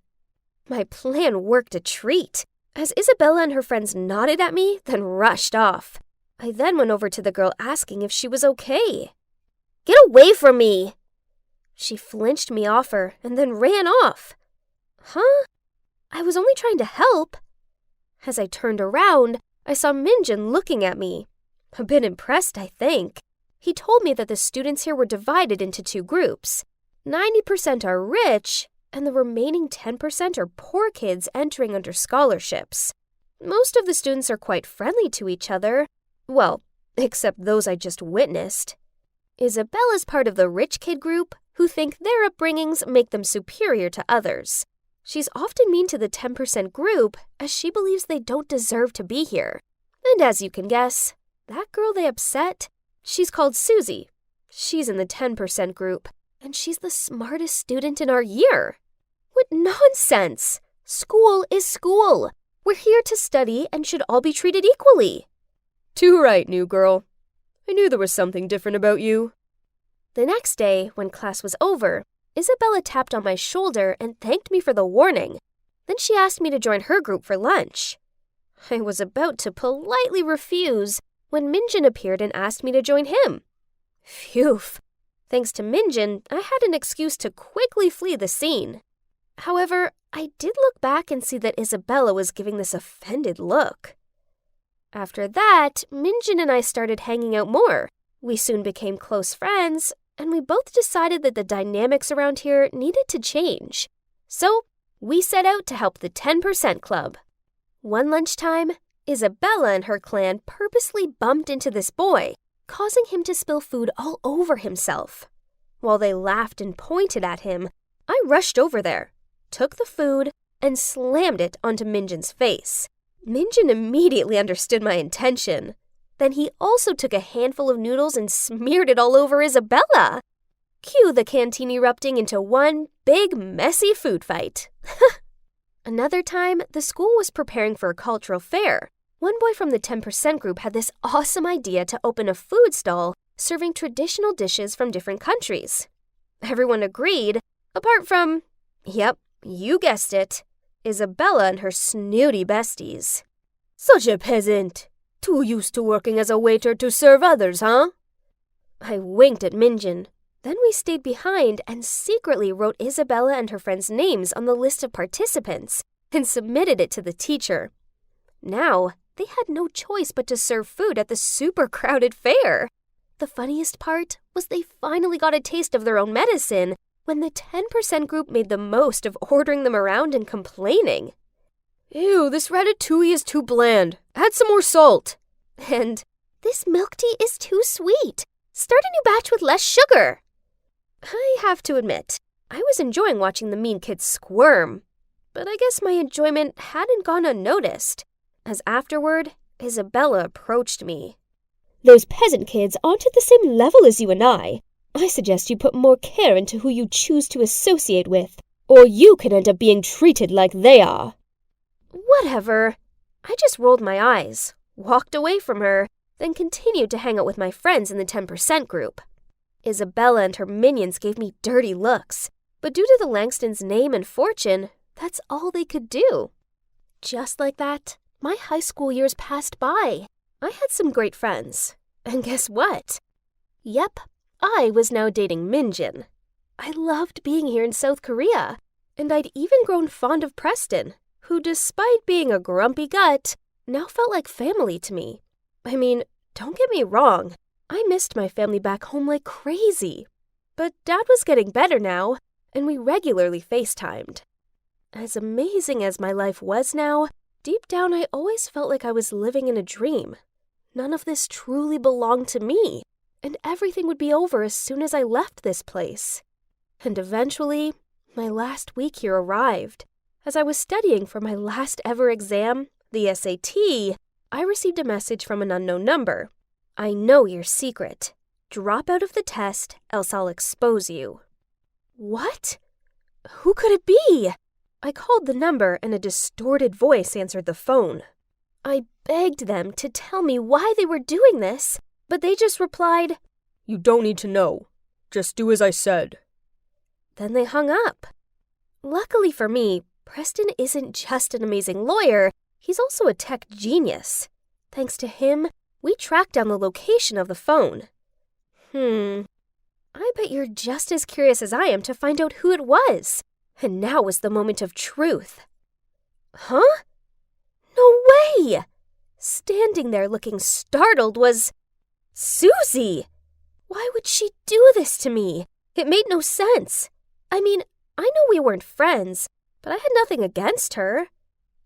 My plan worked a treat, as Isabella and her friends nodded at me, then rushed off. I then went over to the girl asking if she was okay. Get away from me! She flinched me off her and then ran off. Huh? I was only trying to help. As I turned around, I saw Minjun looking at me. A bit impressed, I think. He told me that the students here were divided into 2 groups. 90% are rich, and the remaining 10% are poor kids entering under scholarships. Most of the students are quite friendly to each other. Well, except those I just witnessed. Isabella's part of the rich kid group who think their upbringings make them superior to others. She's often mean to the 10% group as she believes they don't deserve to be here. And as you can guess, that girl they upset She's called Susie. She's in the 10% group, and she's the smartest student in our year. What nonsense! School is school. We're here to study and should all be treated equally. Too right, new girl. I knew there was something different about you. The next day, when class was over, Isabella tapped on my shoulder and thanked me for the warning. Then she asked me to join her group for lunch. I was about to politely refuse when Minjin appeared and asked me to join him. Phew. Thanks to Minjin, I had an excuse to quickly flee the scene. However, I did look back and see that Isabella was giving this offended look. After that, Minjin and I started hanging out more. We soon became close friends, and we both decided that the dynamics around here needed to change. So, we set out to help the 10% Club. One lunchtime, Isabella and her clan purposely bumped into this boy, causing him to spill food all over himself. While they laughed and pointed at him, I rushed over there, took the food, and slammed it onto Minjin's face. Minjin immediately understood my intention. Then he also took a handful of noodles and smeared it all over Isabella. Cue the canteen erupting into one big, messy food fight. Another time, the school was preparing for a cultural fair. One boy from the 10% group had this awesome idea to open a food stall serving traditional dishes from different countries. Everyone agreed, apart from, yep, you guessed it, Isabella and her snooty besties. Such a peasant! Too used to working as a waiter to serve others, huh? I winked at Minjin. Then we stayed behind and secretly wrote Isabella and her friends' names on the list of participants and submitted it to the teacher. Now, they had no choice but to serve food at the super crowded fair. The funniest part was they finally got a taste of their own medicine when the 10% group made the most of ordering them around and complaining. Ew, this ratatouille is too bland. Add some more salt. And this milk tea is too sweet. Start a new batch with less sugar. I have to admit, I was enjoying watching the mean kids squirm. But I guess my enjoyment hadn't gone unnoticed, as afterward, Isabella approached me. Those peasant kids aren't at the same level as you and I. I suggest you put more care into who you choose to associate with, or you could end up being treated like they are. Whatever. I just rolled my eyes, walked away from her, then continued to hang out with my friends in the 10% group. Isabella and her minions gave me dirty looks, but due to the Langstons' name and fortune, that's all they could do. Just like that, my high school years passed by. I had some great friends. And guess what? Yep, I was now dating Minjin. I loved being here in South Korea, and I'd even grown fond of Preston, who, despite being a grumpy gut, now felt like family to me. I mean, don't get me wrong, I missed my family back home like crazy. But Dad was getting better now, and we regularly FaceTimed. As amazing as my life was now, deep down I always felt like I was living in a dream. None of this truly belonged to me, and everything would be over as soon as I left this place. And eventually, my last week here arrived. As I was studying for my last ever exam, the SAT, I received a message from an unknown number. I know your secret. Drop out of the test, else I'll expose you. What? Who could it be? I called the number and a distorted voice answered the phone. I begged them to tell me why they were doing this, but they just replied, "You don't need to know. Just do as I said." Then they hung up. Luckily for me, Preston isn't just an amazing lawyer, he's also a tech genius. Thanks to him, we tracked down the location of the phone. I bet you're just as curious as I am to find out who it was. And now was the moment of truth. Huh? No way! Standing there looking startled was Susie! Why would she do this to me? It made no sense. I mean, I know we weren't friends, but I had nothing against her.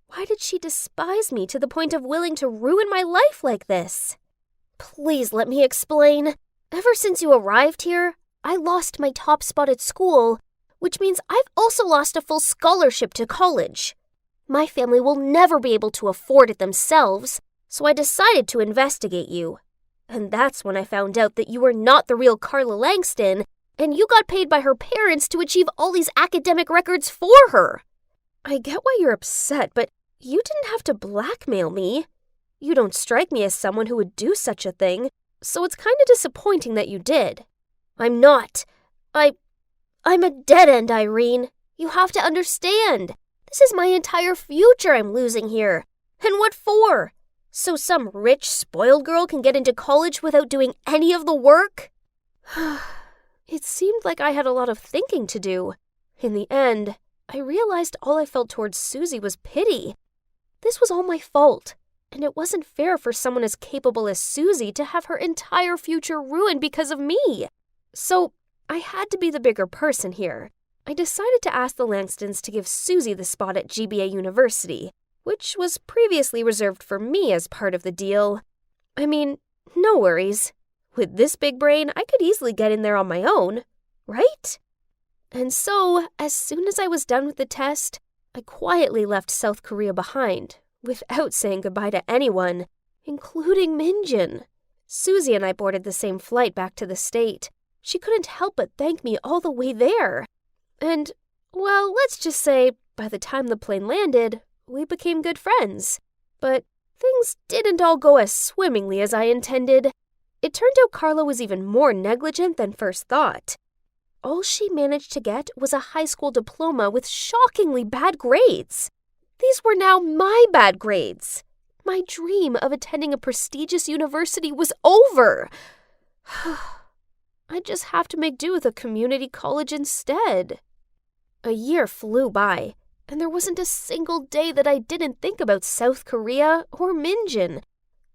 Why did she despise me to the point of willing to ruin my life like this? Please let me explain. Ever since you arrived here, I lost my top spot at school, which means I've also lost a full scholarship to college. My family will never be able to afford it themselves, so I decided to investigate you. And that's when I found out that you were not the real Carla Langston, and you got paid by her parents to achieve all these academic records for her. I get why you're upset, but you didn't have to blackmail me. You don't strike me as someone who would do such a thing, so it's kind of disappointing that you did. I'm not. I'm a dead end, Irene. You have to understand. This is my entire future I'm losing here. And what for? So some rich, spoiled girl can get into college without doing any of the work? It seemed like I had a lot of thinking to do. In the end, I realized all I felt towards Susie was pity. This was all my fault, and it wasn't fair for someone as capable as Susie to have her entire future ruined because of me. So I had to be the bigger person here. I decided to ask the Langstons to give Susie the spot at GBA University, which was previously reserved for me as part of the deal. I mean, no worries. With this big brain, I could easily get in there on my own, right? And so, as soon as I was done with the test, I quietly left South Korea behind, without saying goodbye to anyone, including Minjin. Susie and I boarded the same flight back to the state. She couldn't help but thank me all the way there. And, well, let's just say, by the time the plane landed, we became good friends. But things didn't all go as swimmingly as I intended. It turned out Carla was even more negligent than first thought. All she managed to get was a high school diploma with shockingly bad grades. These were now my bad grades. My dream of attending a prestigious university was over. I'd just have to make do with a community college instead. A year flew by, and there wasn't a single day that I didn't think about South Korea or Minjin.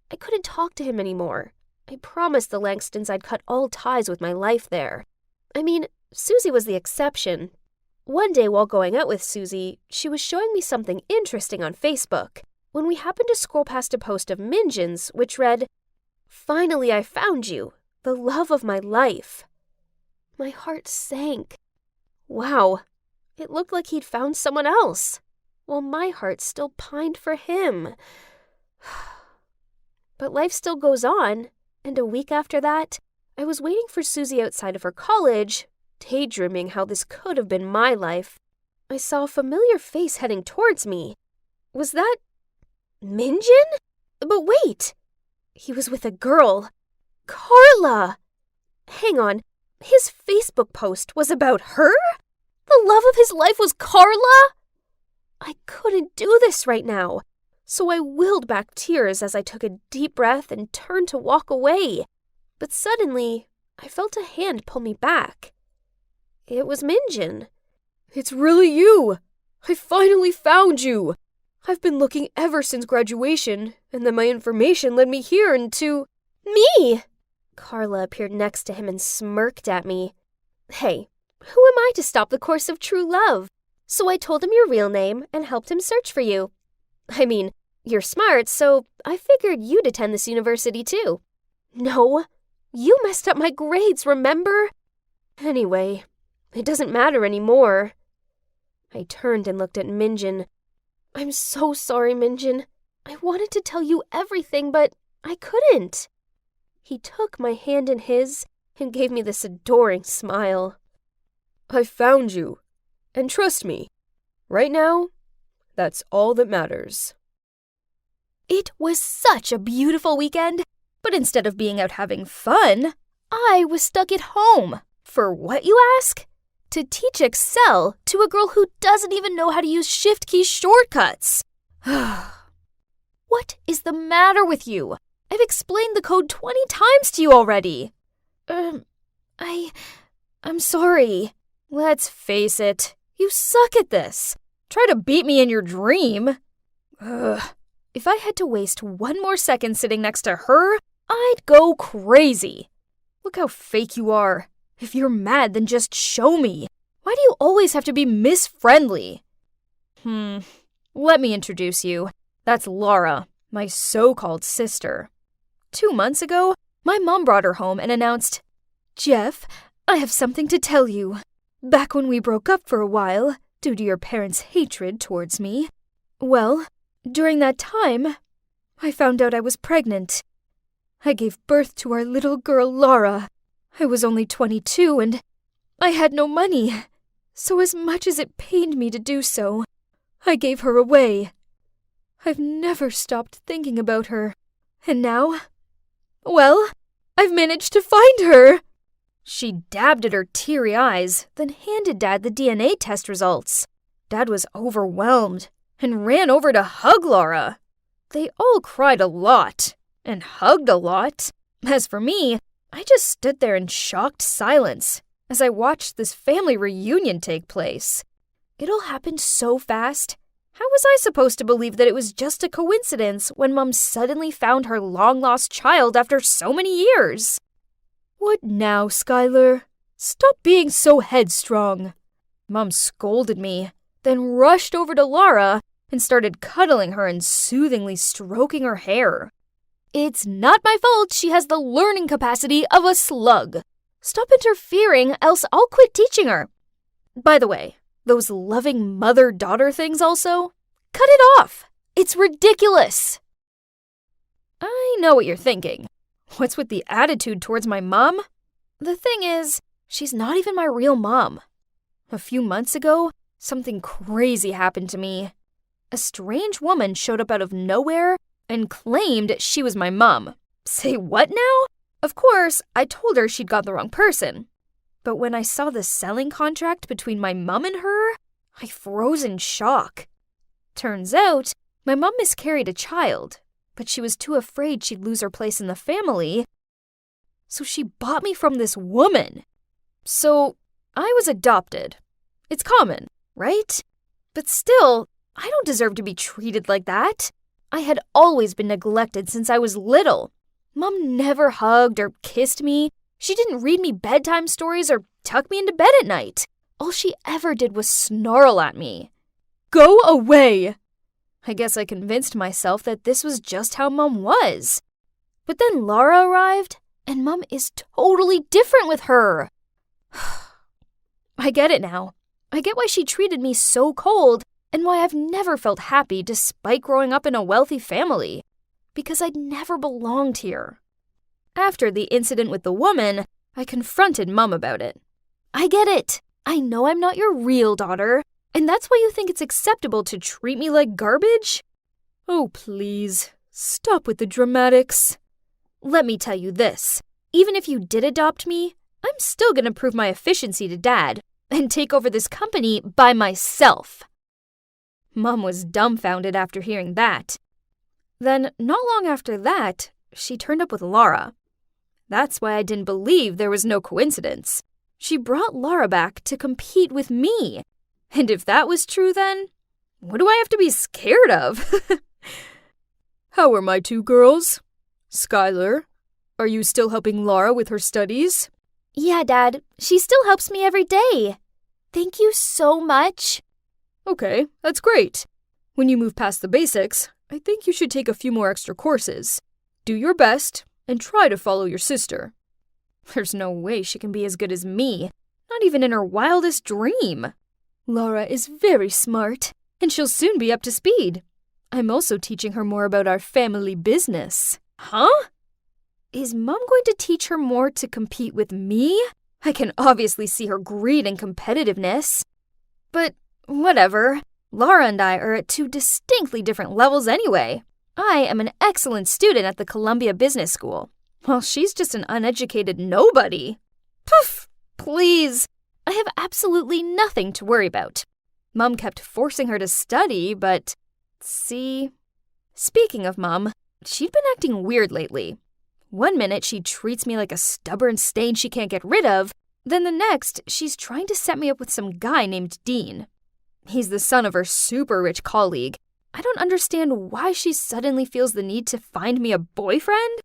I couldn't talk to him anymore. I promised the Langstons I'd cut all ties with my life there. I mean, Susie was the exception. One day while going out with Susie, she was showing me something interesting on Facebook, when we happened to scroll past a post of Minjin's, which read, "Finally I found you, the love of my life." My heart sank. Wow, it looked like he'd found someone else, while my heart still pined for him. But life still goes on, and a week after that, I was waiting for Susie outside of her college, daydreaming how this could have been my life. I saw a familiar face heading towards me. Was that Minjin? But wait! He was with a girl. Carla! Hang on, his Facebook post was about her? The love of his life was Carla? I couldn't do this right now, so I willed back tears as I took a deep breath and turned to walk away. But suddenly, I felt a hand pull me back. It was Minjin. "It's really you! I finally found you! I've been looking ever since graduation, and then my information led me here and to..." "Me!" Carla appeared next to him and smirked at me. Hey, who am I to stop the course of true love? So I told him your real name and helped him search for you. I mean, you're smart, so I figured you'd attend this university too. No, you messed up my grades, remember? Anyway, it doesn't matter anymore. I turned and looked at Minjin. I'm so sorry, Minjin. I wanted to tell you everything, but I couldn't. He took my hand in his and gave me this adoring smile. I found you. And trust me, right now, that's all that matters. It was such a beautiful weekend, but instead of being out having fun, I was stuck at home. For what, you ask? To teach Excel to a girl who doesn't even know how to use Shift key shortcuts. What is the matter with you? I've explained the code 20 times to you already. I'm sorry. Let's face it, you suck at this. Try to beat me in your dream. If I had to waste one more second sitting next to her, I'd go crazy. Look how fake you are. If you're mad, then just show me. Why do you always have to be Miss Friendly? Let me introduce you. That's Laura, my so-called sister. 2 months ago, my mom brought her home and announced, Jeff, I have something to tell you. Back when we broke up for a while, due to your parents' hatred towards me, well, during that time, I found out I was pregnant. I gave birth to our little girl Laura. I was only 22 and I had no money. So as much as it pained me to do so, I gave her away. I've never stopped thinking about her. And now, well, I've managed to find her. She dabbed at her teary eyes, then handed Dad the DNA test results. Dad was overwhelmed and ran over to hug Laura. They all cried a lot and hugged a lot. As for me, I just stood there in shocked silence as I watched this family reunion take place. It all happened so fast. How was I supposed to believe that it was just a coincidence when Mom suddenly found her long-lost child after so many years? What now, Skylar? Stop being so headstrong. Mom scolded me, then rushed over to Laura and started cuddling her and soothingly stroking her hair. It's not my fault she has the learning capacity of a slug. Stop interfering, else I'll quit teaching her. By the way, those loving mother-daughter things also? Cut it off! It's ridiculous! I know what you're thinking. What's with the attitude towards my mom? The thing is, she's not even my real mom. A few months ago, something crazy happened to me. A strange woman showed up out of nowhere and claimed she was my mom. Say what now? Of course, I told her she'd got the wrong person. But when I saw the selling contract between my mom and her, I froze in shock. Turns out, my mom miscarried a child, but she was too afraid she'd lose her place in the family, so she bought me from this woman. So, I was adopted. It's common, right? But still, I don't deserve to be treated like that. I had always been neglected since I was little. Mom never hugged or kissed me. She didn't read me bedtime stories or tuck me into bed at night. All she ever did was snarl at me. Go away! I guess I convinced myself that this was just how Mom was. But then Laura arrived, and Mom is totally different with her. I get it now. I get why she treated me so cold and why I've never felt happy despite growing up in a wealthy family. Because I'd never belonged here. After the incident with the woman, I confronted Mom about it. I get it. I know I'm not your real daughter, and that's why you think it's acceptable to treat me like garbage? Oh, please, stop with the dramatics. Let me tell you this. Even if you did adopt me, I'm still gonna prove my efficiency to Dad and take over this company by myself. Mom was dumbfounded after hearing that. Then, not long after that, she turned up with Laura. That's why I didn't believe there was no coincidence. She brought Laura back to compete with me. And if that was true then, what do I have to be scared of? How are my two girls? Skylar, are you still helping Laura with her studies? Yeah, Dad. She still helps me every day. Thank you so much. Okay, that's great. When you move past the basics, I think you should take a few more extra courses. Do your best and try to follow your sister. There's no way she can be as good as me, not even in her wildest dream. Laura is very smart, and she'll soon be up to speed. I'm also teaching her more about our family business. Huh? Is Mom going to teach her more to compete with me? I can obviously see her greed and competitiveness. But whatever. Laura and I are at two distinctly different levels anyway. I am an excellent student at the Columbia Business School, while she's just an uneducated nobody. Poof! Please! I have absolutely nothing to worry about. Mom kept forcing her to study, but... See? Speaking of Mom, she'd been acting weird lately. One minute she treats me like a stubborn stain she can't get rid of, then the next she's trying to set me up with some guy named Dean. He's the son of her super rich colleague. I don't understand why she suddenly feels the need to find me a boyfriend.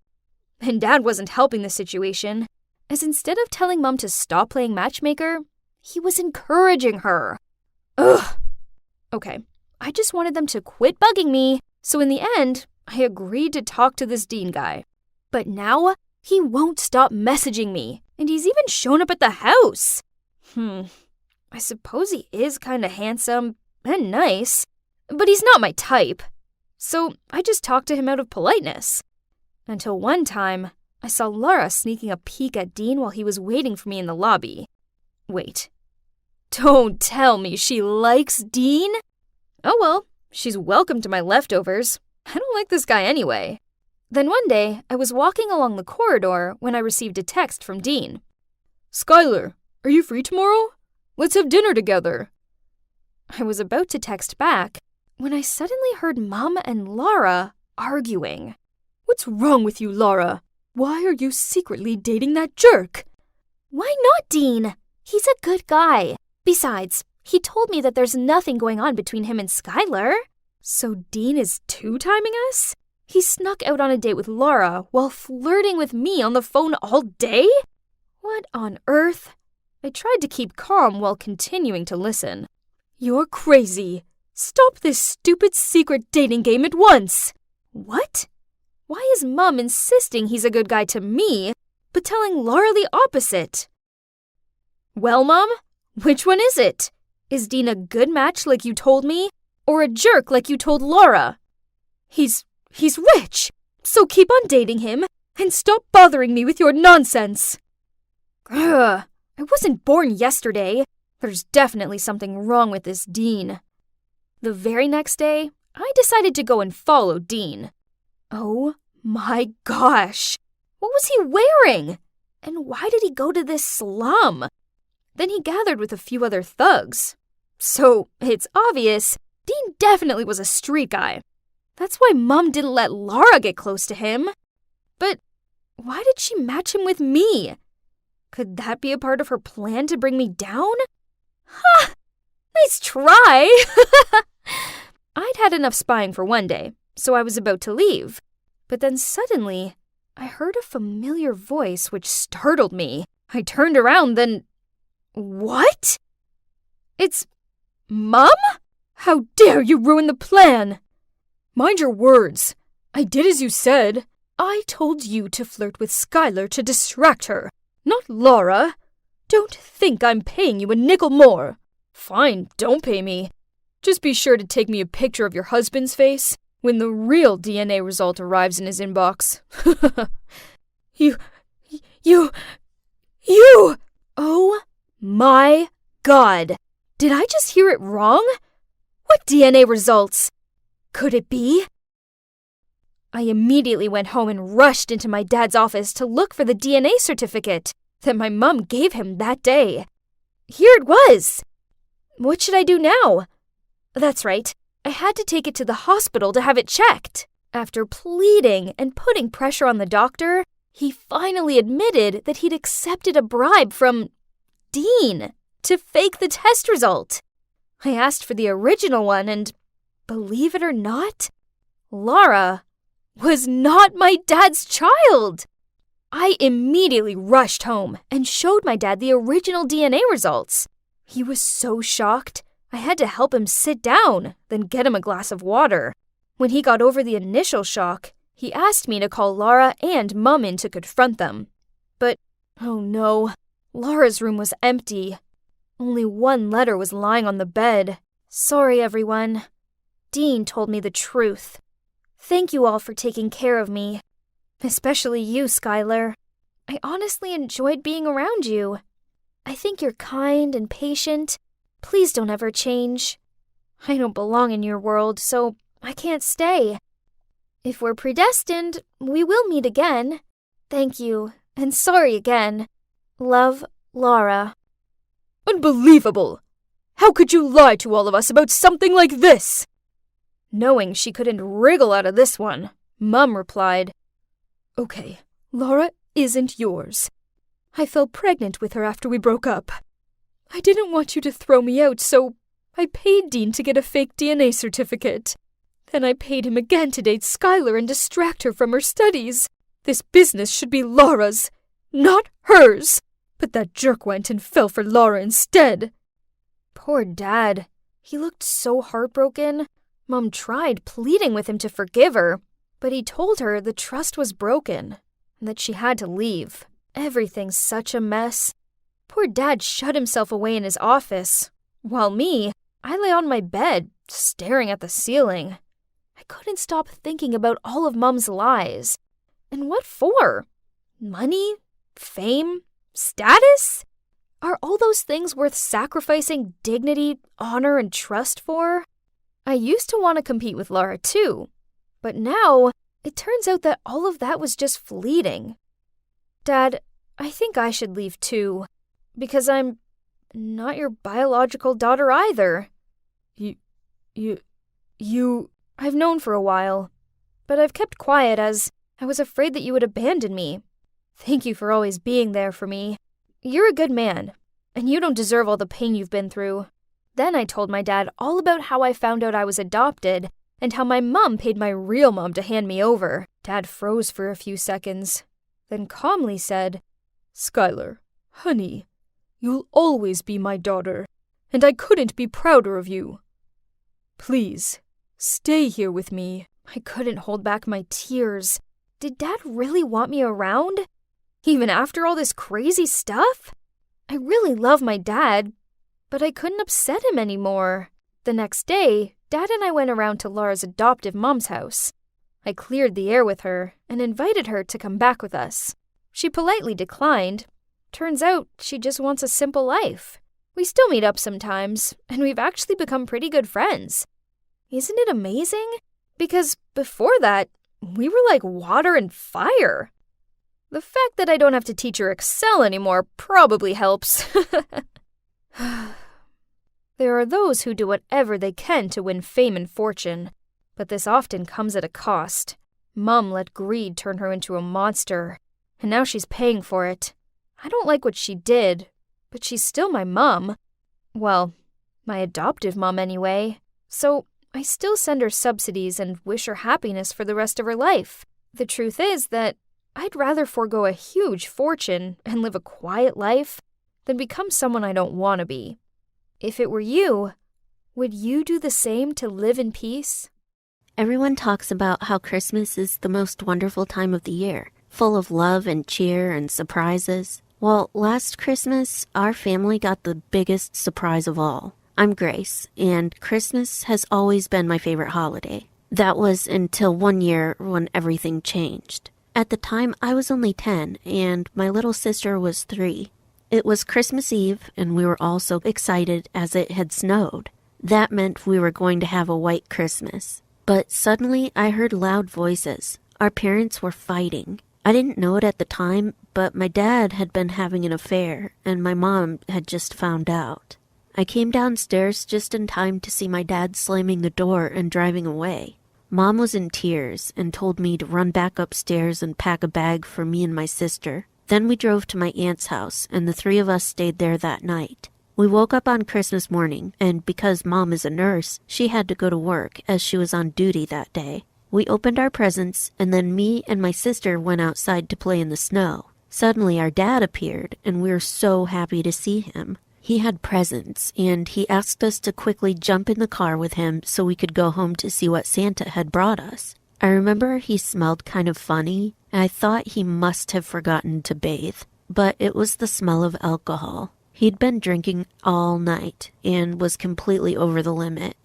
And Dad wasn't helping the situation, as instead of telling Mom to stop playing matchmaker, he was encouraging her. Ugh. Okay, I just wanted them to quit bugging me, so in the end, I agreed to talk to this Dean guy. But now, he won't stop messaging me, and he's even shown up at the house. I suppose he is kinda handsome and nice, but he's not my type. So I just talked to him out of politeness. Until one time, I saw Laura sneaking a peek at Dean while he was waiting for me in the lobby. Wait. Don't tell me she likes Dean? Oh well, she's welcome to my leftovers. I don't like this guy anyway. Then one day, I was walking along the corridor when I received a text from Dean. Skylar, are you free tomorrow? Let's have dinner together. I was about to text back when I suddenly heard Mom and Laura arguing. What's wrong with you, Laura? Why are you secretly dating that jerk? Why not, Dean? He's a good guy. Besides, he told me that there's nothing going on between him and Skylar. So Dean is two-timing us? He snuck out on a date with Laura while flirting with me on the phone all day? What on earth? I tried to keep calm while continuing to listen. You're crazy. Stop this stupid secret dating game at once. What? Why is Mom insisting he's a good guy to me, but telling Laura the opposite? Well, Mom, which one is it? Is Dean a good match like you told me, or a jerk like you told Laura? He's rich, so keep on dating him and stop bothering me with your nonsense. Ugh, I wasn't born yesterday. There's definitely something wrong with this Dean. The very next day, I decided to go and follow Dean. Oh my gosh! What was he wearing? And why did he go to this slum? Then he gathered with a few other thugs. So, it's obvious, Dean definitely was a street guy. That's why Mom didn't let Laura get close to him. But why did she match him with me? Could that be a part of her plan to bring me down? Ha! Nice try! I'd had enough spying for one day, so I was about to leave. But then suddenly, I heard a familiar voice which startled me. I turned around, then... What? It's... Mom? How dare you ruin the plan! Mind your words. I did as you said. I told you to flirt with Skylar to distract her, not Laura. Don't think I'm paying you a nickel more. Fine, don't pay me. Just be sure to take me a picture of your husband's face when the real DNA result arrives in his inbox. You... Oh my God. Did I just hear it wrong? What DNA results? Could it be? I immediately went home and rushed into my dad's office to look for the DNA certificate that my mom gave him that day. Here it was! What should I do now? That's right, I had to take it to the hospital to have it checked. After pleading and putting pressure on the doctor, he finally admitted that he'd accepted a bribe from Dean to fake the test result. I asked for the original one and, believe it or not, Laura was not my dad's child. I immediately rushed home and showed my dad the original DNA results. He was so shocked, I had to help him sit down, then get him a glass of water. When he got over the initial shock, he asked me to call Laura and Mum in to confront them. But, oh no, Laura's room was empty. Only one letter was lying on the bed. Sorry, everyone. Dean told me the truth. Thank you all for taking care of me. Especially you, Skylar. I honestly enjoyed being around you. I think you're kind and patient. Please don't ever change. I don't belong in your world, so I can't stay. If we're predestined, we will meet again. Thank you, and sorry again. Love, Laura. Unbelievable! How could you lie to all of us about something like this? Knowing she couldn't wriggle out of this one, Mum replied, Okay, Laura isn't yours. I fell pregnant with her after we broke up. I didn't want you to throw me out, so I paid Dean to get a fake DNA certificate. Then I paid him again to date Skylar and distract her from her studies. This business should be Laura's, not hers. But that jerk went and fell for Laura instead. Poor Dad. He looked so heartbroken. Mom tried pleading with him to forgive her, but he told her the trust was broken and that she had to leave. Everything's such a mess. Poor Dad shut himself away in his office, while me, I lay on my bed, staring at the ceiling. I couldn't stop thinking about all of Mom's lies, And what for? Money? Fame? Status? Are all those things worth sacrificing dignity, honor, and trust for? I used to want to compete with Laura too, but now it turns out that all of that was just fleeting. Dad, I think I should leave too, because I'm not your biological daughter either. I've known for a while, but I've kept quiet as I was afraid that you would abandon me. Thank you for always being there for me. You're a good man, and you don't deserve all the pain you've been through. Then I told my dad all about how I found out I was adopted and how my mom paid my real mom to hand me over. Dad froze for a few seconds, then calmly said, "Skylar, honey, you'll always be my daughter, and I couldn't be prouder of you. Please, stay here with me." I couldn't hold back my tears. Did Dad really want me around? Even after all this crazy stuff? I really love my dad, but I couldn't upset him anymore. The next day, Dad and I went around to Laura's adoptive mom's house. I cleared the air with her and invited her to come back with us. She politely declined. Turns out she just wants a simple life. We still meet up sometimes, and we've actually become pretty good friends. Isn't it amazing? Because before that, we were like water and fire. The fact that I don't have to teach her Excel anymore probably helps. There are those who do whatever they can to win fame and fortune, but this often comes at a cost. Mom let greed turn her into a monster, and now she's paying for it. I don't like what she did, but she's still my mom. Well, my adoptive mom anyway. So I still send her subsidies and wish her happiness for the rest of her life. The truth is that I'd rather forego a huge fortune and live a quiet life than become someone I don't want to be. If it were you, would you do the same to live in peace? Everyone talks about how Christmas is the most wonderful time of the year, full of love and cheer and surprises. Well, last Christmas, our family got the biggest surprise of all. I'm Grace, and Christmas has always been my favorite holiday. That was until one year when everything changed. At the time, I was only 10, and my little sister was 3. It was Christmas Eve, and we were all so excited as it had snowed. That meant we were going to have a white Christmas. But suddenly, I heard loud voices. Our parents were fighting. I didn't know it at the time, but my dad had been having an affair, and my mom had just found out. I came downstairs just in time to see my dad slamming the door and driving away. Mom was in tears and told me to run back upstairs and pack a bag for me and my sister. Then we drove to my aunt's house, and the 3 of us stayed there that night. We woke up on Christmas morning, and because Mom is a nurse, she had to go to work as she was on duty that day. We opened our presents, and then me and my sister went outside to play in the snow. Suddenly our dad appeared, and we were so happy to see him. He had presents, and he asked us to quickly jump in the car with him so we could go home to see what Santa had brought us. I remember he smelled kind of funny, and I thought he must have forgotten to bathe. But it was the smell of alcohol. He'd been drinking all night and was completely over the limit.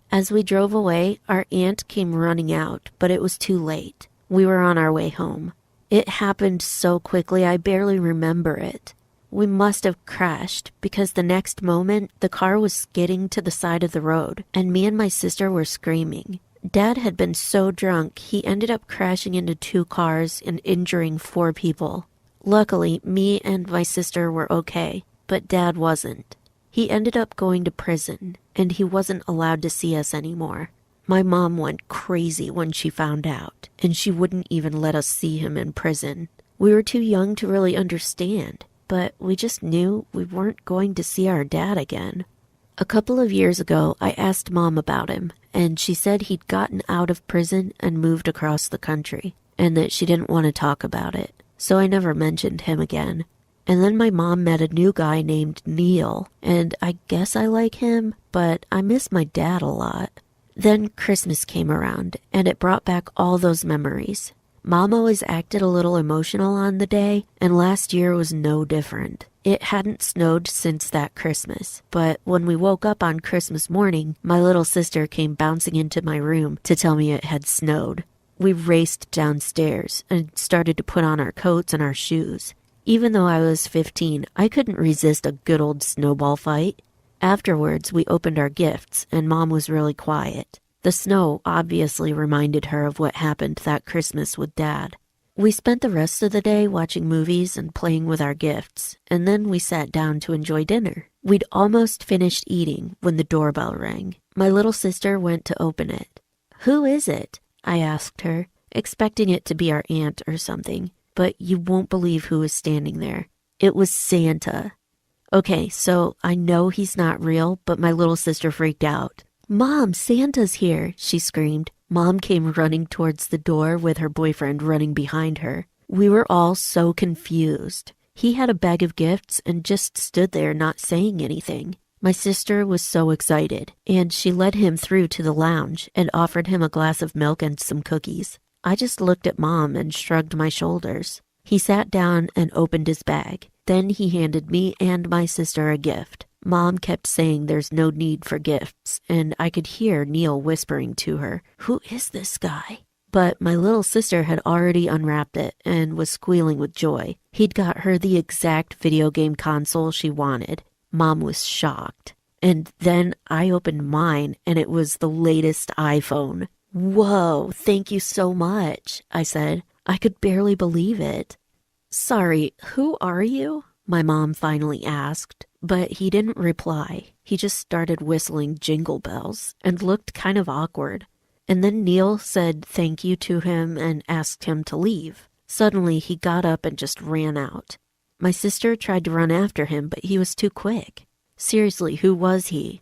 As we drove away, our aunt came running out, but it was too late. We were on our way home. It happened so quickly I barely remember it. We must have crashed because the next moment the car was skidding to the side of the road, and me and my sister were screaming. Dad had been so drunk he ended up crashing into 2 cars and injuring 4 people. Luckily, me and my sister were okay, but Dad wasn't. He ended up going to prison, and he wasn't allowed to see us anymore. My mom went crazy when she found out, and she wouldn't even let us see him in prison. We were too young to really understand, but we just knew we weren't going to see our dad again. A couple of years ago, I asked Mom about him, and she said he'd gotten out of prison and moved across the country, and that she didn't want to talk about it, so I never mentioned him again. And then my mom met a new guy named Neil, and I guess I like him, but I miss my dad a lot. Then Christmas came around, and it brought back all those memories. Mom always acted a little emotional on the day, and last year was no different. It hadn't snowed since that Christmas, but when we woke up on Christmas morning, my little sister came bouncing into my room to tell me it had snowed. We raced downstairs and started to put on our coats and our shoes. Even though I was 15, I couldn't resist a good old snowball fight. Afterwards, we opened our gifts, and Mom was really quiet. The snow obviously reminded her of what happened that Christmas with Dad. We spent the rest of the day watching movies and playing with our gifts, and then we sat down to enjoy dinner. We'd almost finished eating when the doorbell rang. My little sister went to open it. "Who is it?" I asked her, expecting it to be our aunt or something, but you won't believe who was standing there. It was Santa. Okay, so I know he's not real, but my little sister freaked out. "Mom, Santa's here," she screamed. Mom came running towards the door with her boyfriend running behind her. We were all so confused. He had a bag of gifts and just stood there not saying anything. My sister was so excited, and she led him through to the lounge and offered him a glass of milk and some cookies. I just looked at Mom and shrugged my shoulders. He sat down and opened his bag. Then he handed me and my sister a gift. Mom kept saying there's no need for gifts, and I could hear Neil whispering to her, "Who is this guy?" But my little sister had already unwrapped it and was squealing with joy. He'd got her the exact video game console she wanted. Mom was shocked. And then I opened mine, and it was the latest iPhone. "Whoa, thank you so much," I said. I could barely believe it. "Sorry, who are you?" my mom finally asked. But he didn't reply. He just started whistling Jingle Bells and looked kind of awkward. And then Neil said thank you to him and asked him to leave. Suddenly, he got up and just ran out. My sister tried to run after him, but he was too quick. Seriously, who was he?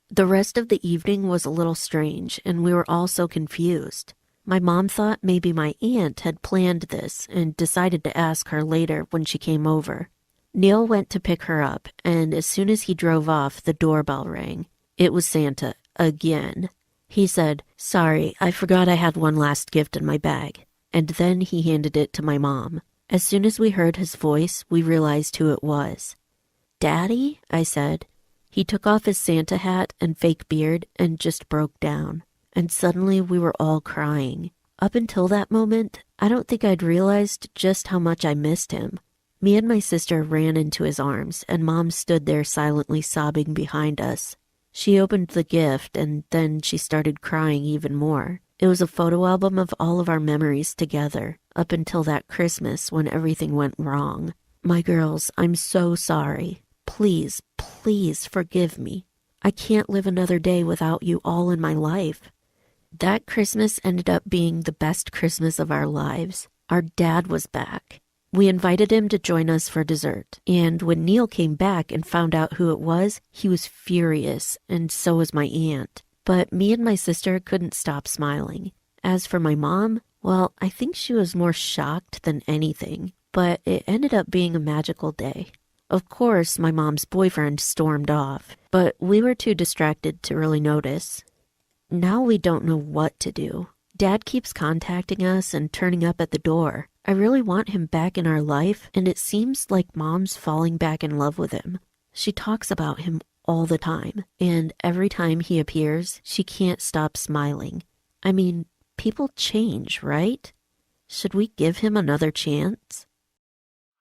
The rest of the evening was a little strange, and we were all so confused. My mom thought maybe my aunt had planned this and decided to ask her later when she came over. Neil went to pick her up, and as soon as he drove off, the doorbell rang. It was Santa, again. He said, "Sorry, I forgot I had one last gift in my bag." And then he handed it to my mom. As soon as we heard his voice, we realized who it was. "Daddy?" I said. He took off his Santa hat and fake beard and just broke down. And suddenly we were all crying. Up until that moment, I don't think I'd realized just how much I missed him. Me and my sister ran into his arms, and Mom stood there silently sobbing behind us. She opened the gift, and then she started crying even more. It was a photo album of all of our memories together, up until that Christmas when everything went wrong. My girls, I'm so sorry. Please, please forgive me. I can't live another day without you all in my life. That Christmas ended up being the best Christmas of our lives. Our dad was back. We invited him to join us for dessert, and when Neil came back and found out who it was, he was furious, and so was my aunt. But me and my sister couldn't stop smiling. As for my mom, well, I think she was more shocked than anything, but it ended up being a magical day. Of course, my mom's boyfriend stormed off, but we were too distracted to really notice. Now we don't know what to do. Dad keeps contacting us and turning up at the door. I really want him back in our life, and it seems like Mom's falling back in love with him. She talks about him all the time, and every time he appears, she can't stop smiling. I mean, people change, right? Should we give him another chance?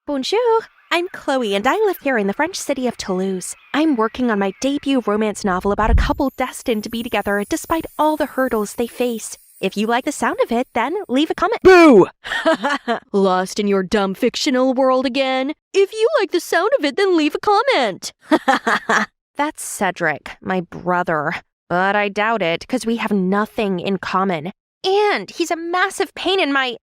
Bonjour! I'm Chloe, and I live here in the French city of Toulouse. I'm working on my debut romance novel about a couple destined to be together despite all the hurdles they face. If you like the sound of it, then leave a comment. Boo! Lost in your dumb fictional world again? If you like the sound of it, then leave a comment. That's Cedric, my brother. But I doubt it, because we have nothing in common. And he's a massive pain in my...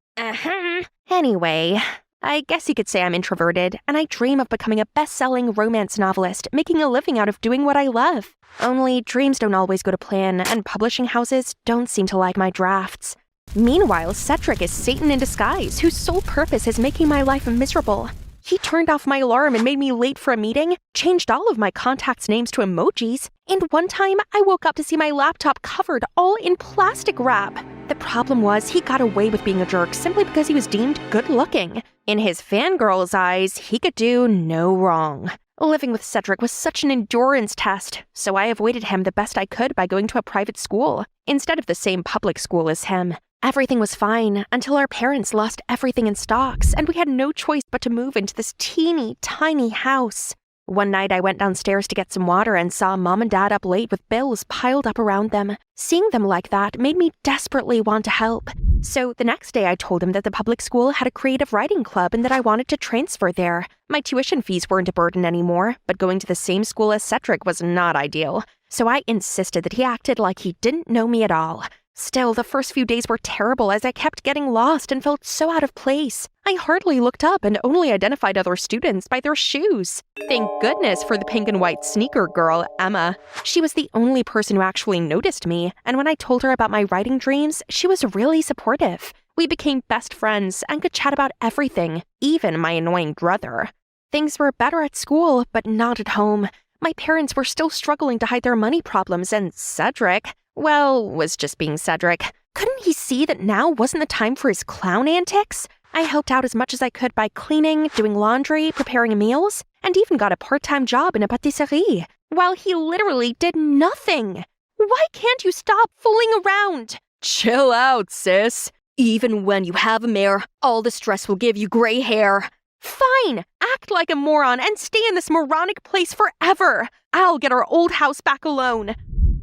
Anyway, I guess you could say I'm introverted, and I dream of becoming a best-selling romance novelist, making a living out of doing what I love. Only dreams don't always go to plan, and publishing houses don't seem to like my drafts. Meanwhile, Cedric is Satan in disguise, whose sole purpose is making my life miserable. He turned off my alarm and made me late for a meeting, changed all of my contacts' names to emojis, and one time I woke up to see my laptop covered all in plastic wrap. The problem was he got away with being a jerk simply because he was deemed good-looking. In his fangirl's eyes, he could do no wrong. Living with Cedric was such an endurance test, so I avoided him the best I could by going to a private school, instead of the same public school as him. Everything was fine until our parents lost everything in stocks and we had no choice but to move into this teeny tiny house. One night I went downstairs to get some water and saw Mom and Dad up late with bills piled up around them. Seeing them like that made me desperately want to help. So the next day I told them that the public school had a creative writing club and that I wanted to transfer there. My tuition fees weren't a burden anymore, but going to the same school as Cedric was not ideal. So I insisted that he acted like he didn't know me at all. Still, the first few days were terrible as I kept getting lost and felt so out of place. I hardly looked up and only identified other students by their shoes. Thank goodness for the pink and white sneaker girl, Emma. She was the only person who actually noticed me, and when I told her about my writing dreams, she was really supportive. We became best friends and could chat about everything, even my annoying brother. Things were better at school, but not at home. My parents were still struggling to hide their money problems, and Cedric, well, was just being Cedric. Couldn't he see that now wasn't the time for his clown antics? I helped out as much as I could by cleaning, doing laundry, preparing meals, and even got a part-time job in a patisserie, while he literally did nothing. Why can't you stop fooling around? Chill out, sis. Even when you have a mare, all the stress will give you gray hair. Fine, act like a moron and stay in this moronic place forever. I'll get our old house back alone.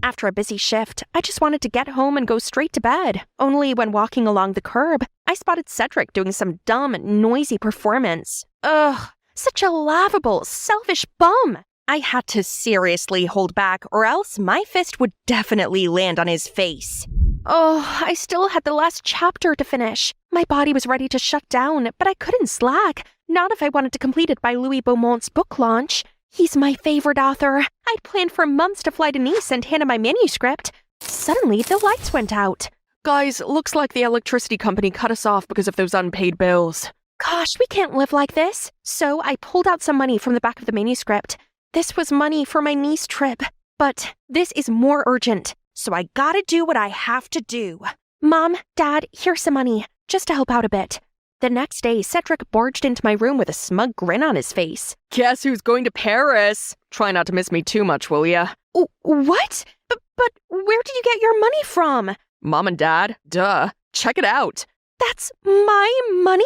After a busy shift, I just wanted to get home and go straight to bed. Only when walking along the curb, I spotted Cedric doing some dumb, noisy performance. Ugh, such a laughable, selfish bum. I had to seriously hold back or else my fist would definitely land on his face. Oh, I still had the last chapter to finish. My body was ready to shut down, but I couldn't slack. Not if I wanted to complete it by Louis Beaumont's book launch. He's my favorite author. I'd planned for months to fly to Nice and hand him my manuscript. Suddenly, the lights went out. Guys, looks like the electricity company cut us off because of those unpaid bills. Gosh, we can't live like this. So I pulled out some money from the back of the manuscript. This was money for my Nice trip. But this is more urgent, so I gotta do what I have to do. Mom, Dad, here's some money, just to help out a bit. The next day, Cedric barged into my room with a smug grin on his face. Guess who's going to Paris? Try not to miss me too much, will ya? What? But where did you get your money from? Mom and Dad? Duh. Check it out. That's my money?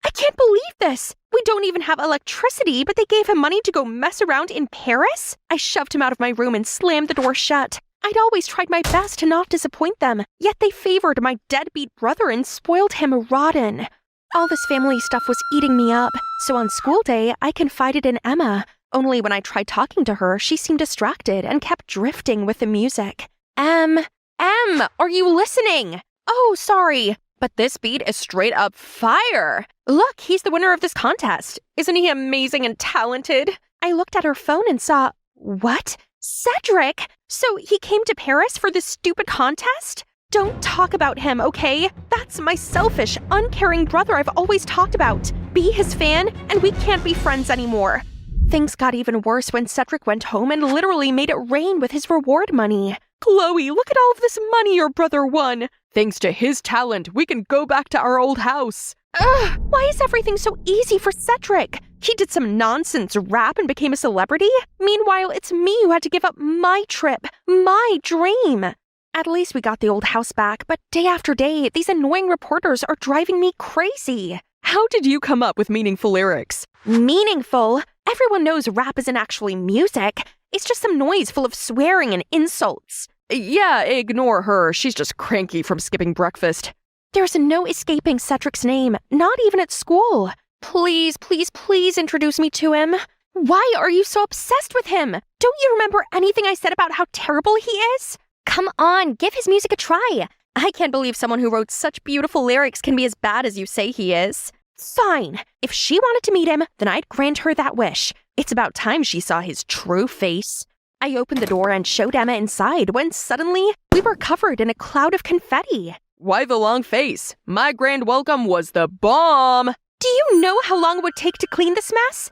I can't believe this. We don't even have electricity, but they gave him money to go mess around in Paris? I shoved him out of my room and slammed the door shut. I'd always tried my best to not disappoint them, yet they favored my deadbeat brother and spoiled him rotten. All this family stuff was eating me up, so on school day, I confided in Emma. Only when I tried talking to her, she seemed distracted and kept drifting with the music. Em, are you listening? Oh, sorry, but this beat is straight up fire. Look, he's the winner of this contest. Isn't he amazing and talented? I looked at her phone and saw, what? Cedric? So he came to Paris for this stupid contest? Don't talk about him, okay? That's my selfish, uncaring brother I've always talked about. Be his fan, and we can't be friends anymore. Things got even worse when Cedric went home and literally made it rain with his reward money. Chloe, look at all of this money your brother won. Thanks to his talent, we can go back to our old house. Ugh, why is everything so easy for Cedric? He did some nonsense rap and became a celebrity? Meanwhile, it's me who had to give up my trip, my dream. At least we got the old house back, but day after day, these annoying reporters are driving me crazy. How did you come up with meaningful lyrics? Meaningful? Everyone knows rap isn't actually music. It's just some noise full of swearing and insults. Yeah, ignore her. She's just cranky from skipping breakfast. There's no escaping Cedric's name, not even at school. Please, please, please introduce me to him. Why are you so obsessed with him? Don't you remember anything I said about how terrible he is? Come on, give his music a try. I can't believe someone who wrote such beautiful lyrics can be as bad as you say he is. Fine. If she wanted to meet him, then I'd grant her that wish. It's about time she saw his true face. I opened the door and showed Emma inside when suddenly we were covered in a cloud of confetti. Why the long face? My grand welcome was the bomb. Do you know how long it would take to clean this mess?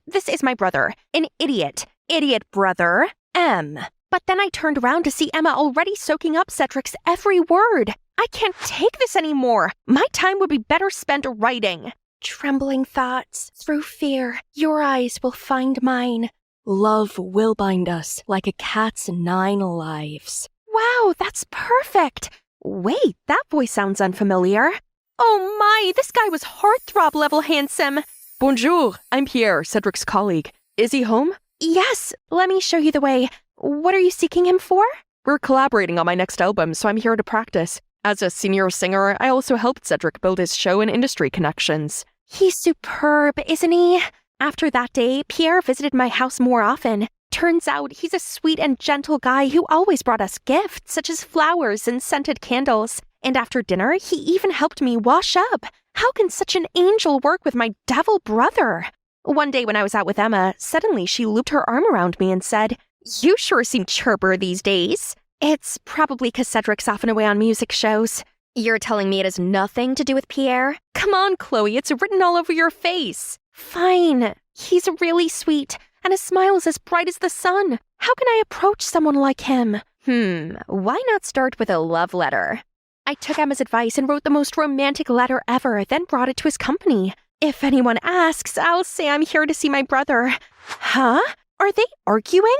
This is my brother. An idiot. Idiot brother. But then I turned around to see Emma already soaking up Cedric's every word. I can't take this anymore. My time would be better spent writing. Trembling thoughts, through fear, your eyes will find mine. Love will bind us like a cat's 9 lives. Wow, that's perfect. Wait, that voice sounds unfamiliar. Oh my, this guy was heartthrob level handsome. Bonjour, I'm Pierre, Cedric's colleague. Is he home? Yes, let me show you the way. What are you seeking him for? We're collaborating on my next album, so I'm here to practice. As a senior singer, I also helped Cedric build his show and industry connections. He's superb, isn't he? After that day, Pierre visited my house more often. Turns out he's a sweet and gentle guy who always brought us gifts, such as flowers and scented candles. And after dinner, he even helped me wash up. How can such an angel work with my devil brother? One day when I was out with Emma, suddenly she looped her arm around me and said, "You sure seem chirper these days." It's probably 'cause Cedric's often away on music shows. You're telling me it has nothing to do with Pierre? Come on, Chloe, it's written all over your face. Fine. He's really sweet, and his smile is as bright as the sun. How can I approach someone like him? Why not start with a love letter? I took Emma's advice and wrote the most romantic letter ever, then brought it to his company. If anyone asks, I'll say I'm here to see my brother. Huh? Are they arguing?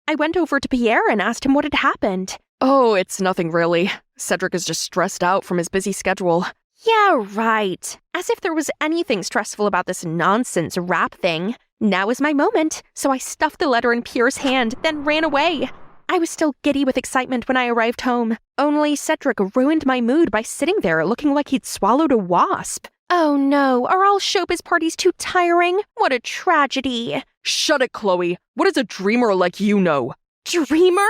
I went over to Pierre and asked him what had happened. Oh, it's nothing really. Cedric is just stressed out from his busy schedule. Yeah, right. As if there was anything stressful about this nonsense rap thing. Now is my moment, so I stuffed the letter in Pierre's hand, then ran away. I was still giddy with excitement when I arrived home. Only Cedric ruined my mood by sitting there looking like he'd swallowed a wasp. Oh no, are all showbiz parties too tiring? What a tragedy. Shut it, Chloe. What does a dreamer like you know? Dreamer?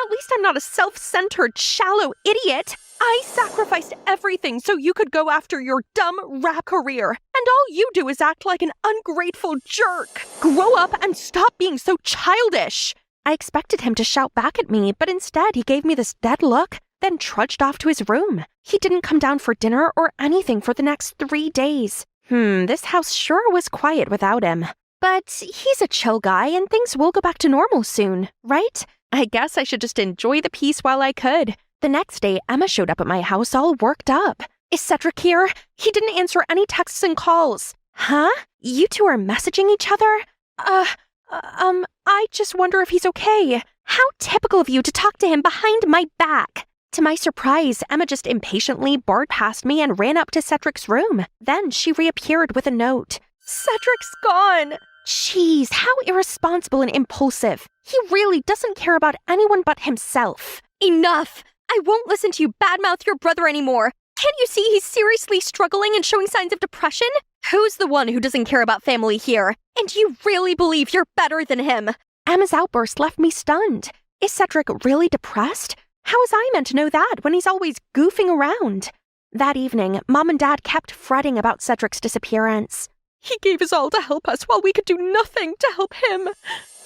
At least I'm not a self-centered, shallow idiot. I sacrificed everything so you could go after your dumb rap career, and all you do is act like an ungrateful jerk. Grow up and stop being so childish. I expected him to shout back at me, but instead he gave me this dead look, then trudged off to his room. He didn't come down for dinner or anything for the next 3 days. This house sure was quiet without him. But he's a chill guy and things will go back to normal soon, right? I guess I should just enjoy the peace while I could. The next day, Emma showed up at my house all worked up. Is Cedric here? He didn't answer any texts and calls. Huh? You two are messaging each other? I just wonder if he's okay. How typical of you to talk to him behind my back. To my surprise, Emma just impatiently barred past me and ran up to Cedric's room. Then she reappeared with a note. Cedric's gone. Jeez, how irresponsible and impulsive. He really doesn't care about anyone but himself. Enough! I won't listen to you badmouth your brother anymore. Can't you see he's seriously struggling and showing signs of depression? Who's the one who doesn't care about family here? And you really believe you're better than him? Emma's outburst left me stunned. Is Cedric really depressed? How was I meant to know that when he's always goofing around? That evening, Mom and Dad kept fretting about Cedric's disappearance. He gave his all to help us while we could do nothing to help him.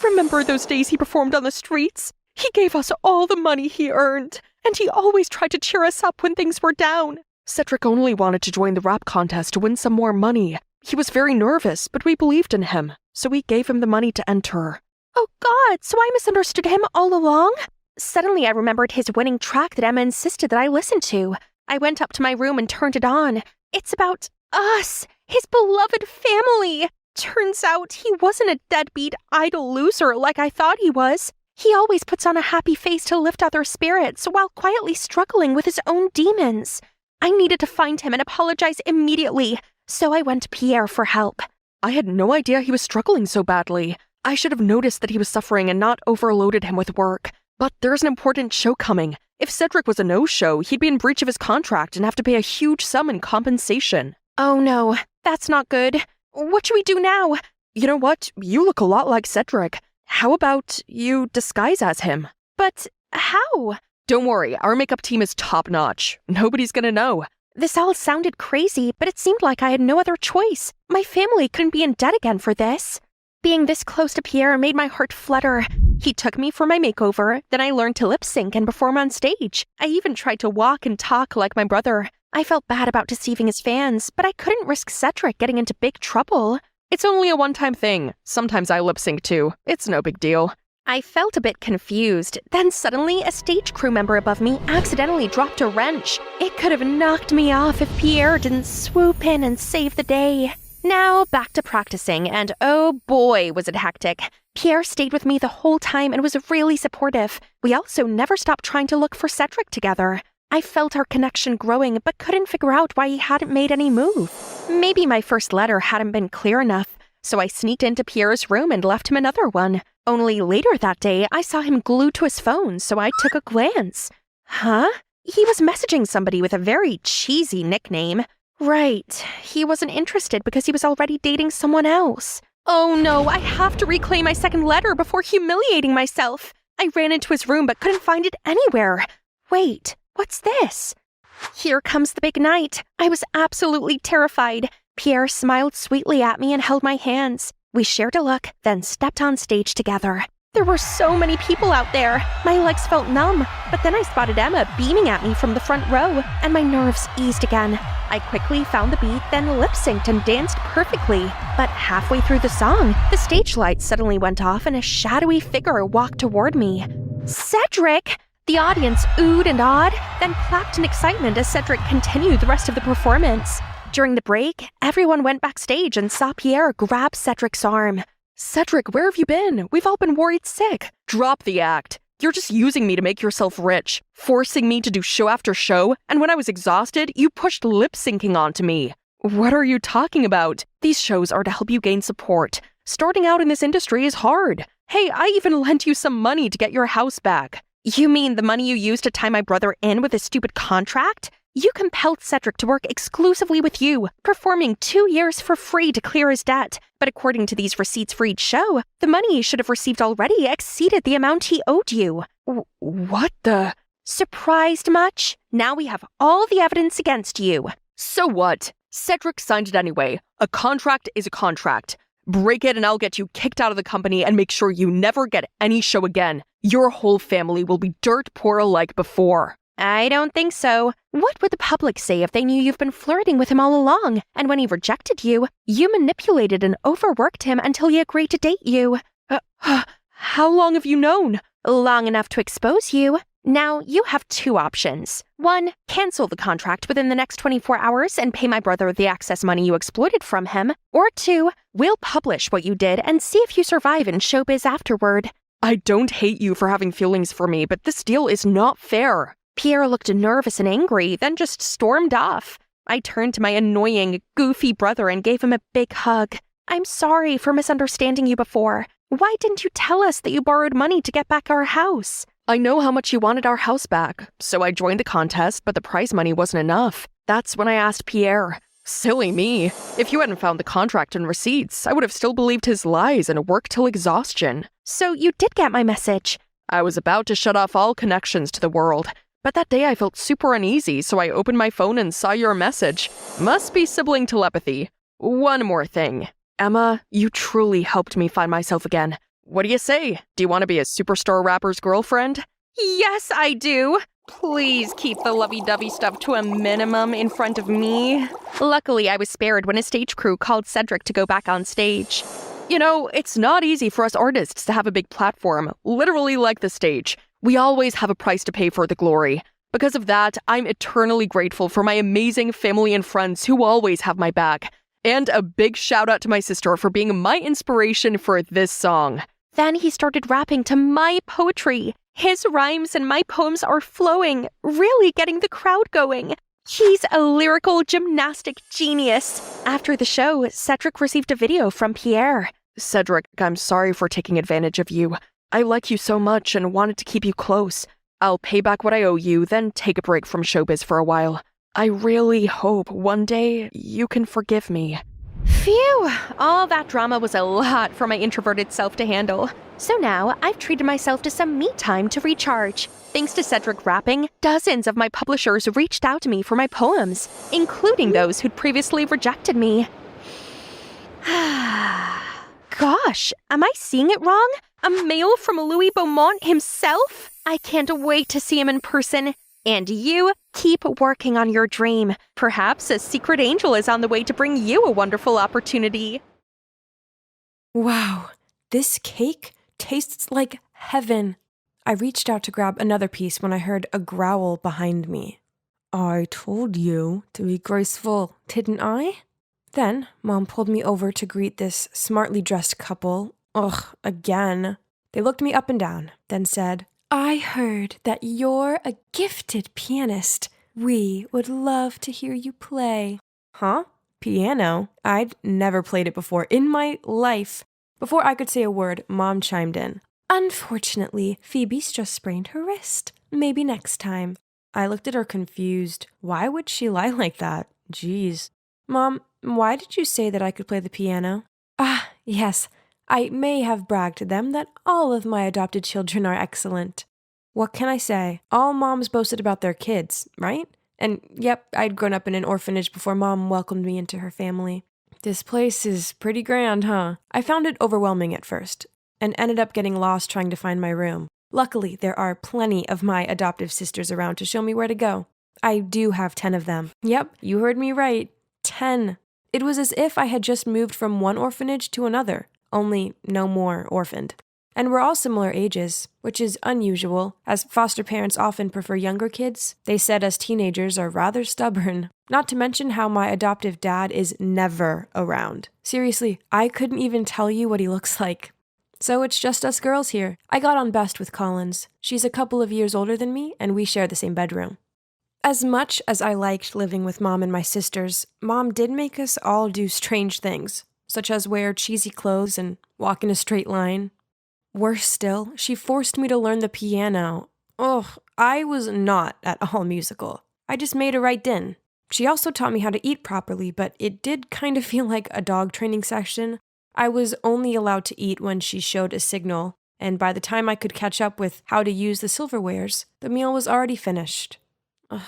Remember those days he performed on the streets? He gave us all the money he earned, and he always tried to cheer us up when things were down. Cedric only wanted to join the rap contest to win some more money. He was very nervous, but we believed in him, so we gave him the money to enter. Oh God, so I misunderstood him all along? Suddenly I remembered his winning track that Emma insisted that I listen to. I went up to my room and turned it on. It's about us, his beloved family. Turns out he wasn't a deadbeat, idle loser like I thought he was. He always puts on a happy face to lift other spirits while quietly struggling with his own demons. I needed to find him and apologize immediately, so I went to Pierre for help. I had no idea he was struggling so badly. I should have noticed that he was suffering and not overloaded him with work. But there's an important show coming. If Cedric was a no-show, he'd be in breach of his contract and have to pay a huge sum in compensation. Oh no, that's not good. What should we do now? You know what? You look a lot like Cedric. How about you disguise as him? But how? Don't worry, our makeup team is top-notch. Nobody's gonna know. This all sounded crazy, but it seemed like I had no other choice. My family couldn't be in debt again for this. Being this close to Pierre made my heart flutter. He took me for my makeover, then I learned to lip sync and perform on stage. I even tried to walk and talk like my brother. I felt bad about deceiving his fans, but I couldn't risk Cedric getting into big trouble. It's only a one-time thing. Sometimes I lip sync too. It's no big deal. I felt a bit confused. Then suddenly, a stage crew member above me accidentally dropped a wrench. It could have knocked me off if Pierre didn't swoop in and save the day. Now, back to practicing, and oh boy, was it hectic. Pierre stayed with me the whole time and was really supportive. We also never stopped trying to look for Cedric together. I felt our connection growing, but couldn't figure out why he hadn't made any move. Maybe my first letter hadn't been clear enough, so I sneaked into Pierre's room and left him another one. Only later that day, I saw him glued to his phone, so I took a glance. Huh? He was messaging somebody with a very cheesy nickname. Right, he wasn't interested because he was already dating someone else. Oh no, I have to reclaim my second letter before humiliating myself. I ran into his room but couldn't find it anywhere. Wait, what's this? Here comes the big night. I was absolutely terrified. Pierre smiled sweetly at me and held my hands. We shared a look, then stepped on stage together. There were so many people out there. My legs felt numb, but then I spotted Emma beaming at me from the front row, and my nerves eased again. I quickly found the beat, then lip-synced and danced perfectly. But halfway through the song, the stage lights suddenly went off and a shadowy figure walked toward me. Cedric! The audience oohed and awed, then clapped in excitement as Cedric continued the rest of the performance. During the break, everyone went backstage and saw Pierre grab Cedric's arm. Cedric, where have you been? We've all been worried sick. Drop the act. You're just using me to make yourself rich, forcing me to do show after show, and when I was exhausted, you pushed lip-syncing onto me. What are you talking about? These shows are to help you gain support. Starting out in this industry is hard. Hey, I even lent you some money to get your house back. You mean the money you used to tie my brother in with his stupid contract? You compelled Cedric to work exclusively with you, performing 2 years for free to clear his debt. But according to these receipts for each show, the money he should have received already exceeded the amount he owed you. What the? Surprised much? Now we have all the evidence against you. So what? Cedric signed it anyway. A contract is a contract. Break it and I'll get you kicked out of the company and make sure you never get any show again. Your whole family will be dirt poor like before. I don't think so. What would the public say if they knew you've been flirting with him all along, and when he rejected you, you manipulated and overworked him until he agreed to date you? How long have you known? Long enough to expose you. Now, you have 2 options. 1, cancel the contract within the next 24 hours and pay my brother the excess money you exploited from him. Or 2, we'll publish what you did and see if you survive in showbiz afterward. I don't hate you for having feelings for me, but this deal is not fair. Pierre looked nervous and angry, then just stormed off. I turned to my annoying, goofy brother and gave him a big hug. I'm sorry for misunderstanding you before. Why didn't you tell us that you borrowed money to get back our house? I know how much you wanted our house back, so I joined the contest, but the prize money wasn't enough. That's when I asked Pierre. Silly me. If you hadn't found the contract and receipts, I would have still believed his lies and worked till exhaustion. So you did get my message. I was about to shut off all connections to the world. But that day I felt super uneasy, so I opened my phone and saw your message. Must be sibling telepathy. One more thing. Emma, you truly helped me find myself again. What do you say? Do you want to be a superstar rapper's girlfriend? Yes, I do. Please keep the lovey-dovey stuff to a minimum in front of me. Luckily, I was spared when a stage crew called Cedric to go back on stage. You know, it's not easy for us artists to have a big platform, literally like the stage. We always have a price to pay for the glory. Because of that, I'm eternally grateful for my amazing family and friends who always have my back. And a big shout out to my sister for being my inspiration for this song. Then he started rapping to my poetry. His rhymes and my poems are flowing, really getting the crowd going. He's a lyrical gymnastic genius. After the show, Cedric received a video from Pierre. Cedric, I'm sorry for taking advantage of you. I like you so much and wanted to keep you close. I'll pay back what I owe you, then take a break from showbiz for a while. I really hope one day you can forgive me. Phew! All that drama was a lot for my introverted self to handle. So now, I've treated myself to some me time to recharge. Thanks to Cedric rapping, dozens of my publishers reached out to me for my poems, including those who'd previously rejected me. Gosh, am I seeing it wrong? A mail from Louis Beaumont himself? I can't wait to see him in person. And you, keep working on your dream. Perhaps a secret angel is on the way to bring you a wonderful opportunity. Wow, this cake tastes like heaven. I reached out to grab another piece when I heard a growl behind me. I told you to be graceful, didn't I? Then, Mom pulled me over to greet this smartly dressed couple. Ugh, again. They looked me up and down, then said, I heard that you're a gifted pianist. We would love to hear you play. Huh? Piano? I'd never played it before in my life. Before I could say a word, Mom chimed in. Unfortunately, Phoebe's just sprained her wrist. Maybe next time. I looked at her confused. Why would she lie like that? Jeez. Mom, why did you say that I could play the piano? Ah, yes. I may have bragged to them that all of my adopted children are excellent. What can I say? All moms boasted about their kids, right? And yep, I'd grown up in an orphanage before Mom welcomed me into her family. This place is pretty grand, huh? I found it overwhelming at first, and ended up getting lost trying to find my room. Luckily, there are plenty of my adoptive sisters around to show me where to go. I do have 10 of them. Yep, you heard me right. 10. It was as if I had just moved from one orphanage to another, only no more orphaned. And we're all similar ages, which is unusual, as foster parents often prefer younger kids. They said us teenagers are rather stubborn. Not to mention how my adoptive dad is never around. Seriously, I couldn't even tell you what he looks like. So it's just us girls here. I got on best with Collins. She's a couple of years older than me, and we share the same bedroom. As much as I liked living with Mom and my sisters, Mom did make us all do strange things, such as wear cheesy clothes and walk in a straight line. Worse still, she forced me to learn the piano. Ugh, I was not at all musical. I just made a right din. She also taught me how to eat properly, but it did kind of feel like a dog training session. I was only allowed to eat when she showed a signal, and by the time I could catch up with how to use the silverwares, the meal was already finished. Ugh.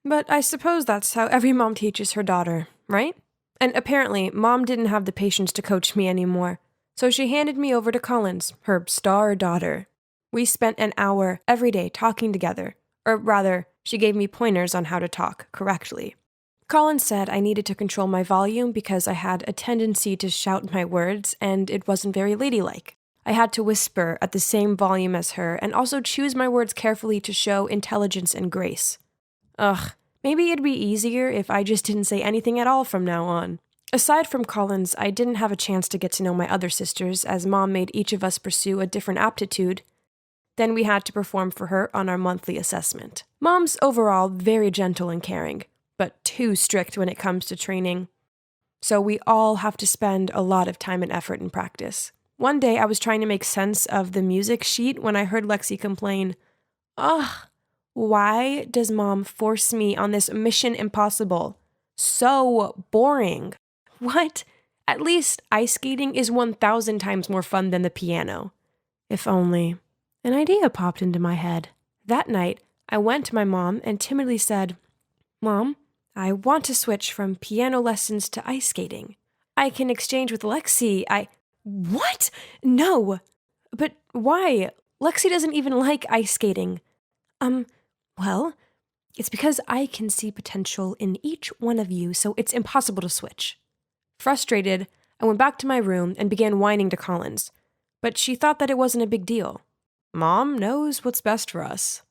But I suppose that's how every mom teaches her daughter, right? And apparently, Mom didn't have the patience to coach me anymore, so she handed me over to Collins, her star daughter. We spent an hour every day talking together, or rather, she gave me pointers on how to talk correctly. Collins said I needed to control my volume because I had a tendency to shout my words, and it wasn't very ladylike. I had to whisper at the same volume as her, and also choose my words carefully to show intelligence and grace. Ugh, maybe it'd be easier if I just didn't say anything at all from now on. Aside from Collins, I didn't have a chance to get to know my other sisters, as Mom made each of us pursue a different aptitude. Then we had to perform for her on our monthly assessment. Mom's overall very gentle and caring, but too strict when it comes to training. So we all have to spend a lot of time and effort in practice. One day I was trying to make sense of the music sheet when I heard Lexi complain, "Ugh, why does Mom force me on this mission impossible? So boring." What? At least ice skating is 1,000 times more fun than the piano. If only. An idea popped into my head. That night, I went to my mom and timidly said, "Mom, I want to switch from piano lessons to ice skating. I can exchange with Lexi. What? No. But why? Lexi doesn't even like ice skating. Well, it's because I can see potential in each one of you, so it's impossible to switch." Frustrated, I went back to my room and began whining to Collins, but she thought that it wasn't a big deal. Mom knows what's best for us.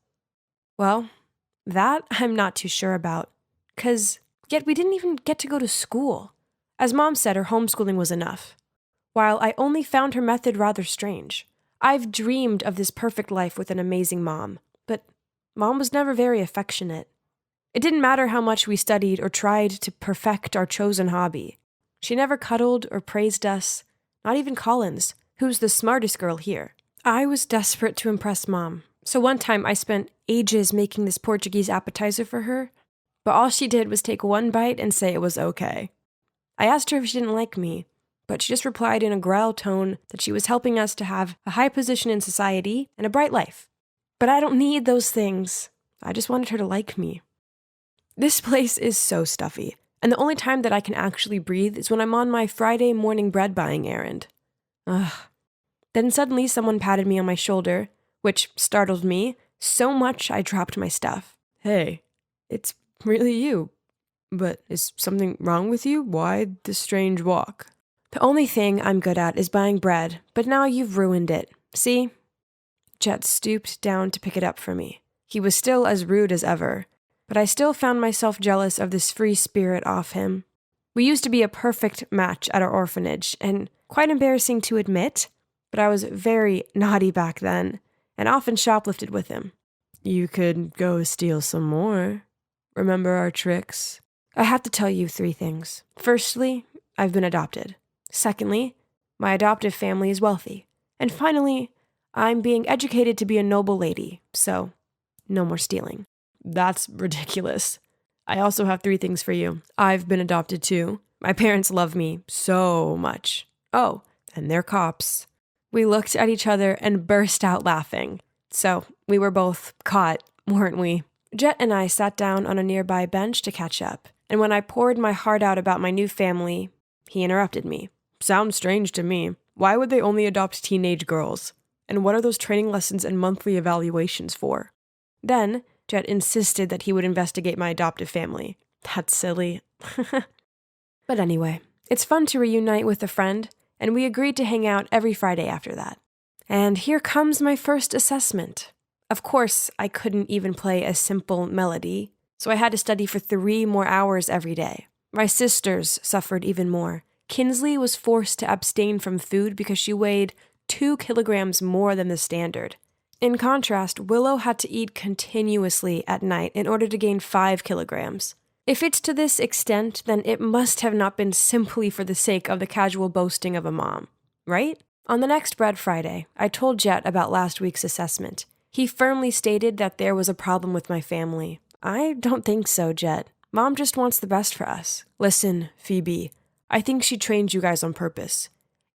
Well, that I'm not too sure about, yet we didn't even get to go to school. As Mom said, her homeschooling was enough. While I only found her method rather strange, I've dreamed of this perfect life with an amazing mom, but Mom was never very affectionate. It didn't matter how much we studied or tried to perfect our chosen hobby. She never cuddled or praised us, not even Collins, who's the smartest girl here. I was desperate to impress Mom, so one time I spent ages making this Portuguese appetizer for her, but all she did was take one bite and say it was okay. I asked her if she didn't like me, but she just replied in a growl tone that she was helping us to have a high position in society and a bright life. But I don't need those things. I just wanted her to like me. This place is so stuffy, and the only time that I can actually breathe is when I'm on my Friday morning bread buying errand. Ugh. Then suddenly someone patted me on my shoulder, which startled me so much I dropped my stuff. "Hey, it's really you. But is something wrong with you? Why the strange walk?" "The only thing I'm good at is buying bread, but now you've ruined it. See?" Jet stooped down to pick it up for me. He was still as rude as ever, but I still found myself jealous of this free spirit off him. We used to be a perfect match at our orphanage, and quite embarrassing to admit, but I was very naughty back then, and often shoplifted with him. You could go steal some more. Remember our tricks? I have to tell you 3 things. Firstly, I've been adopted. Secondly, my adoptive family is wealthy. And finally, I'm being educated to be a noble lady, so no more stealing. That's ridiculous. I also have 3 things for you. I've been adopted too. My parents love me so much. Oh, and they're cops. We looked at each other and burst out laughing. So we were both caught, weren't we? Jet and I sat down on a nearby bench to catch up, and when I poured my heart out about my new family, he interrupted me. Sounds strange to me. Why would they only adopt teenage girls? And what are those training lessons and monthly evaluations for? Then, Jet insisted that he would investigate my adoptive family. That's silly. But anyway, it's fun to reunite with a friend, and we agreed to hang out every Friday after that. And here comes my first assessment. Of course, I couldn't even play a simple melody, so I had to study for 3 more hours every day. My sisters suffered even more. Kinsley was forced to abstain from food because she weighed 2 kilograms more than the standard. In contrast, Willow had to eat continuously at night in order to gain 5 kilograms. If it's to this extent, then it must have not been simply for the sake of the casual boasting of a mom, right? On the next Bread Friday, I told Jet about last week's assessment. He firmly stated that there was a problem with my family. I don't think so, Jet. Mom just wants the best for us. Listen, Phoebe, I think she trained you guys on purpose.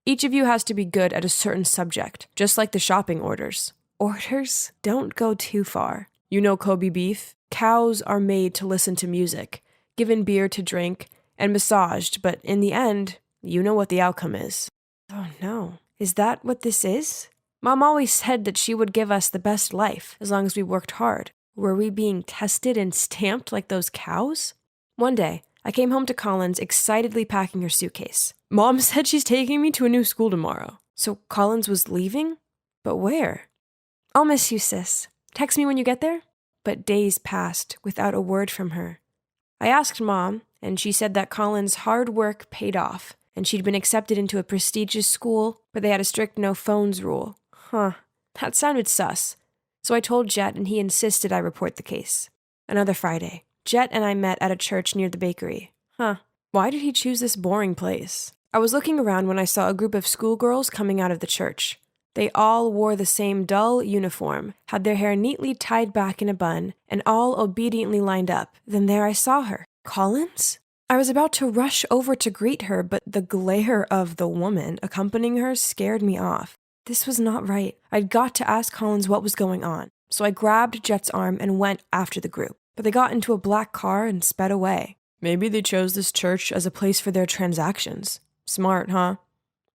Each of you has to be good at a certain subject, just like the shopping orders. Orders? Don't go too far. You know Kobe beef? Cows are made to listen to music, given beer to drink, and massaged, but in the end, you know what the outcome is. Oh no. Is that what this is? Mom always said that she would give us the best life, as long as we worked hard. Were we being tested and stamped like those cows? One day, I came home to Collins excitedly packing her suitcase. Mom said she's taking me to a new school tomorrow. So Collins was leaving? But where? I'll miss you, sis. Text me when you get there? But days passed without a word from her. I asked Mom, and she said that Collins' hard work paid off, and she'd been accepted into a prestigious school, but they had a strict no phones rule. Huh, that sounded sus. So I told Jet, and he insisted I report the case. Another Friday, Jet and I met at a church near the bakery. Why did he choose this boring place? I was looking around when I saw a group of schoolgirls coming out of the church. They all wore the same dull uniform, had their hair neatly tied back in a bun, and all obediently lined up. Then there I saw her. Collins? I was about to rush over to greet her, but the glare of the woman accompanying her scared me off. This was not right. I'd got to ask Collins what was going on. So I grabbed Jet's arm and went after the group. But they got into a black car and sped away. Maybe they chose this church as a place for their transactions. Smart, huh?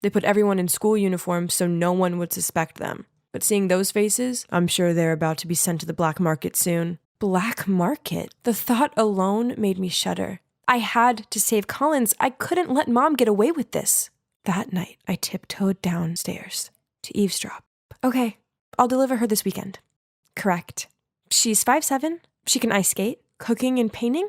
They put everyone in school uniforms so no one would suspect them. But seeing those faces, I'm sure they're about to be sent to the black market soon. Black market? The thought alone made me shudder. I had to save Collins. I couldn't let Mom get away with this. That night, I tiptoed downstairs to eavesdrop. Okay, I'll deliver her this weekend. Correct. She's 5'7". She can ice skate, cooking and painting.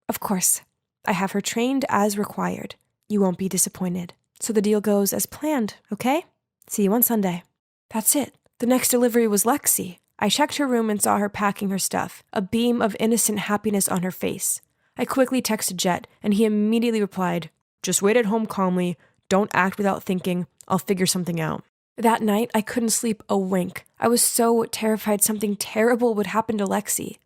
Of course, I have her trained as required. You won't be disappointed. So the deal goes as planned, okay? See you on Sunday. That's it. The next delivery was Lexi. I checked her room and saw her packing her stuff, a beam of innocent happiness on her face. I quickly texted Jet, and he immediately replied, "Just wait at home calmly. Don't act without thinking. I'll figure something out." That night, I couldn't sleep a wink. I was so terrified something terrible would happen to Lexi.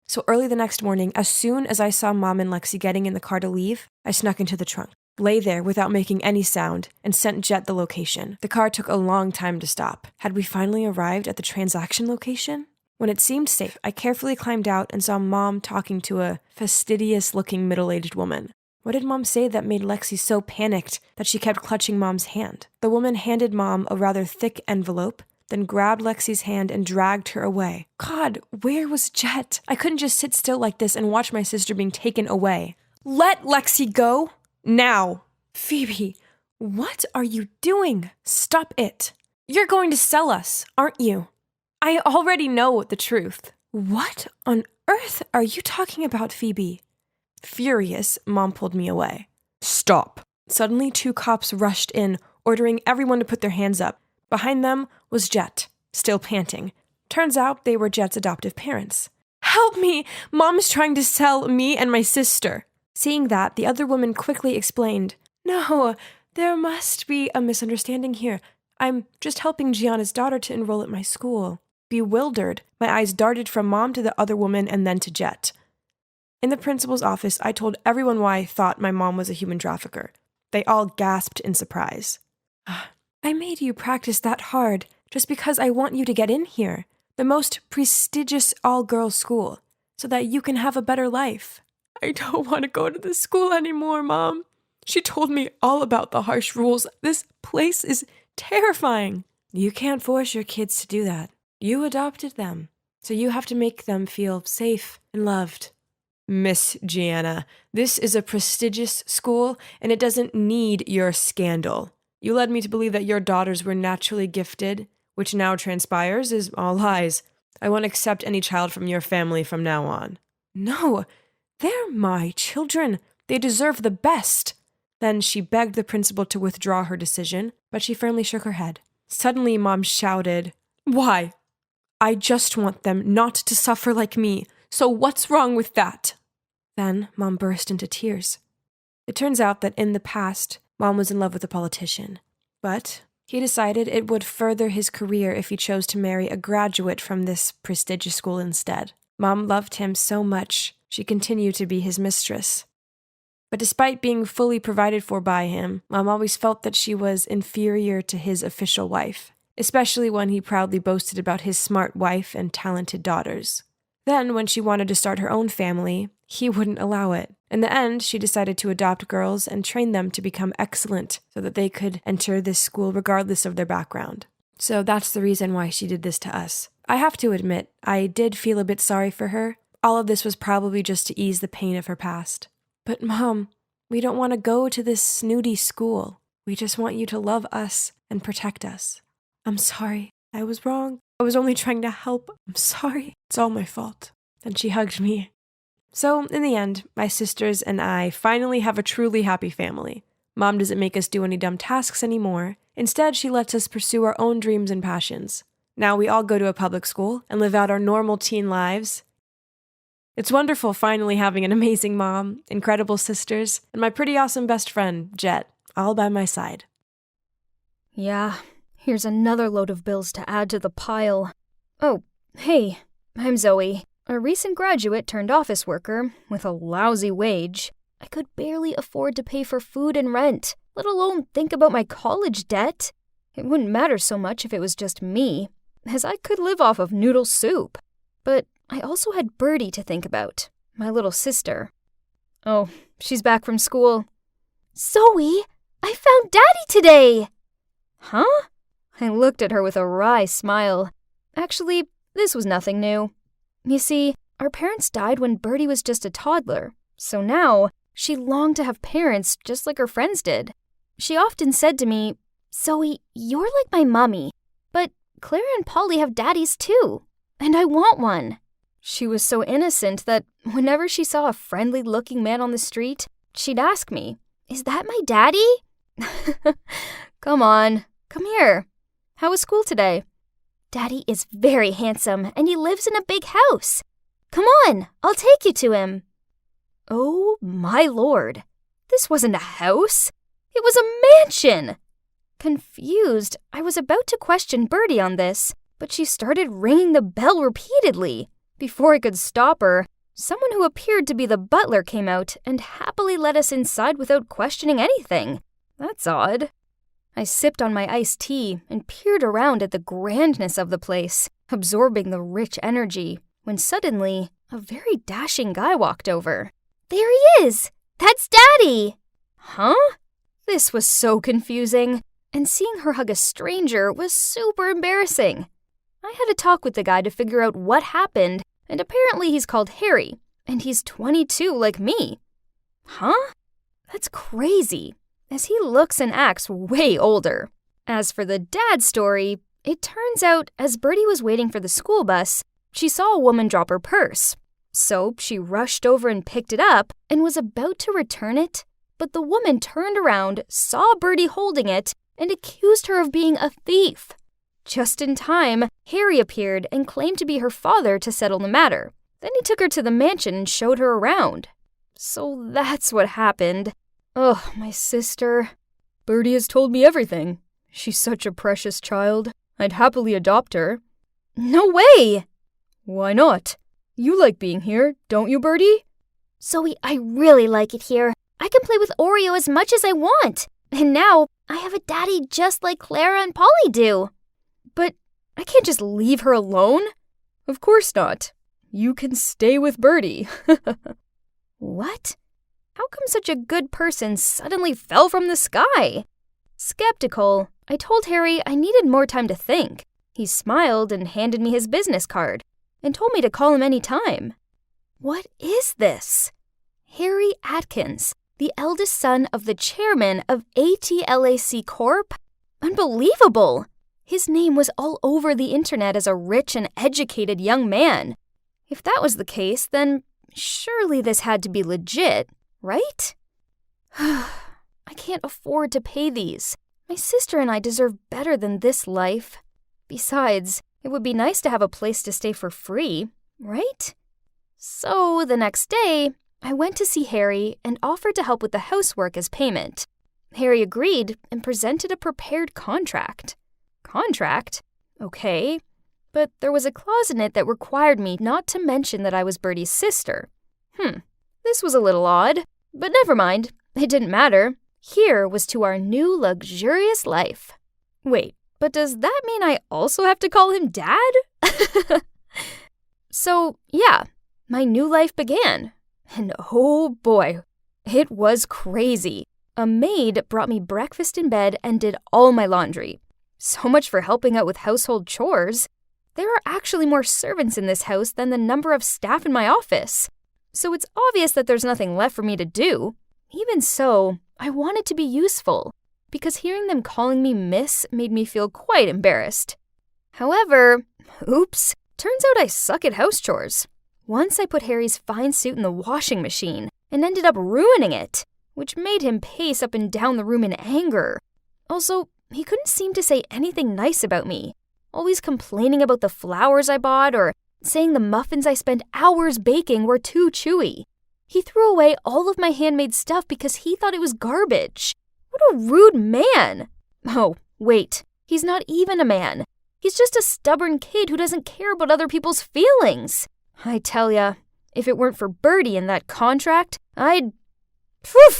So early the next morning, as soon as I saw Mom and Lexi getting in the car to leave, I snuck into the trunk, lay there without making any sound, and sent Jet the location. The car took a long time to stop. Had we finally arrived at the transaction location? When it seemed safe, I carefully climbed out and saw Mom talking to a fastidious-looking middle-aged woman. What did Mom say that made Lexi so panicked that she kept clutching Mom's hand? The woman handed Mom a rather thick envelope, then grabbed Lexi's hand and dragged her away. God, where was Jet? I couldn't just sit still like this and watch my sister being taken away. Let Lexi go! Now! Phoebe, what are you doing? Stop it. You're going to sell us, aren't you? I already know the truth. What on earth are you talking about, Phoebe? Furious, Mom pulled me away. Stop. Suddenly, 2 cops rushed in, ordering everyone to put their hands up. Behind them was Jet. still panting. Turns out they were Jet's adoptive parents. Help me! Mom's trying to sell me and my sister. Seeing that, the other woman quickly explained, No, there must be a misunderstanding here. I'm just helping Gianna's daughter to enroll at my school. Bewildered, my eyes darted from Mom to the other woman and then to Jet. In the principal's office, I told everyone why I thought my mom was a human trafficker. They all gasped in surprise. I made you practice that hard just because I want you to get in here, the most prestigious all-girls school, so that you can have a better life. I don't want to go to this school anymore, Mom. She told me all about the harsh rules. This place is terrifying. You can't force your kids to do that. You adopted them, so you have to make them feel safe and loved. Miss Gianna, this is a prestigious school, and it doesn't need your scandal. You led me to believe that your daughters were naturally gifted, which now transpires is all lies. I won't accept any child from your family from now on. No, they're my children. They deserve the best. Then she begged the principal to withdraw her decision, but she firmly shook her head. Suddenly, Mom shouted, Why? I just want them not to suffer like me. So what's wrong with that? Then Mom burst into tears. It turns out that in the past, Mom was in love with a politician. But he decided it would further his career if he chose to marry a graduate from this prestigious school instead. Mom loved him so much, she continued to be his mistress. But despite being fully provided for by him, Mom always felt that she was inferior to his official wife, especially when he proudly boasted about his smart wife and talented daughters. Then, when she wanted to start her own family, he wouldn't allow it. In the end, she decided to adopt girls and train them to become excellent so that they could enter this school regardless of their background. So that's the reason why she did this to us. I have to admit, I did feel a bit sorry for her. All of this was probably just to ease the pain of her past. But Mom, we don't want to go to this snooty school. We just want you to love us and protect us. I'm sorry. I was wrong. I was only trying to help. I'm sorry. It's all my fault. Then she hugged me. So, in the end, my sisters and I finally have a truly happy family. Mom doesn't make us do any dumb tasks anymore. Instead, she lets us pursue our own dreams and passions. Now we all go to a public school and live out our normal teen lives. It's wonderful finally having an amazing mom, incredible sisters, and my pretty awesome best friend, Jet, all by my side. Yeah, here's another load of bills to add to the pile. Oh, hey, I'm Zoe, a recent graduate turned office worker with a lousy wage. I could barely afford to pay for food and rent, let alone think about my college debt. It wouldn't matter so much if it was just me, as I could live off of noodle soup. But I also had Birdie to think about, my little sister. Oh, she's back from school. Zoe, I found Daddy today! Huh? I looked at her with a wry smile. Actually, this was nothing new. You see, our parents died when Birdie was just a toddler, so now she longed to have parents just like her friends did. She often said to me, Zoe, you're like my mommy, but Clara and Polly have daddies too, and I want one. She was so innocent that whenever she saw a friendly-looking man on the street, she'd ask me, Is that my daddy? Come on, come here. How was school today? Daddy is very handsome, and he lives in a big house. Come on, I'll take you to him. Oh, my lord. This wasn't a house. It was a mansion. Confused, I was about to question Birdie on this, but she started ringing the bell repeatedly. Before I could stop her, someone who appeared to be the butler came out and happily let us inside without questioning anything. That's odd. I sipped on my iced tea and peered around at the grandness of the place, absorbing the rich energy, when suddenly a very dashing guy walked over. There he is! That's Daddy! Huh? This was so confusing, and seeing her hug a stranger was super embarrassing. I had a talk with the guy to figure out what happened, and apparently he's called Harry, and he's 22 like me. Huh? That's crazy, as he looks and acts way older. As for the dad story, it turns out as Birdie was waiting for the school bus, she saw a woman drop her purse. So she rushed over and picked it up and was about to return it, but the woman turned around, saw Birdie holding it, and accused her of being a thief. Just in time, Harry appeared and claimed to be her father to settle the matter. Then he took her to the mansion and showed her around. So that's what happened. Ugh, my sister. Birdie has told me everything. She's such a precious child. I'd happily adopt her. No way! Why not? You like being here, don't you, Birdie? Zoe, I really like it here. I can play with Oreo as much as I want. And now, I have a daddy just like Clara and Polly do. But I can't just leave her alone. Of course not. You can stay with Birdie. What? How come such a good person suddenly fell from the sky? Skeptical, I told Harry I needed more time to think. He smiled and handed me his business card and told me to call him any time. What is this? Harry Atkins, the eldest son of the chairman of ATLAC Corp? Unbelievable! His name was all over the internet as a rich and educated young man. If that was the case, then surely this had to be legit, right? I can't afford to pay these. My sister and I deserve better than this life. Besides, it would be nice to have a place to stay for free, right? So the next day, I went to see Harry and offered to help with the housework as payment. Harry agreed and presented a prepared contract. Contract? Okay. But there was a clause in it that required me not to mention that I was Birdie's sister. This was a little odd, but never mind. It didn't matter. Here was to our new luxurious life. Wait, but does that mean I also have to call him Dad? So, yeah, my new life began. And oh boy, it was crazy. A maid brought me breakfast in bed and did all my laundry. So much for helping out with household chores. There are actually more servants in this house than the number of staff in my office. So it's obvious that there's nothing left for me to do. Even so, I wanted to be useful, because hearing them calling me Miss made me feel quite embarrassed. However, oops, turns out I suck at house chores. Once I put Harry's fine suit in the washing machine and ended up ruining it, which made him pace up and down the room in anger. Also, he couldn't seem to say anything nice about me, always complaining about the flowers I bought or saying the muffins I spent hours baking were too chewy. He threw away all of my handmade stuff because he thought it was garbage. What a rude man! Oh, wait, he's not even a man. He's just a stubborn kid who doesn't care about other people's feelings. I tell ya, if it weren't for Birdie and that contract, I'd... Phew!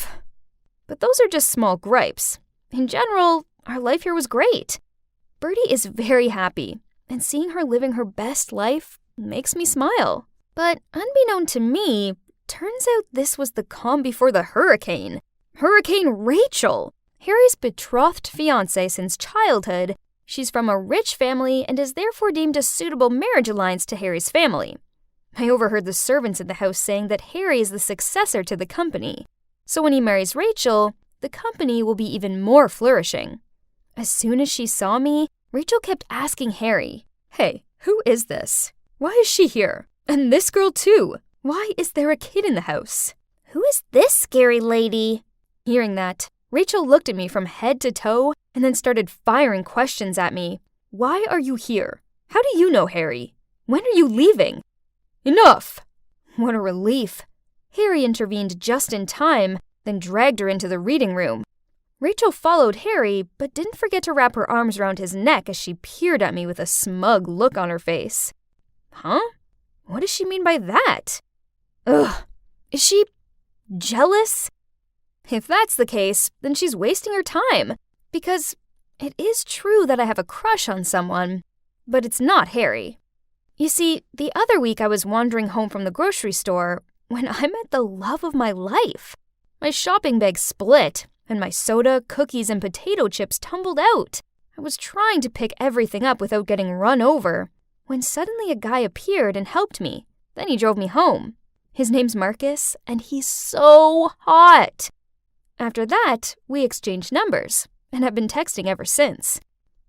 But those are just small gripes. In general, our life here was great. Birdie is very happy, and seeing her living her best life makes me smile. But unbeknown to me, turns out this was the calm before the hurricane. Hurricane Rachel! Harry's betrothed fiancée since childhood. She's from a rich family and is therefore deemed a suitable marriage alliance to Harry's family. I overheard the servants in the house saying that Harry is the successor to the company. So when he marries Rachel, the company will be even more flourishing. As soon as she saw me, Rachel kept asking Harry, "Hey, who is this? Why is she here? And this girl too? Why is there a kid in the house? Who is this scary lady?" Hearing that, Rachel looked at me from head to toe and then started firing questions at me. "Why are you here? How do you know Harry? When are you leaving?" "Enough!" What a relief. Harry intervened just in time, then dragged her into the reading room. Rachel followed Harry, but didn't forget to wrap her arms around his neck as she peered at me with a smug look on her face. Huh? What does she mean by that? Ugh, is she jealous? If that's the case, then she's wasting her time, because it is true that I have a crush on someone, but it's not Harry. You see, the other week I was wandering home from the grocery store when I met the love of my life. My shopping bag split, and my soda, cookies, and potato chips tumbled out. I was trying to pick everything up without getting run over, when suddenly a guy appeared and helped me. Then he drove me home. His name's Marcus, and he's so hot. After that, we exchanged numbers, and have been texting ever since.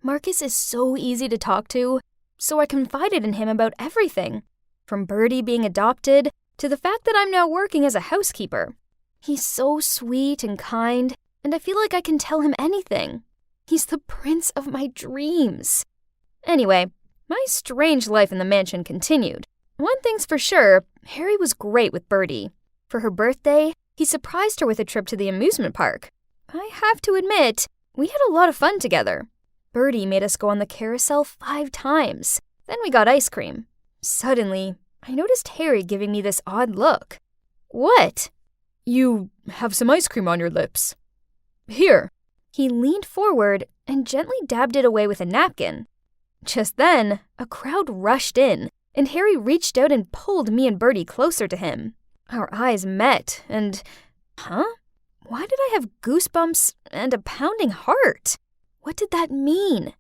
Marcus is so easy to talk to, so I confided in him about everything, from Birdie being adopted to the fact that I'm now working as a housekeeper. He's so sweet and kind, and I feel like I can tell him anything. He's the prince of my dreams. Anyway, my strange life in the mansion continued. One thing's for sure, Harry was great with Bertie. For her birthday, he surprised her with a trip to the amusement park. I have to admit, we had a lot of fun together. Bertie made us go on the carousel 5 times. Then we got ice cream. Suddenly, I noticed Harry giving me this odd look. What? You have some ice cream on your lips. Here. He leaned forward and gently dabbed it away with a napkin. Just then, a crowd rushed in, and Harry reached out and pulled me and Bertie closer to him. Our eyes met, and... Why did I have goosebumps and a pounding heart? What did that mean?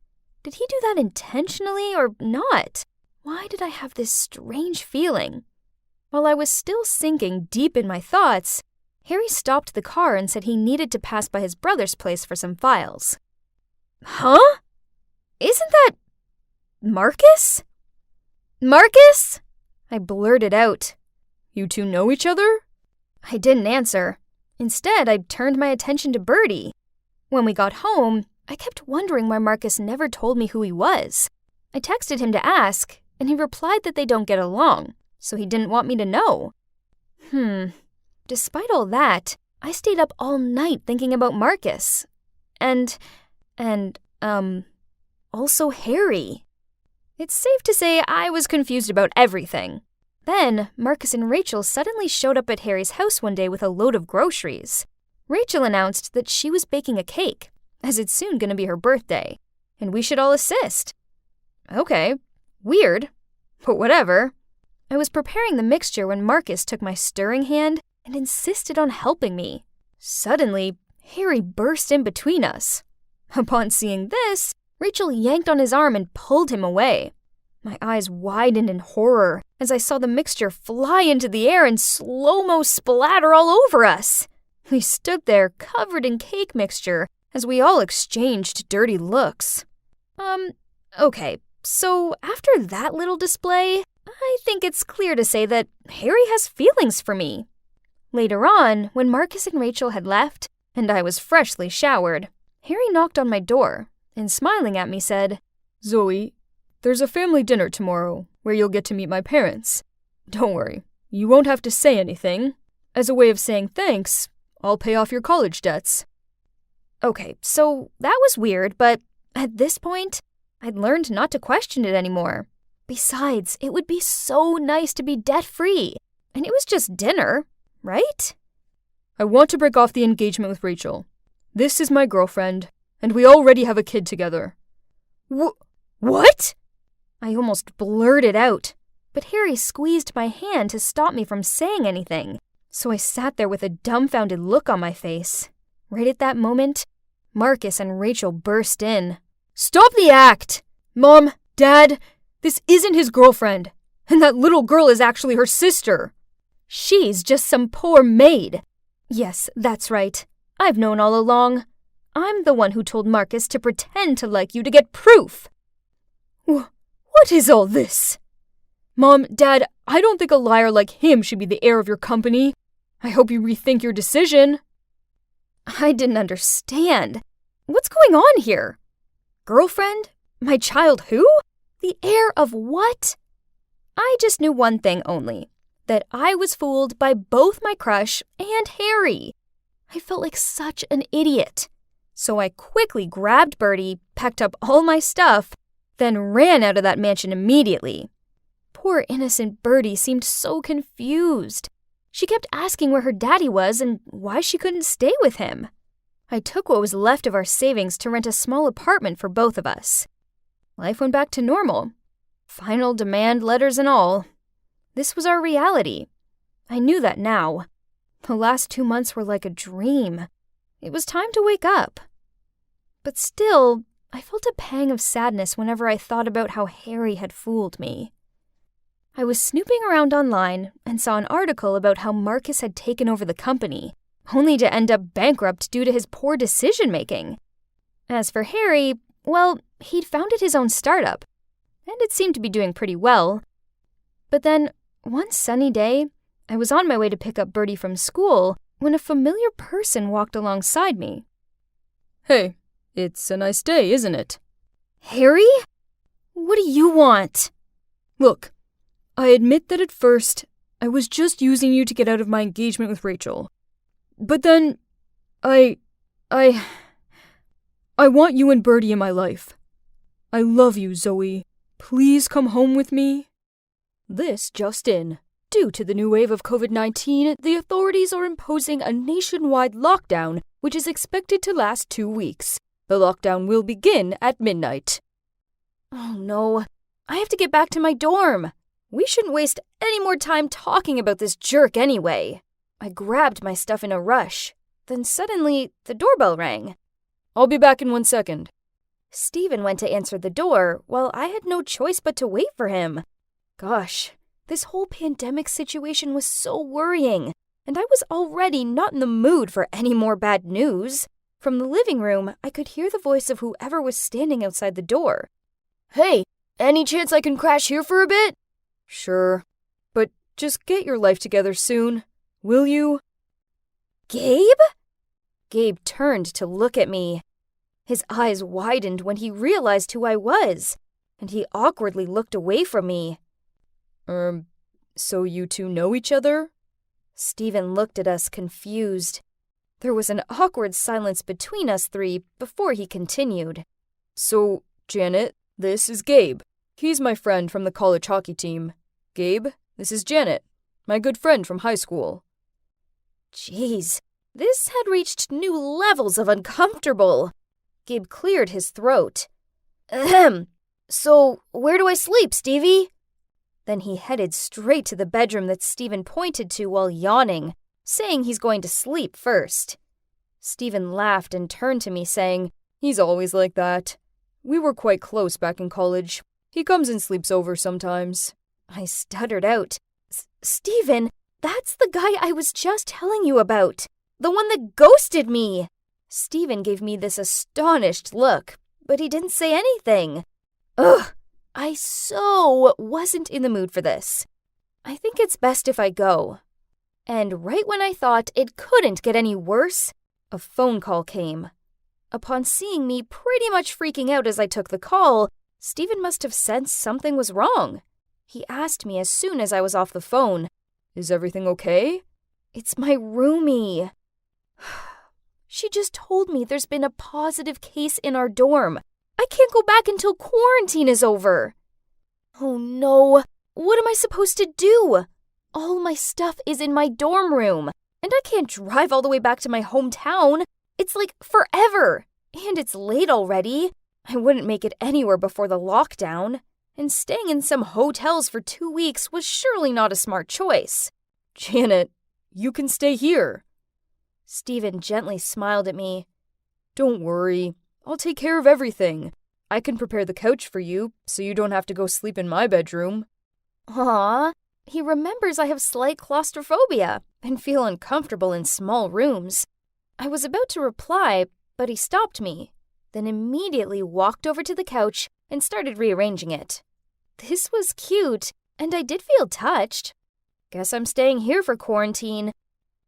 Did he do that intentionally or not? Why did I have this strange feeling? While I was still sinking deep in my thoughts, Harry stopped the car and said he needed to pass by his brother's place for some files. Huh? Isn't that... Marcus? Marcus? I blurted out. You two know each other? I didn't answer. Instead, I turned my attention to Bertie. When we got home, I kept wondering why Marcus never told me who he was. I texted him to ask, and he replied that they don't get along, so he didn't want me to know. Despite all that, I stayed up all night thinking about Marcus. And also Harry. It's safe to say I was confused about everything. Then, Marcus and Rachel suddenly showed up at Harry's house one day with a load of groceries. Rachel announced that she was baking a cake, as it's soon going to be her birthday, and we should all assist. Okay, weird, but whatever. I was preparing the mixture when Marcus took my stirring hand and insisted on helping me. Suddenly, Harry burst in between us. Upon seeing this, Rachel yanked on his arm and pulled him away. My eyes widened in horror as I saw the mixture fly into the air and slow-mo splatter all over us. We stood there covered in cake mixture as we all exchanged dirty looks. Okay, so after that little display, I think it's clear to say that Harry has feelings for me. Later on, when Marcus and Rachel had left, and I was freshly showered, Harry knocked on my door and smiling at me said, Zoe, there's a family dinner tomorrow where you'll get to meet my parents. Don't worry, you won't have to say anything. As a way of saying thanks, I'll pay off your college debts. Okay, so that was weird, but at this point, I'd learned not to question it anymore. Besides, it would be so nice to be debt-free, and it was just dinner, right? I want to break off the engagement with Rachel. This is my girlfriend, and we already have a kid together. What? I almost blurted out, but Harry squeezed my hand to stop me from saying anything, so I sat there with a dumbfounded look on my face. Right at that moment, Marcus and Rachel burst in. Stop the act! Mom, Dad, this isn't his girlfriend, and that little girl is actually her sister. She's just some poor maid. Yes, that's right. I've known all along. I'm the one who told Marcus to pretend to like you to get proof. What is all this? Mom, Dad, I don't think a liar like him should be the heir of your company. I hope you rethink your decision. I didn't understand. What's going on here? Girlfriend? My child who? The heir of what? I just knew one thing only, that I was fooled by both my crush and Harry. I felt like such an idiot. So I quickly grabbed Bertie, packed up all my stuff, then ran out of that mansion immediately. Poor innocent Bertie seemed so confused. She kept asking where her daddy was and why she couldn't stay with him. I took what was left of our savings to rent a small apartment for both of us. Life went back to normal. Final demand letters and all. This was our reality. I knew that now. The last 2 months were like a dream. It was time to wake up. But still, I felt a pang of sadness whenever I thought about how Harry had fooled me. I was snooping around online and saw an article about how Marcus had taken over the company, only to end up bankrupt due to his poor decision-making. As for Harry, well, he'd founded his own startup, and it seemed to be doing pretty well. But then, one sunny day, I was on my way to pick up Bertie from school when a familiar person walked alongside me. Hey, it's a nice day, isn't it? Harry? What do you want? Look, I admit that at first, I was just using you to get out of my engagement with Rachel. But then, I want you and Bertie in my life. I love you, Zoe. Please come home with me. This just in. Due to the new wave of COVID-19, the authorities are imposing a nationwide lockdown, which is expected to last 2 weeks. The lockdown will begin at midnight. Oh no, I have to get back to my dorm. We shouldn't waste any more time talking about this jerk anyway. I grabbed my stuff in a rush. Then suddenly, the doorbell rang. I'll be back in 1 second. Stephen went to answer the door, while I had no choice but to wait for him. Gosh, this whole pandemic situation was so worrying, and I was already not in the mood for any more bad news. From the living room, I could hear the voice of whoever was standing outside the door. Hey, any chance I can crash here for a bit? Sure, but just get your life together soon, will you? Gabe? Gabe turned to look at me. His eyes widened when he realized who I was, and he awkwardly looked away from me. So you two know each other? Stephen looked at us confused. There was an awkward silence between us three before he continued. So, Janet, this is Gabe. He's my friend from the college hockey team. Gabe, this is Janet, my good friend from high school. Jeez, this had reached new levels of uncomfortable. Gabe cleared his throat. Ahem. So, where do I sleep, Stevie? Then he headed straight to the bedroom that Stephen pointed to while yawning, saying he's going to sleep first. Stephen laughed and turned to me, saying, He's always like that. We were quite close back in college. He comes and sleeps over sometimes. I stuttered out. Stephen, that's the guy I was just telling you about. The one that ghosted me. Stephen gave me this astonished look, but he didn't say anything. Ugh, I so wasn't in the mood for this. I think it's best if I go. And right when I thought it couldn't get any worse, a phone call came. Upon seeing me pretty much freaking out as I took the call, Stephen must have sensed something was wrong. He asked me as soon as I was off the phone, Is everything okay? It's my roomie. She just told me there's been a positive case in our dorm. I can't go back until quarantine is over. Oh no, what am I supposed to do? All my stuff is in my dorm room, and I can't drive all the way back to my hometown. It's like forever, and it's late already. I wouldn't make it anywhere before the lockdown, and staying in some hotels for 2 weeks was surely not a smart choice. Janet, you can stay here. Stephen gently smiled at me. Don't worry, I'll take care of everything. I can prepare the couch for you, so you don't have to go sleep in my bedroom. Aw, he remembers I have slight claustrophobia and feel uncomfortable in small rooms. I was about to reply, but he stopped me, then immediately walked over to the couch and started rearranging it. This was cute, and I did feel touched. Guess I'm staying here for quarantine.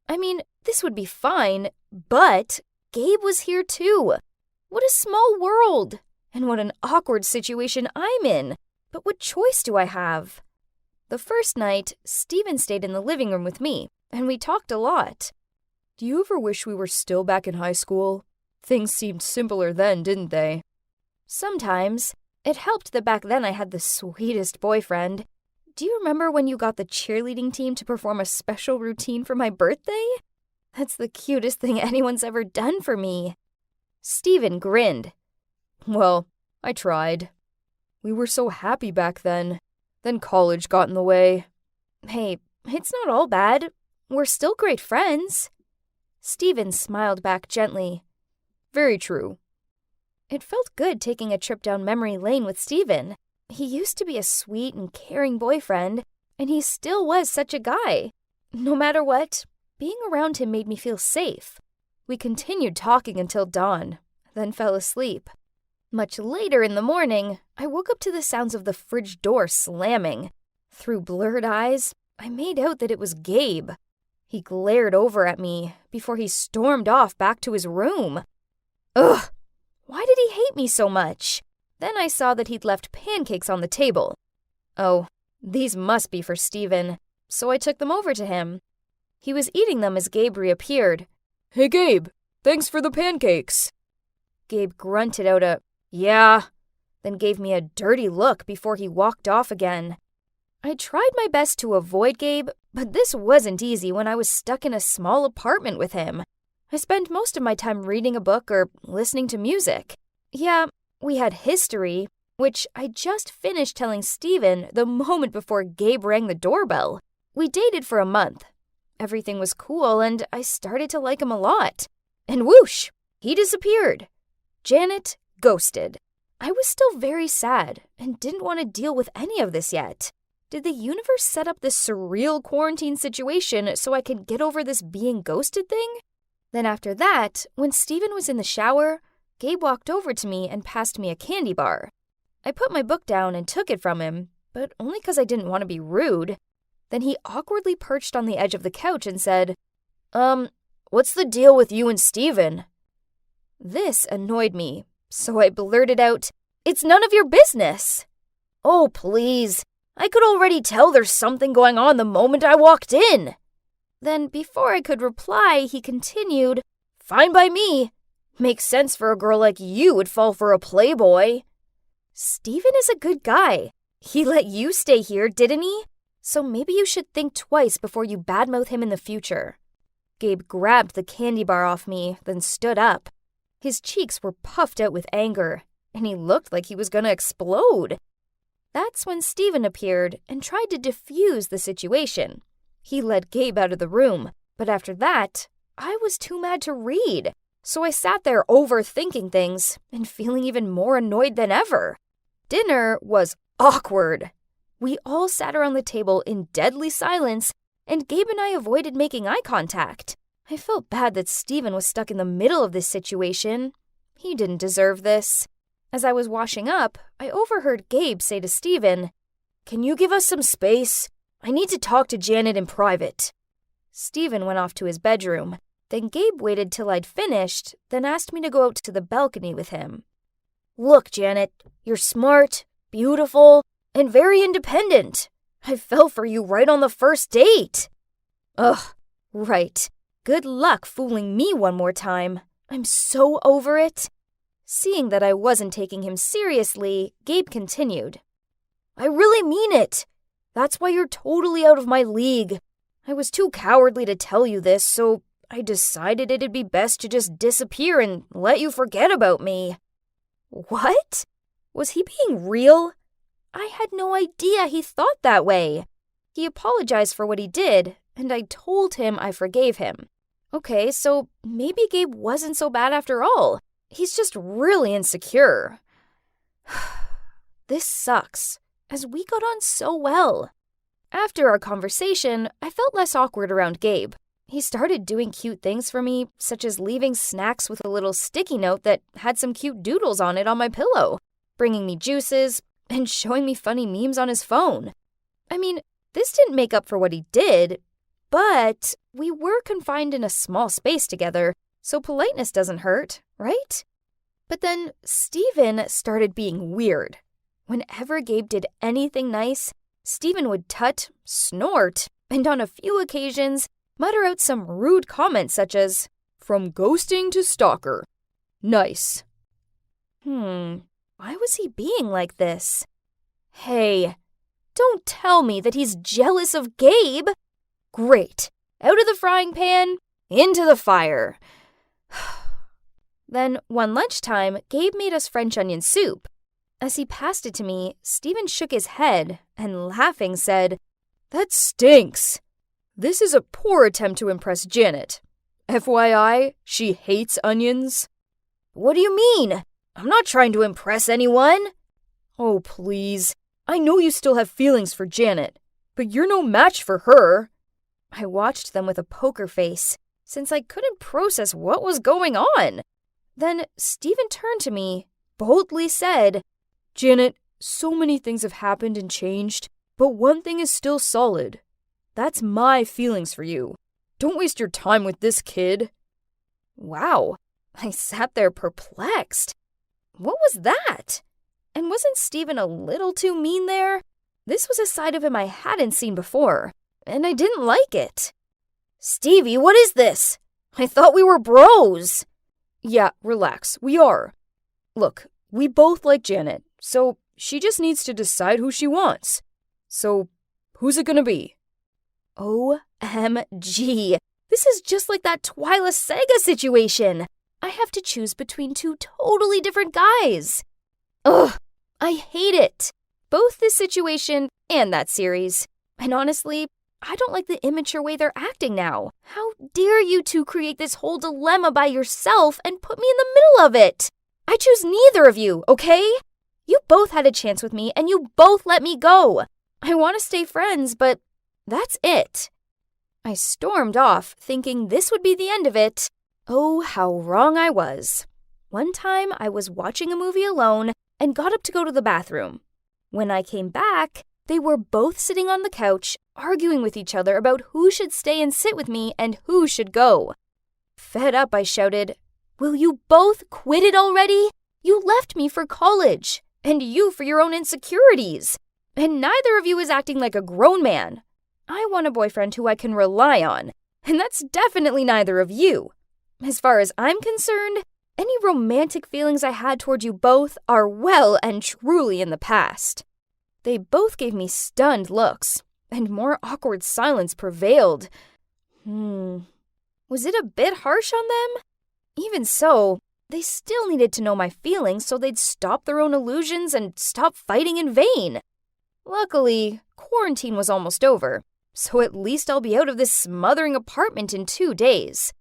I mean, this would be fine, but Gabe was here too. What a small world, and what an awkward situation I'm in. But what choice do I have? The first night, Stephen stayed in the living room with me, and we talked a lot. Do you ever wish we were still back in high school? Things seemed simpler then, didn't they? Sometimes. It helped that back then I had the sweetest boyfriend. Do you remember when you got the cheerleading team to perform a special routine for my birthday? That's the cutest thing anyone's ever done for me. Stephen grinned. Well, I tried. We were so happy back then. Then college got in the way. Hey, it's not all bad. We're still great friends. Stephen smiled back gently. Very true. It felt good taking a trip down memory lane with Stephen. He used to be a sweet and caring boyfriend, and he still was such a guy. No matter what, being around him made me feel safe. We continued talking until dawn, then fell asleep. Much later in the morning, I woke up to the sounds of the fridge door slamming. Through blurred eyes, I made out that it was Gabe. He glared over at me before he stormed off back to his room. Ugh! Why did he hate me so much? Then I saw that he'd left pancakes on the table. Oh, these must be for Steven, so I took them over to him. He was eating them as Gabe reappeared. Hey Gabe, thanks for the pancakes. Gabe grunted out a, "Yeah," then gave me a dirty look before he walked off again. I tried my best to avoid Gabe, but this wasn't easy when I was stuck in a small apartment with him. I spent most of my time reading a book or listening to music. Yeah, we had history, which I just finished telling Steven the moment before Gabe rang the doorbell. We dated for a month. Everything was cool, and I started to like him a lot. And whoosh, he disappeared. Janet ghosted. I was still very sad and didn't want to deal with any of this yet. Did the universe set up this surreal quarantine situation so I could get over this being ghosted thing? Then after that, when Steven was in the shower, Gabe walked over to me and passed me a candy bar. I put my book down and took it from him, but only because I didn't want to be rude. Then he awkwardly perched on the edge of the couch and said, "What's the deal with you and Steven?" This annoyed me, so I blurted out, "It's none of your business." "Oh, please. I could already tell there's something going on the moment I walked in." Then, before I could reply, he continued, "Fine by me. Makes sense for a girl like you would fall for a playboy." Steven is a good guy. He let you stay here, didn't he? So maybe you should think twice before you badmouth him in the future. Gabe grabbed the candy bar off me, then stood up. His cheeks were puffed out with anger, and he looked like he was gonna explode. That's when Steven appeared and tried to defuse the situation. He led Gabe out of the room, but after that, I was too mad to read. So I sat there overthinking things and feeling even more annoyed than ever. Dinner was awkward. We all sat around the table in deadly silence, and Gabe and I avoided making eye contact. I felt bad that Steven was stuck in the middle of this situation. He didn't deserve this. As I was washing up, I overheard Gabe say to Steven, "Can you give us some space? I need to talk to Janet in private." Steven went off to his bedroom. Then Gabe waited till I'd finished, then asked me to go out to the balcony with him. "Look, Janet, you're smart, beautiful, and very independent. I fell for you right on the first date." Ugh, right. Good luck fooling me one more time. I'm so over it. Seeing that I wasn't taking him seriously, Gabe continued. "I really mean it. That's why you're totally out of my league. I was too cowardly to tell you this, so I decided it'd be best to just disappear and let you forget about me." What? Was he being real? I had no idea he thought that way. He apologized for what he did, and I told him I forgave him. Okay, so maybe Gabe wasn't so bad after all. He's just really insecure. This sucks, as we got on so well. After our conversation, I felt less awkward around Gabe. He started doing cute things for me, such as leaving snacks with a little sticky note that had some cute doodles on it on my pillow, bringing me juices, and showing me funny memes on his phone. I mean, this didn't make up for what he did, but we were confined in a small space together, so politeness doesn't hurt, right? But then Steven started being weird. Whenever Gabe did anything nice, Steven would tut, snort, and on a few occasions, mutter out some rude comments such as, "From ghosting to stalker. Nice." Why was he being like this? Hey, don't tell me that he's jealous of Gabe. Great. Out of the frying pan, into the fire. Then, one lunchtime, Gabe made us French onion soup. As he passed it to me, Steven shook his head and, laughing, said, "That stinks. This is a poor attempt to impress Janet. FYI, she hates onions." "What do you mean? I'm not trying to impress anyone." "Oh, please. I know you still have feelings for Janet, but you're no match for her." I watched them with a poker face, since I couldn't process what was going on. Then Steven turned to me, boldly said, "Janet, so many things have happened and changed, but one thing is still solid. That's my feelings for you. Don't waste your time with this kid." Wow, I sat there perplexed. What was that? And wasn't Steven a little too mean there? This was a side of him I hadn't seen before, and I didn't like it. Stevie, what is this? I thought we were bros. Yeah, relax, we are. Look, we both like Janet, so she just needs to decide who she wants. So, who's it gonna be? OMG. This is just like that Twyla Sega situation. I have to choose between two totally different guys. Ugh, I hate it. Both this situation and that series. And honestly, I don't like the immature way they're acting now. How dare you two create this whole dilemma by yourself and put me in the middle of it? I choose neither of you, okay? You both had a chance with me and you both let me go. I want to stay friends, but that's it. I stormed off, thinking this would be the end of it. Oh, how wrong I was. One time, I was watching a movie alone and got up to go to the bathroom. When I came back, they were both sitting on the couch, arguing with each other about who should stay and sit with me and who should go. Fed up, I shouted, "Will you both quit it already? You left me for college, and you for your own insecurities. And neither of you is acting like a grown man. I want a boyfriend who I can rely on, and that's definitely neither of you. As far as I'm concerned, any romantic feelings I had toward you both are well and truly in the past." They both gave me stunned looks, and more awkward silence prevailed. Was it a bit harsh on them? Even so, they still needed to know my feelings so they'd stop their own illusions and stop fighting in vain. Luckily, quarantine was almost over, so at least I'll be out of this smothering apartment in 2 days.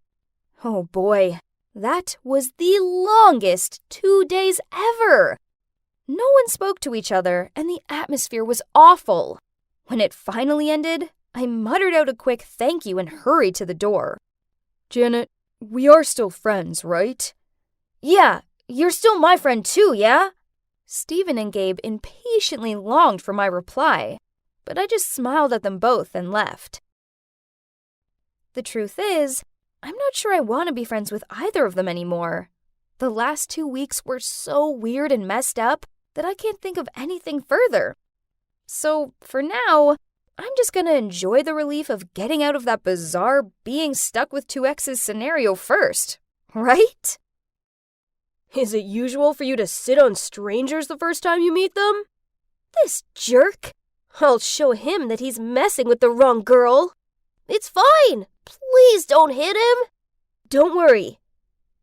Oh boy, that was the longest 2 days ever. No one spoke to each other, and the atmosphere was awful. When it finally ended, I muttered out a quick thank you and hurried to the door. Janet, we are still friends, right? Yeah, you're still my friend too, yeah? Steven and Gabe impatiently longed for my reply, but I just smiled at them both and left. The truth is, I'm not sure I want to be friends with either of them anymore. The last 2 weeks were so weird and messed up that I can't think of anything further. So, for now, I'm just gonna enjoy the relief of getting out of that bizarre being stuck with two exes scenario first, right? Is it usual for you to sit on strangers the first time you meet them? This jerk! I'll show him that he's messing with the wrong girl. It's fine! Please don't hit him! Don't worry.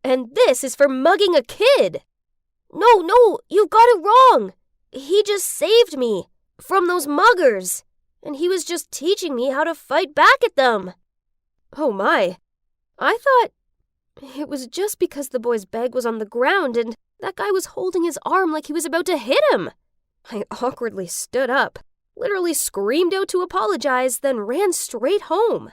And this is for mugging a kid. No, you got it wrong. He just saved me from those muggers, and he was just teaching me how to fight back at them. Oh my, I thought it was just because the boy's bag was on the ground and that guy was holding his arm like he was about to hit him. I awkwardly stood up, literally screamed out to apologize, then ran straight home.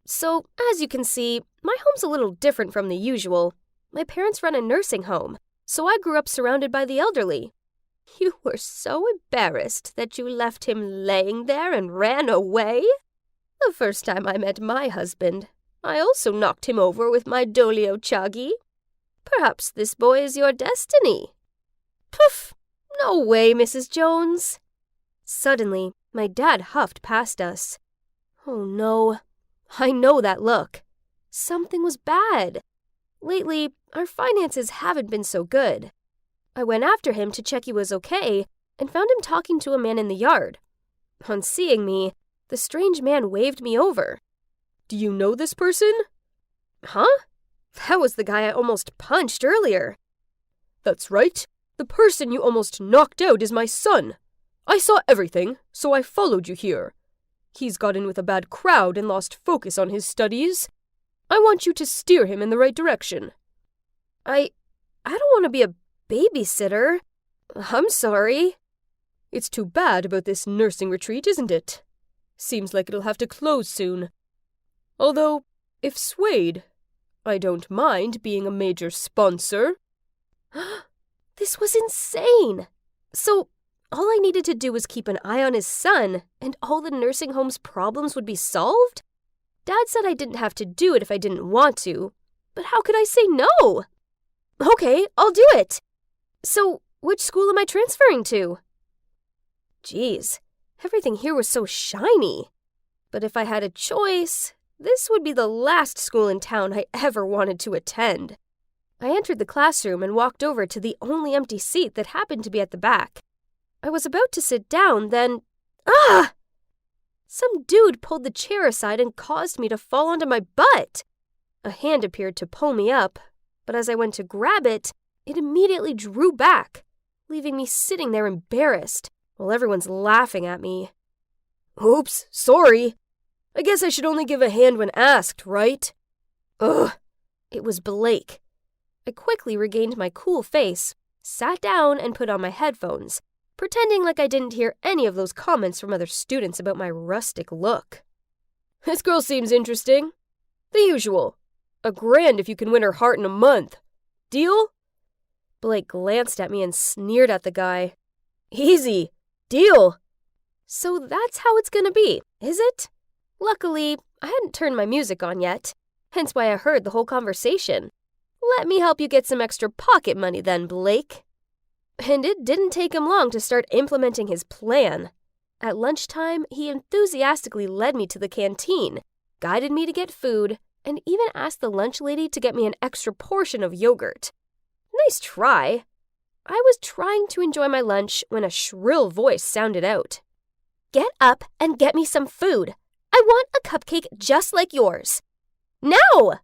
So, as you can see, my home's a little different from the usual. My parents run a nursing home, so I grew up surrounded by the elderly. You were so embarrassed that you left him laying there and ran away? The first time I met my husband, I also knocked him over with my Dolio Chagi. Perhaps this boy is your destiny. Poof! No way, Mrs. Jones. Suddenly, my dad huffed past us. Oh no, I know that look. Something was bad. Lately, our finances haven't been so good. I went after him to check he was okay and found him talking to a man in the yard. On seeing me, the strange man waved me over. Do you know this person? Huh? That was the guy I almost punched earlier. That's right. The person you almost knocked out is my son. I saw everything, so I followed you here. He's got in with a bad crowd and lost focus on his studies. I want you to steer him in the right direction. I don't want to be a babysitter. I'm sorry. It's too bad about this nursing retreat, isn't it? Seems like it'll have to close soon. Although, if swayed, I don't mind being a major sponsor. This was insane. So, all I needed to do was keep an eye on his son, and all the nursing home's problems would be solved? Dad said I didn't have to do it if I didn't want to, but how could I say no? Okay, I'll do it. So, Which school am I transferring to? Geez, everything here was so shiny. But if I had a choice, this would be the last school in town I ever wanted to attend. I entered the classroom and walked over to the only empty seat that happened to be at the back. I was about to sit down, then... Ah! Some dude pulled the chair aside and caused me to fall onto my butt. A hand appeared to pull me up, but as I went to grab it, it immediately drew back, leaving me sitting there embarrassed, while everyone's laughing at me. Oops, sorry. I guess I should only give a hand when asked, right? Ugh. It was Blake. I quickly regained my cool face, sat down, and put on my headphones, pretending like I didn't hear any of those comments from other students about my rustic look. This girl seems interesting. The usual. $1,000 if you can win her heart in a month. Deal? Blake glanced at me and sneered at the guy. Easy. Deal. So that's how it's gonna be, is it? Luckily, I hadn't turned my music on yet, hence why I heard the whole conversation. Let me help you get some extra pocket money then, Blake. And it didn't take him long to start implementing his plan. At lunchtime, he enthusiastically led me to the canteen, guided me to get food, and even asked the lunch lady to get me an extra portion of yogurt. Nice try. I was trying to enjoy my lunch when a shrill voice sounded out. Get up and get me some food. I want a cupcake just like yours. Now!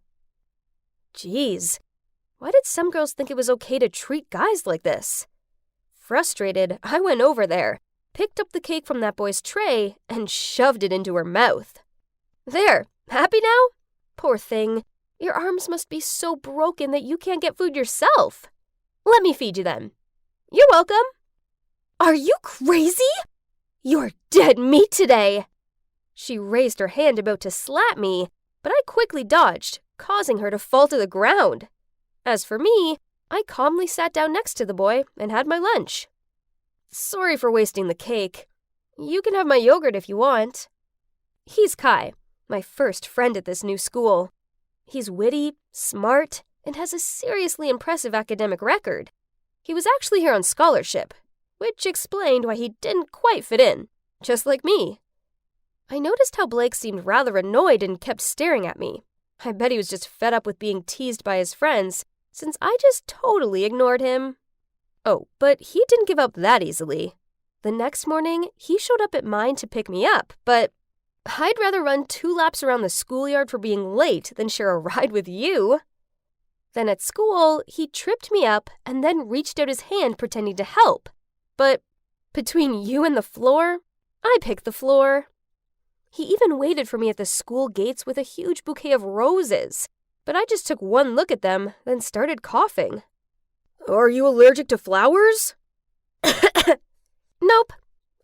Jeez, why did some girls think it was okay to treat guys like this? Frustrated, I went over there, picked up the cake from that boy's tray, and shoved it into her mouth. There, happy now? Poor thing, your arms must be so broken that you can't get food yourself. Let me feed you then. You're welcome. Are you crazy? You're dead meat today. She raised her hand about to slap me, but I quickly dodged, causing her to fall to the ground. As for me, I calmly sat down next to the boy and had my lunch. Sorry for wasting the cake. You can have my yogurt if you want. He's Kai, my first friend at this new school. He's witty, smart, and has a seriously impressive academic record. He was actually here on scholarship, which explained why he didn't quite fit in, just like me. I noticed how Blake seemed rather annoyed and kept staring at me. I bet he was just fed up with being teased by his friends, since I just totally ignored him. Oh, but he didn't give up that easily. The next morning, he showed up at mine to pick me up, but I'd rather run 2 laps around the schoolyard for being late than share a ride with you. Then at school, he tripped me up and then reached out his hand pretending to help. But between you and the floor, I picked the floor. He even waited for me at the school gates with a huge bouquet of roses, but I just took one look at them, then started coughing. Are you allergic to flowers? Nope.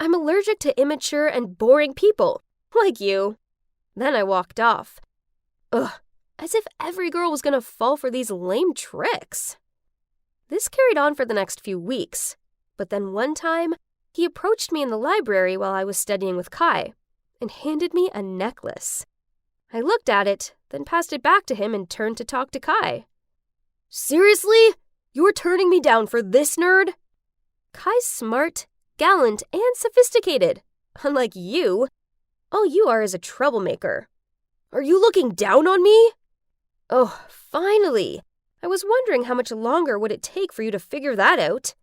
I'm allergic to immature and boring people, like you. Then I walked off. Ugh, as if every girl was gonna fall for these lame tricks. This carried on for the next few weeks, but then one time, he approached me in the library while I was studying with Kai, and handed me a necklace. I looked at it, then passed it back to him and turned to talk to Kai. Seriously? You're turning me down for this nerd? Kai's smart, gallant, and sophisticated. Unlike you, all you are is a troublemaker. Are you looking down on me? Oh, finally. I was wondering how much longer would it take for you to figure that out.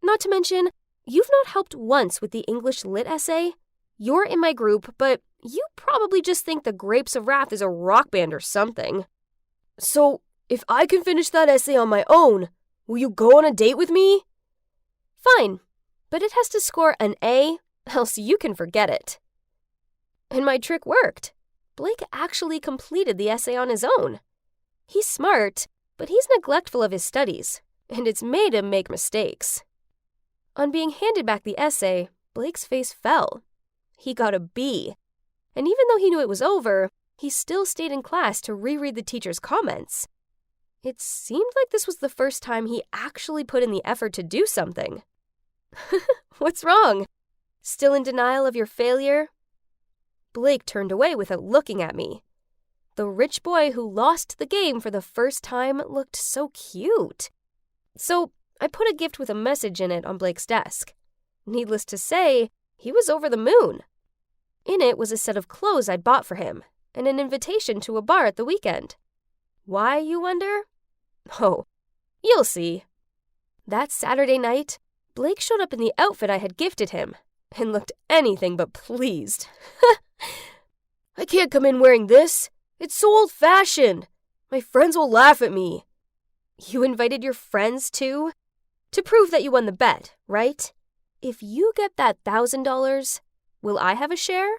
Not to mention, you've not helped once with the English Lit essay. You're in my group, but you probably just think the Grapes of Wrath is a rock band or something. So, if I can finish that essay on my own, will you go on a date with me? Fine, but it has to score an A, else you can forget it. And my trick worked. Blake actually completed the essay on his own. He's smart, but he's neglectful of his studies, and it's made him make mistakes. On being handed back the essay, Blake's face fell. He got a B, and even though he knew it was over, he still stayed in class to reread the teacher's comments. It seemed like this was the first time he actually put in the effort to do something. What's wrong? Still in denial of your failure? Blake turned away without looking at me. The rich boy who lost the game for the first time looked so cute. So I put a gift with a message in it on Blake's desk. Needless to say, he was over the moon. In it was a set of clothes I'd bought for him, and an invitation to a bar at the weekend. Why, you wonder? Oh, you'll see. That Saturday night, Blake showed up in the outfit I had gifted him, and looked anything but pleased. I can't come in wearing this. It's so old-fashioned. My friends will laugh at me. You invited your friends too? To prove that you won the bet, right? If you get that $1,000, will I have a share?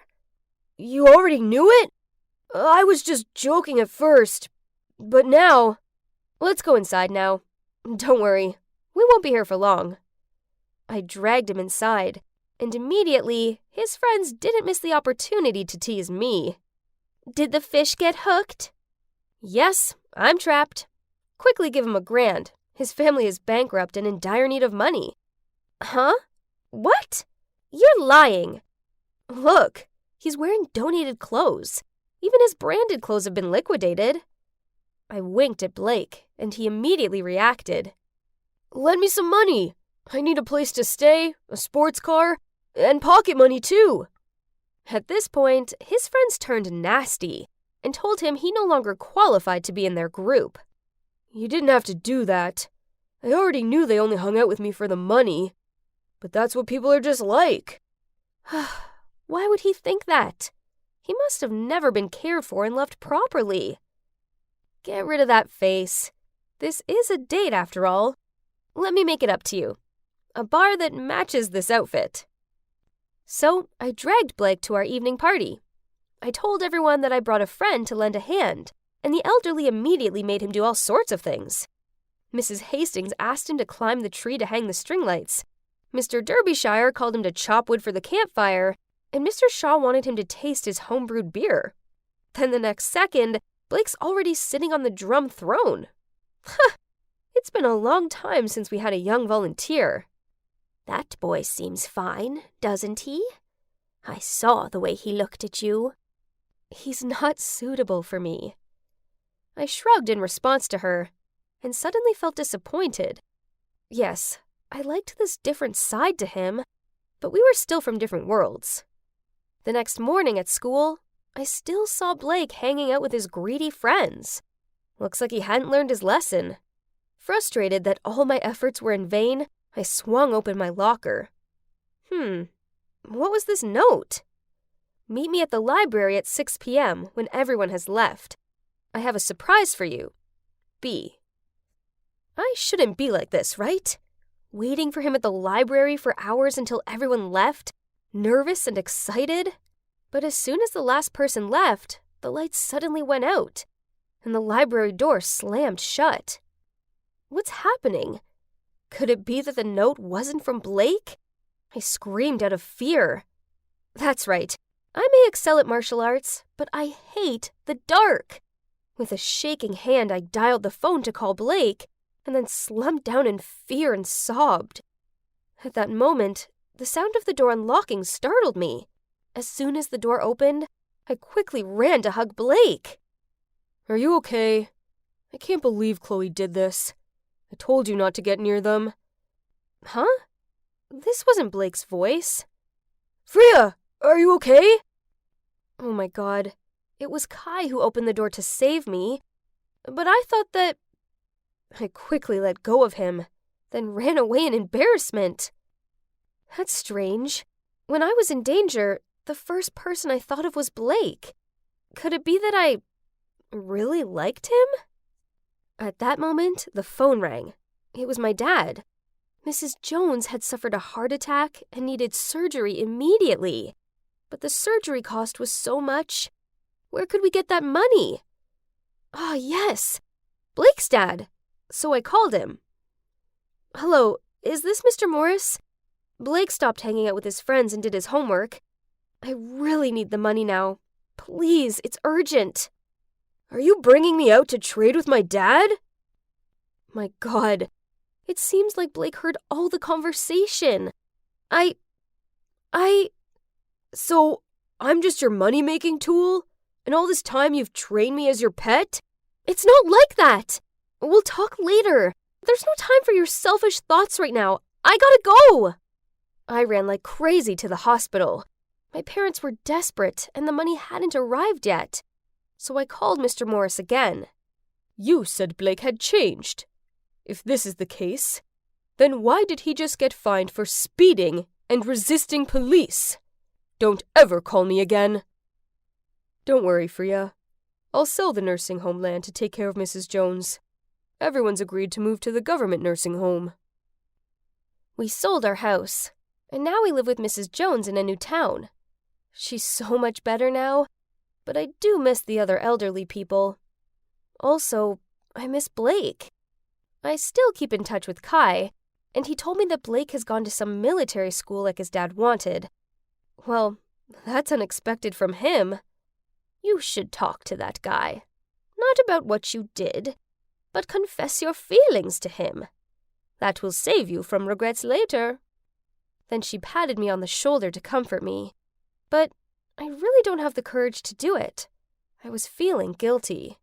You already knew it? I was just joking at first. But now... Let's go inside now. Don't worry, we won't be here for long. I dragged him inside, and immediately, his friends didn't miss the opportunity to tease me. Did the fish get hooked? Yes, I'm trapped. Quickly give him $1,000. His family is bankrupt and in dire need of money. Huh? What? You're lying. Look, he's wearing donated clothes. Even his branded clothes have been liquidated. I winked at Blake, and he immediately reacted. Lend me some money. I need a place to stay, a sports car, and pocket money too. At this point, his friends turned nasty and told him he no longer qualified to be in their group. You didn't have to do that. I already knew they only hung out with me for the money. But that's what people are just like. Why would he think that? He must have never been cared for and loved properly. Get rid of that face. This is a date after all. Let me make it up to you. A bar that matches this outfit. So I dragged Blake to our evening party. I told everyone that I brought a friend to lend a hand, and the elderly immediately made him do all sorts of things. Mrs. Hastings asked him to climb the tree to hang the string lights. Mr. Derbyshire called him to chop wood for the campfire, and Mr. Shaw wanted him to taste his homebrewed beer. Then the next second, Blake's already sitting on the drum throne. It's been a long time since we had a young volunteer. That boy seems fine, doesn't he? I saw the way he looked at you. He's not suitable for me. I shrugged in response to her, and suddenly felt disappointed. Yes, I liked this different side to him, but we were still from different worlds. The next morning at school, I still saw Blake hanging out with his greedy friends. Looks like he hadn't learned his lesson. Frustrated that all my efforts were in vain, I swung open my locker. What was this note? Meet me at the library at 6 p.m. when everyone has left. I have a surprise for you. B. I shouldn't be like this, right? Waiting for him at the library for hours until everyone left, nervous and excited. But as soon as the last person left, the lights suddenly went out, and the library door slammed shut. What's happening? Could it be that the note wasn't from Blake? I screamed out of fear. That's right. I may excel at martial arts, but I hate the dark. With a shaking hand, I dialed the phone to call Blake, and then slumped down in fear and sobbed. At that moment, the sound of the door unlocking startled me. As soon as the door opened, I quickly ran to hug Blake. Are you okay? I can't believe Chloe did this. I told you not to get near them. Huh? This wasn't Blake's voice. Freya, are you okay? Oh my god. It was Kai who opened the door to save me. But I thought that... I quickly let go of him, then ran away in embarrassment. That's strange. When I was in danger, the first person I thought of was Blake. Could it be that I really liked him? At that moment, the phone rang. It was my dad. Mrs. Jones had suffered a heart attack and needed surgery immediately. But the surgery cost was so much. Where could we get that money? Ah, yes, Blake's dad. So I called him. Hello, is this Mr. Morris? Blake stopped hanging out with his friends and did his homework. I really need the money now. Please, it's urgent. Are you bringing me out to trade with my dad? My God, it seems like Blake heard all the conversation. So, I'm just your money-making tool? And all this time you've trained me as your pet? It's not like that! We'll talk later. There's no time for your selfish thoughts right now. I gotta go! I ran like crazy to the hospital. My parents were desperate, and the money hadn't arrived yet. So I called Mr. Morris again. You said Blake had changed. If this is the case, then why did he just get fined for speeding and resisting police? Don't ever call me again. Don't worry, Freya. I'll sell the nursing home land to take care of Mrs. Jones. Everyone's agreed to move to the government nursing home. We sold our house, and now we live with Mrs. Jones in a new town. She's so much better now, but I do miss the other elderly people. Also, I miss Blake. I still keep in touch with Kai, and he told me that Blake has gone to some military school like his dad wanted. Well, that's unexpected from him. You should talk to that guy. Not about what you did, but confess your feelings to him. That will save you from regrets later. Then she patted me on the shoulder to comfort me. But I really don't have the courage to do it. I was feeling guilty.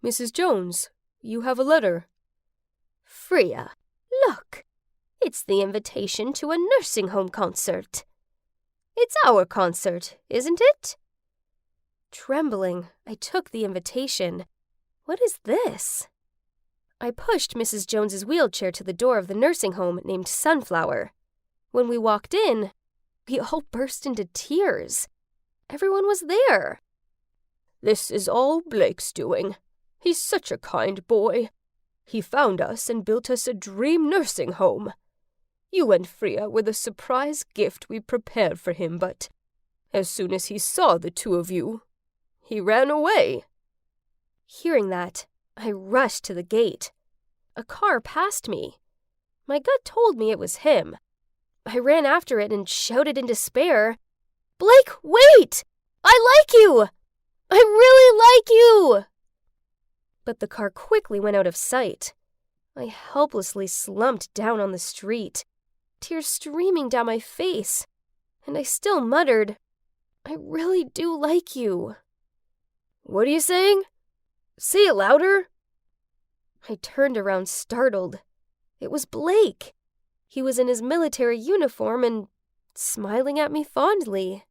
Mrs. Jones, you have a letter. Freya, look. It's the invitation to a nursing home concert. It's our concert, isn't it? Trembling, I took the invitation. What is this? I pushed Mrs. Jones's wheelchair to the door of the nursing home named Sunflower. When we walked in, we all burst into tears. Everyone was there. This is all Blake's doing. He's such a kind boy. He found us and built us a dream nursing home. You and Freya were the surprise gift we prepared for him, but as soon as he saw the two of you, he ran away. Hearing that, I rushed to the gate. A car passed me. My gut told me it was him. I ran after it and shouted in despair, "Blake, wait! I like you! I really like you!" But the car quickly went out of sight. I helplessly slumped down on the street, tears streaming down my face, and I still muttered, "I really do like you." What are you saying? Say it louder. I turned around startled. It was Blake. He was in his military uniform and smiling at me fondly.